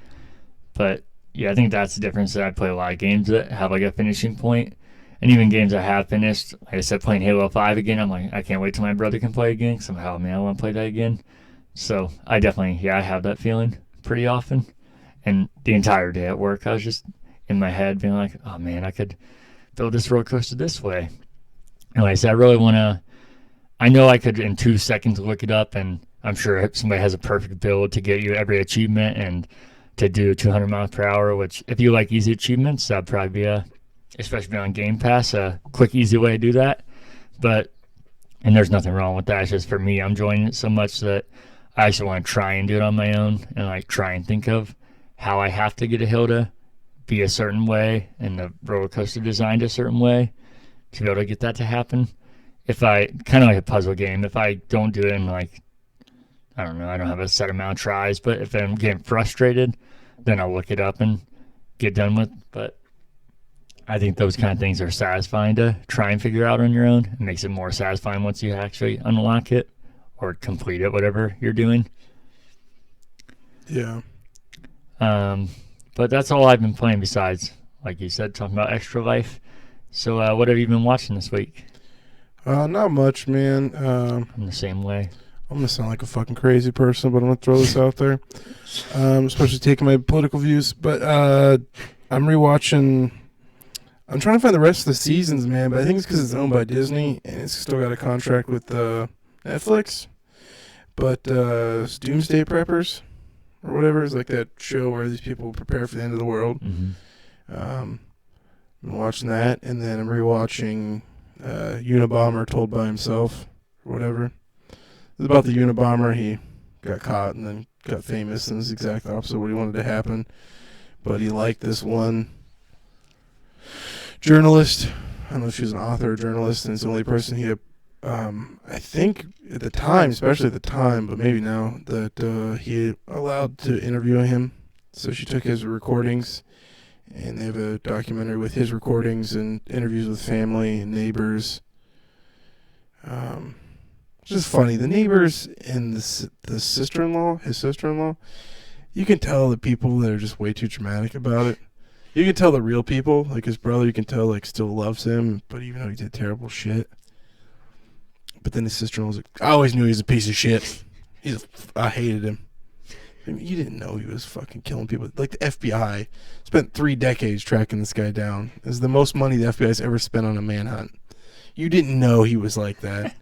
But yeah, I think that's the difference. That I play a lot of games that have like a finishing point. And even games I have finished, like I said, playing Halo 5 again, I'm like, I can't wait till my brother can play again. Because somehow, man, I want to play that again. So I definitely, I have that feeling pretty often. And the entire day at work, I was just in my head being like, oh man, I could build this roller coaster this way. And like I said, I really want to, I know I could in 2 seconds look it up, and I'm sure somebody has a perfect build to get you every achievement and to do 200 miles per hour, which if you like easy achievements, that'd probably be especially on Game Pass, a quick, easy way to do that. And there's nothing wrong with that. It's just for me, I'm enjoying it so much that I actually want to try and do it on my own and like try and think of how I have to get a hill to be a certain way and the roller coaster designed a certain way to be able to get that to happen. If I, kind of like a puzzle game, if I don't do it in like, I don't know, I don't have a set amount of tries, but if I'm getting frustrated, then I'll look it up and get done with. But I think those kind of things are satisfying to try and figure out on your own. It makes it more satisfying once you actually unlock it or complete it, whatever you're doing. Yeah. But that's all I've been playing besides, like you said, talking about Extra Life. So what have you been watching this week? Not much, man. I'm the same way. I'm going to sound like a fucking crazy person, but I'm going to throw this out there. Especially taking my political views. But I'm rewatching... I'm trying to find the rest of the seasons, man, but I think it's because it's owned by Disney, and it's still got a contract with Netflix. But Doomsday Preppers, or whatever, is like that show where these people prepare for the end of the world. Mm-hmm. I'm watching that, and then I'm rewatching Unabomber Told by Himself, or whatever. It's about the Unabomber. He got caught and then got famous, and it's the exact opposite of what he wanted to happen. But he liked this one journalist. I don't know if she was an author or journalist, and it's the only person he had, I think at the time, especially at the time, but maybe now, that he allowed to interview him. So she took his recordings, and they have a documentary with his recordings and interviews with family and neighbors. It's just funny. The neighbors and the sister-in-law, his sister-in-law, you can tell the people that are just way too dramatic about it. You can tell the real people, like his brother, you can tell, like, still loves him, but even though he did terrible shit. But then his sister-in-law was like, I always knew he was a piece of shit. I hated him. I mean, you didn't know he was fucking killing people. Like the FBI spent 3 decades tracking this guy down. This is the most money the FBI's ever spent on a manhunt. You didn't know he was like that.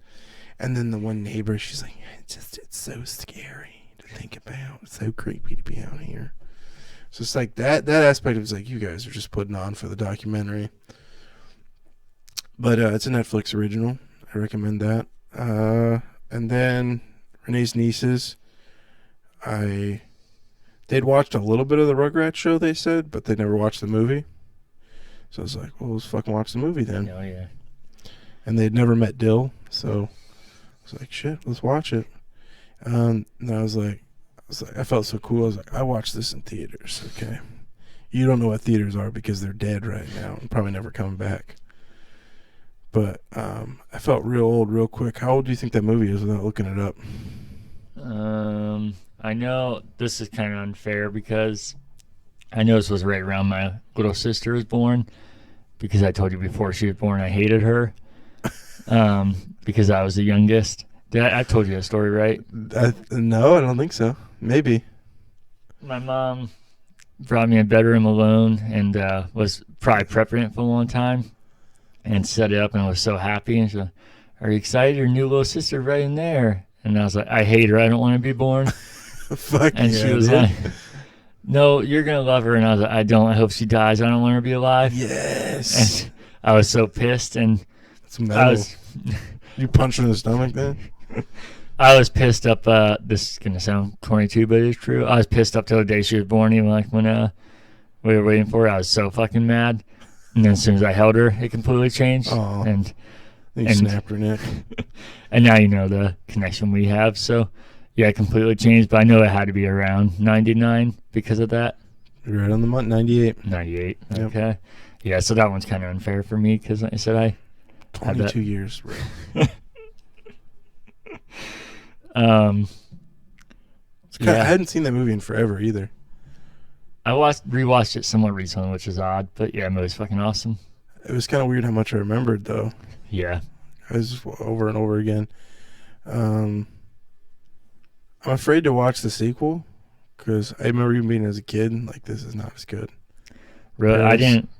And then the one neighbor, she's like, it's so scary to think about. It's so creepy to be out here. So it's like that aspect of it's like, you guys are just putting on for the documentary. But it's a Netflix original. I recommend that. And then Renee's nieces, they'd watched a little bit of the Rugrats show, they said, but they never watched the movie. So I was like, well, let's fucking watch the movie then. Oh, yeah. And they'd never met Dill, so I was like, shit, let's watch it. And I was like, I felt so cool. I was like, I watched this in theaters, okay? You don't know what theaters are because they're dead right now and probably never coming back. But I felt real old real quick. How old do you think that movie is without looking it up? I know this is kind of unfair because I know this was right around my little sister was born, because I told you before she was born I hated her because I was the youngest. I told you that story, right? No, I don't think so. Maybe. My mom brought me in a bedroom alone and was probably prepping it for a long time and set it up, and I was so happy. And she's like, are you excited? Your new little sister right in there. And I was like, I hate her. I don't want to be born. Fuck and yeah, she was like, no, you're going to love her. And I was like, I don't. I hope she dies. I don't want her to be alive. Yes. And I was so pissed. And that's metal. You punched her in the stomach then? I was pissed up. This is going to sound corny too, but it's true. I was pissed up till the day she was born, even like when we were waiting for her. I was so fucking mad. And then as soon as I held her, it completely changed. Oh, and you snapped her neck. And now you know the connection we have. So, yeah, it completely changed. But I know it had to be around 99 because of that. You're right on the month, 98. 98, yep. Okay. Yeah, so that one's kind of unfair for me because like I said I 22 years, bro. Yeah. I hadn't seen that movie in forever either. I rewatched it somewhat recently, which is odd, but yeah, it was fucking awesome. It was kind of weird how much I remembered, though. Yeah. I was over and over again. I'm afraid to watch the sequel because I remember even being as a kid, like, this is not as good. Really, I didn't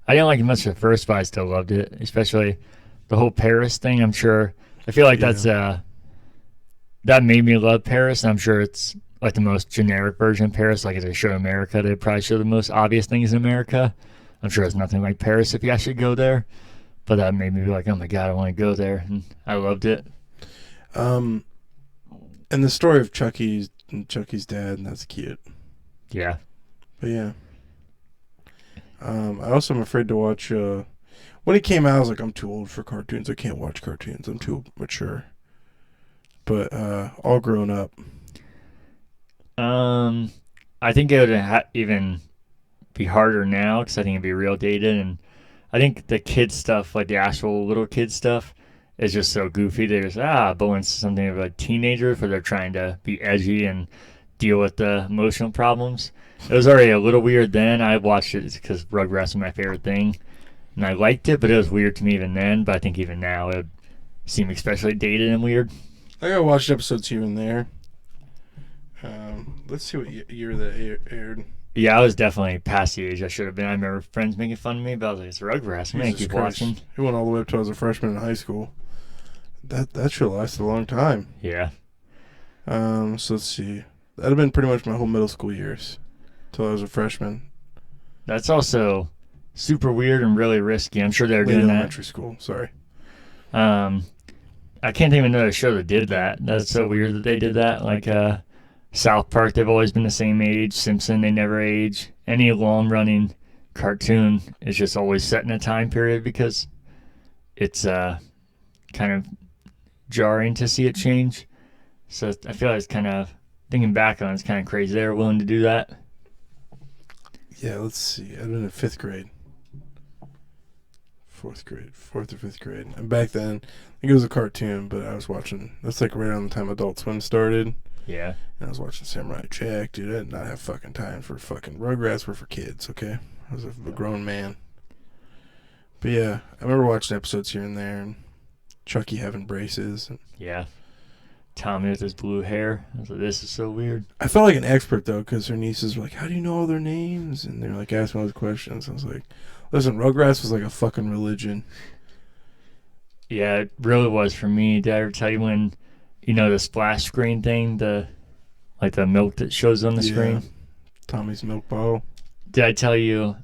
like it much at first, but I still loved it, especially the whole Paris thing. I'm sure. I feel like that's that made me love Paris. And I'm sure it's like the most generic version of Paris. Like if they show America, they probably show the most obvious things in America. I'm sure it's nothing like Paris if you actually go there. But that made me be like, oh my God, I want to go there. And I loved it. And the story of Chucky's dad, and that's cute. Yeah. But yeah. I also am afraid to watch, when it came out, I was like, I'm too old for cartoons. I can't watch cartoons. I'm too mature. But all grown up. I think it would even be harder now because I think it'd be real dated, and I think the kid stuff, like the actual little kid stuff, is just so goofy. They just but when it's something of a teenager, where they're trying to be edgy and deal with the emotional problems, it was already a little weird then. I watched it because Rugrats was my favorite thing, and I liked it, but it was weird to me even then. But I think even now it would seem especially dated and weird. I got watched episodes here and there. Let's see what year that aired. Yeah, I was definitely past the age I should have been. I remember friends making fun of me, but I was like, it's Rugrats. I'm going to keep watching. It went all the way up to I was a freshman in high school. That should last a long time. Yeah. So let's see. That'd have been pretty much my whole middle school years till I was a freshman. That's also super weird and really risky. I'm sure they're doing elementary school. Sorry. I can't even know a show that did that. That's so weird that they did that. Like South Park, they've always been the same age. Simpson, they never age. Any long-running cartoon is just always set in a time period because it's kind of jarring to see it change. So I feel like it's kind of, thinking back on it, it's kind of crazy they were willing to do that. Yeah, let's see. I'd been in 5th grade. 4th or 5th grade. And back then, I think it was a cartoon, but I was watching, that's like right around the time Adult Swim started. Yeah. And I was watching Samurai Jack, dude. I did not have fucking time for fucking Rugrats were for kids, okay? I was a grown man. But yeah, I remember watching episodes here and there, and Chucky having braces. And yeah. Tommy with his blue hair. I was like, this is so weird. I felt like an expert, though, because her nieces were like, how do you know all their names? And they're like asking all these questions. I was like, listen, Rugrats was like a fucking religion. Yeah, it really was for me. Did I ever tell you when, the splash screen thing, the milk that shows on the screen? Tommy's milk bottle. Did I tell you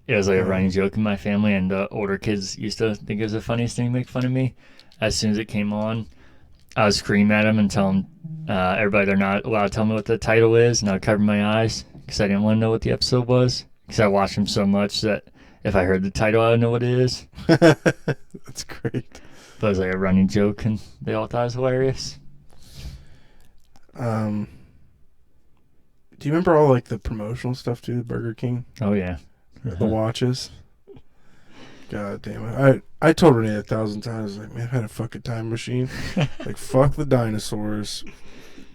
it was like a running joke in my family, and the older kids used to think it was the funniest thing to make fun of me? As soon as it came on, I would scream at them and tell them, everybody they're not allowed to tell me what the title is, and I would cover my eyes because I didn't want to know what the episode was, because I watched them so much that if I heard the title, I would know what it is. That's great. But it was like a running joke, and they all thought it was hilarious. Do you remember all like the promotional stuff too? Burger King. Oh yeah. The watches. God damn it! I told Renee 1,000 times, like, man, I had a fucking time machine. Like, fuck the dinosaurs,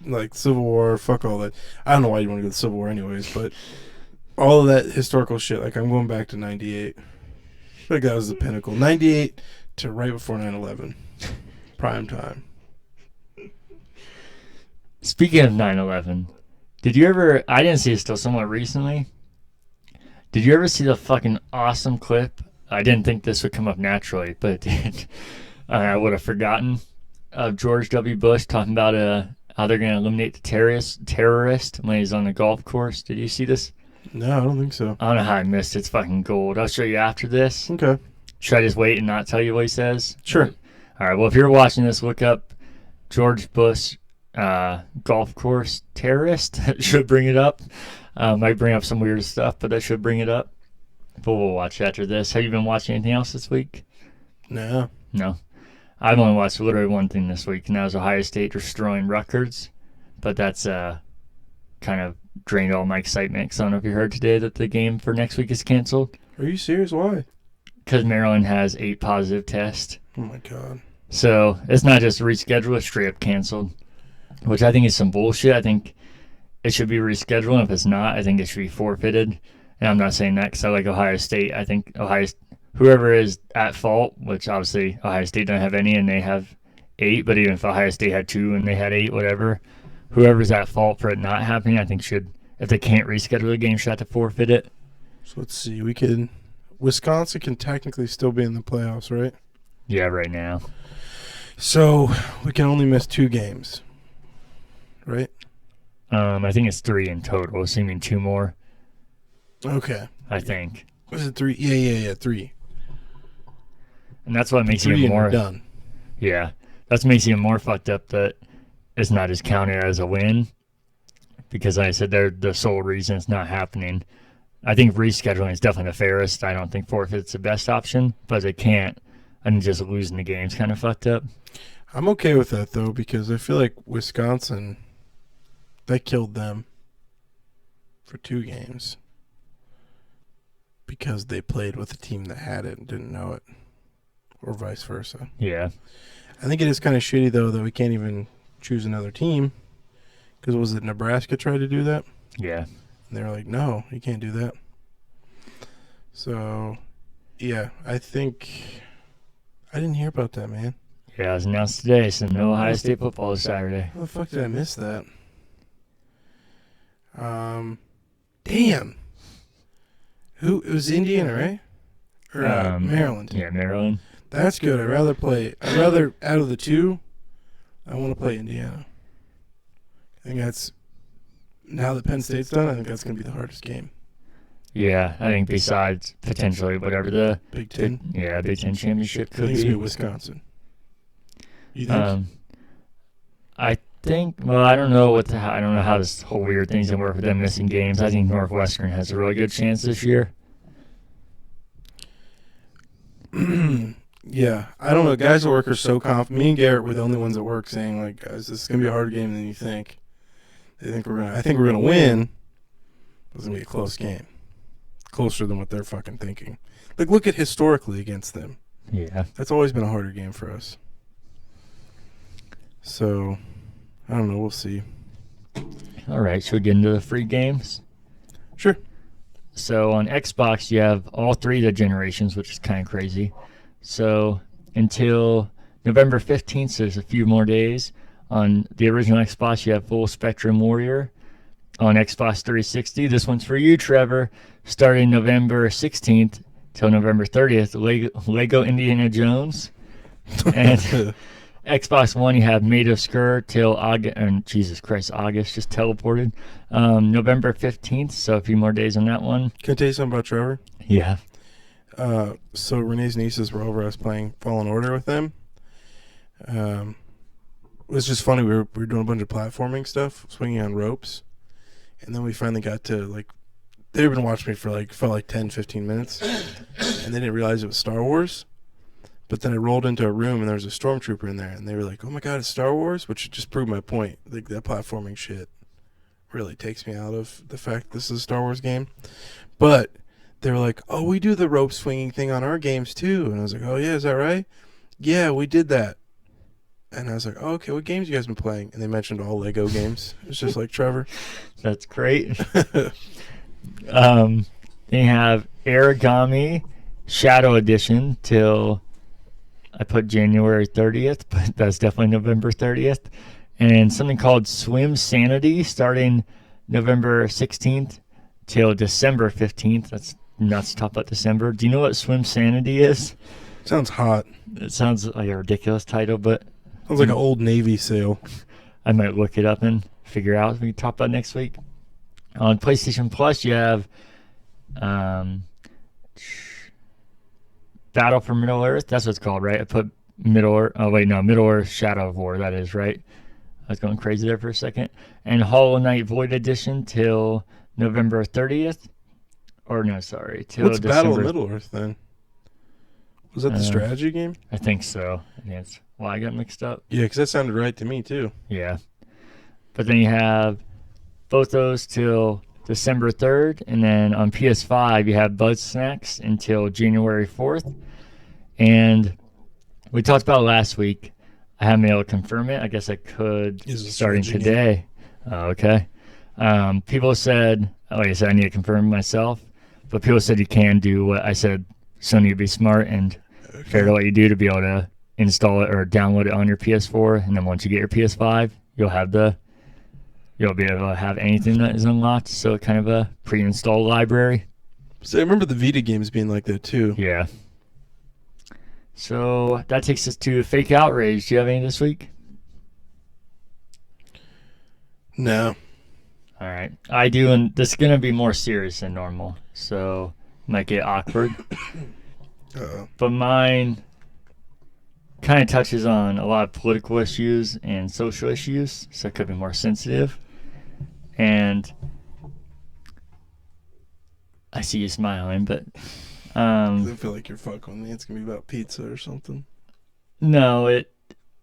like Civil War, fuck all that. I don't know why you want to go to Civil War anyways, but all of that historical shit. Like, I'm going back to '98. I feel like that was the pinnacle. '98 to right before 9/11, prime time. Speaking of 9/11, did you ever? I didn't see it till somewhat recently. Did you ever see the fucking awesome clip? I didn't think this would come up naturally, but it did. I would have forgotten of George W. Bush talking about how they're going to eliminate the terrorist when he's on the golf course. Did you see this? No, I don't think so. I don't know how I missed it. It's fucking gold. I'll show you after this. Okay. Should I just wait and not tell you what he says? Sure. All right. Well, if you're watching this, look up George Bush golf course terrorist. Should bring it up. Might bring up some weird stuff, but that should bring it up. But we'll watch after this. Have you been watching anything else this week? No. I've only watched literally one thing this week, and that was Ohio State destroying Rutgers. But that's kind of drained all my excitement, because I don't know if you heard today that the game for next week is canceled. Are you serious? Why? Because Maryland has 8 positive tests. Oh, my God. So it's not just rescheduled, it's straight up canceled, which I think is some bullshit. I think it should be rescheduled, and if it's not, I think it should be forfeited. And I'm not saying that because I like Ohio State. I think whoever is at fault, which obviously Ohio State doesn't have any and they have 8, but even if Ohio State had 2 and they had 8, whatever, whoever's at fault for it not happening, I think if they can't reschedule the game, should have to forfeit it. So let's see. Wisconsin can technically still be in the playoffs, right? Yeah, right now. So we can only miss 2 games, right? I think it's 3 in total, assuming 2 more. Okay. I think. Was it 3? Yeah, 3. And that's what makes 3 it even more done. Yeah. That makes it even more fucked up that it's not as counted as a win. Because like I said, they're the sole reason it's not happening. I think rescheduling is definitely the fairest. I don't think forfeit's the best option, but they can't. And just losing the game's kind of fucked up. I'm okay with that though, because I feel like Wisconsin, they killed them for 2 games. Because they played with a team that had it and didn't know it. Or vice versa. Yeah. I think it is kind of shitty, though, that we can't even choose another team. Because was it Nebraska tried to do that? Yeah. And they were like, no, you can't do that. So, yeah, I think... I didn't hear about that, man. Yeah, it was announced today, so no Ohio State football this Saturday. How the fuck did I miss that? Damn. It was Indiana, right? Or Maryland. Yeah, Maryland. That's good. I'd rather, out of the 2, I want to play Indiana. I think that's, now that Penn State's done, I think that's going to be the hardest game. Yeah, I think besides potentially whatever the Big Ten? Big Ten championship I could think it's be. going to be Wisconsin. You think? I think, well, I don't know how this whole weird thing's going to work with them missing games. I think Northwestern has a really good chance this year. Yeah, I don't know. Guys at work are so confident. Me and Garrett were the only ones at work saying, like, guys, this is going to be a harder game than you think. I think we're going to win. It's going to be a close game. Closer than what they're fucking thinking. Like, look at historically against them. Yeah. That's always been a harder game for us. So, I don't know. We'll see. All right. Should we get into the free games? Sure. So on Xbox, you have all 3 of the generations, which is kind of crazy. So until November 15th, so there's a few more days, On the original Xbox, you have Full Spectrum Warrior. On Xbox 360, this one's for you, Trevor. Starting November 16th till November 30th, Lego Indiana Jones. And Xbox One, you have Maid of Sker till August, and Jesus Christ, August just teleported. November 15th, so a few more days on that one. Can I tell you something about Trevor? Yeah. So Renee's nieces were over. I was playing Fallen Order with them. It was just funny. We were doing a bunch of platforming stuff, swinging on ropes, and then we finally got to like. They've been watching me for felt like 10, 15 minutes, and they didn't realize it was Star Wars. But then I rolled into a room and there was a stormtrooper in there, and they were like, "Oh my god, it's Star Wars," which just proved my point. Like that platforming shit really takes me out of the fact this is a Star Wars game. But they were like, "Oh, we do the rope swinging thing on our games too," and I was like, "Oh yeah, is that right?" "Yeah, we did that." And I was like, "Oh, okay, what games you guys been playing?" And they mentioned all Lego games. It's just like Trevor. That's great. Then you have Origami Shadow Edition till I put January 30th, but that's definitely November 30th. And something called Swim Sanity starting November 16th till December 15th. That's nuts to talk about December. Do you know what Swim Sanity is? Sounds hot. It sounds like a ridiculous title, but Sounds like an old Navy sail. I might look it up and figure out. We can talk about it next week. On PlayStation Plus, you have Battle for Middle Earth. That's what it's called, right? I put Middle Earth. Oh, wait, no. Middle Earth Shadow of War. That is, right? I was going crazy there for a second. And Hollow Knight Void Edition till November 30th. Or, no, sorry. Till What's December. Battle of Middle Earth, then? Was that the strategy game? I think so. That's why I got mixed up. Yeah, because that sounded right to me, too. Yeah. But then you have both those till December 3rd. And then on PS5, you have Buzz Snacks until January 4th. And we talked about it last week. I haven't been able to confirm it. I guess I could starting today. Okay. People said, like I said, I need to confirm myself. But people said you can do what I said. Sony would be smart and fair to what you do to be able to install it or download it on your PS4. And then once you get your PS5, you'll be able to have anything that is unlocked. So kind of a pre-installed library. So I remember the Vita games being like that too. Yeah. So that takes us to Fake Outrage. Do you have any this week? No. All right. I do, and this is going to be more serious than normal. So might get awkward. Uh-oh. But mine kind of touches on a lot of political issues and social issues. So it could be more sensitive. And I see you smiling, but I feel like you're fucking with me. It's gonna be about pizza or something. no, it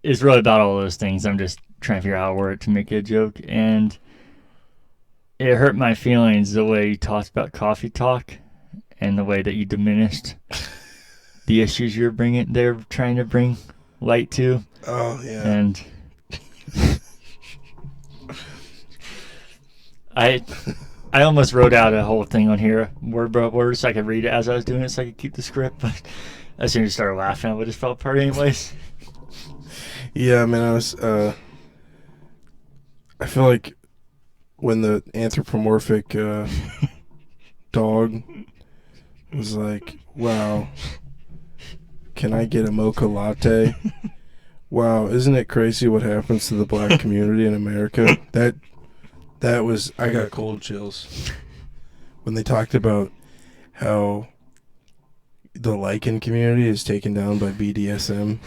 is really about all those things. I'm just trying to figure out how to word it to make it a joke. And it hurt my feelings the way you talked about coffee talk and the way that you diminished the issues they're trying to bring light to. Oh, yeah. And I almost wrote out a whole thing on here, word by word, so I could read it as I was doing it, so I could keep the script. But as soon as I started laughing, I would have fell apart anyways. Yeah, man, I feel like when the anthropomorphic dog was like, "Wow, can I get a mocha latte?" Wow, isn't it crazy what happens to the black community in America? That was, I got cold chills when they talked about how the lichen community is taken down by BDSM.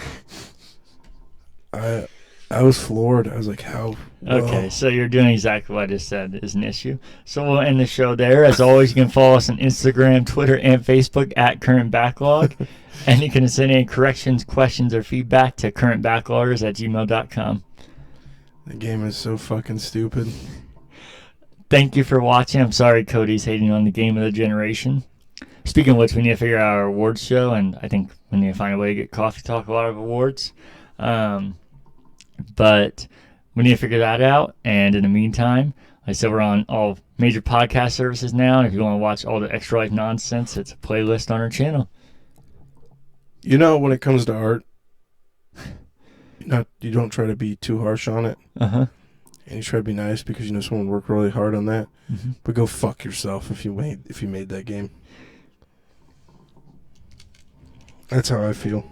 I was floored. I was like, how? Okay, so you're doing exactly what I just said is an issue. So we'll end the show there. As always, you can follow us on Instagram, Twitter, and Facebook at Current Backlog. And you can send any corrections, questions, or feedback to currentbackloggers@gmail.com. The game is so fucking stupid. Thank you for watching. I'm sorry Cody's hating on the game of the generation. Speaking of which, we need to figure out our awards show, and I think we need to find a way to get Coffee Talk a lot of awards. But we need to figure that out. And in the meantime, like I said, we're on all major podcast services now. And if you want to watch all the Extra Life nonsense, it's a playlist on our channel. You know, when it comes to art, You don't try to be too harsh on it, Uh-huh. and you try to be nice because you know someone worked really hard on that. Mm-hmm. But go fuck yourself if you made that game. That's how I feel.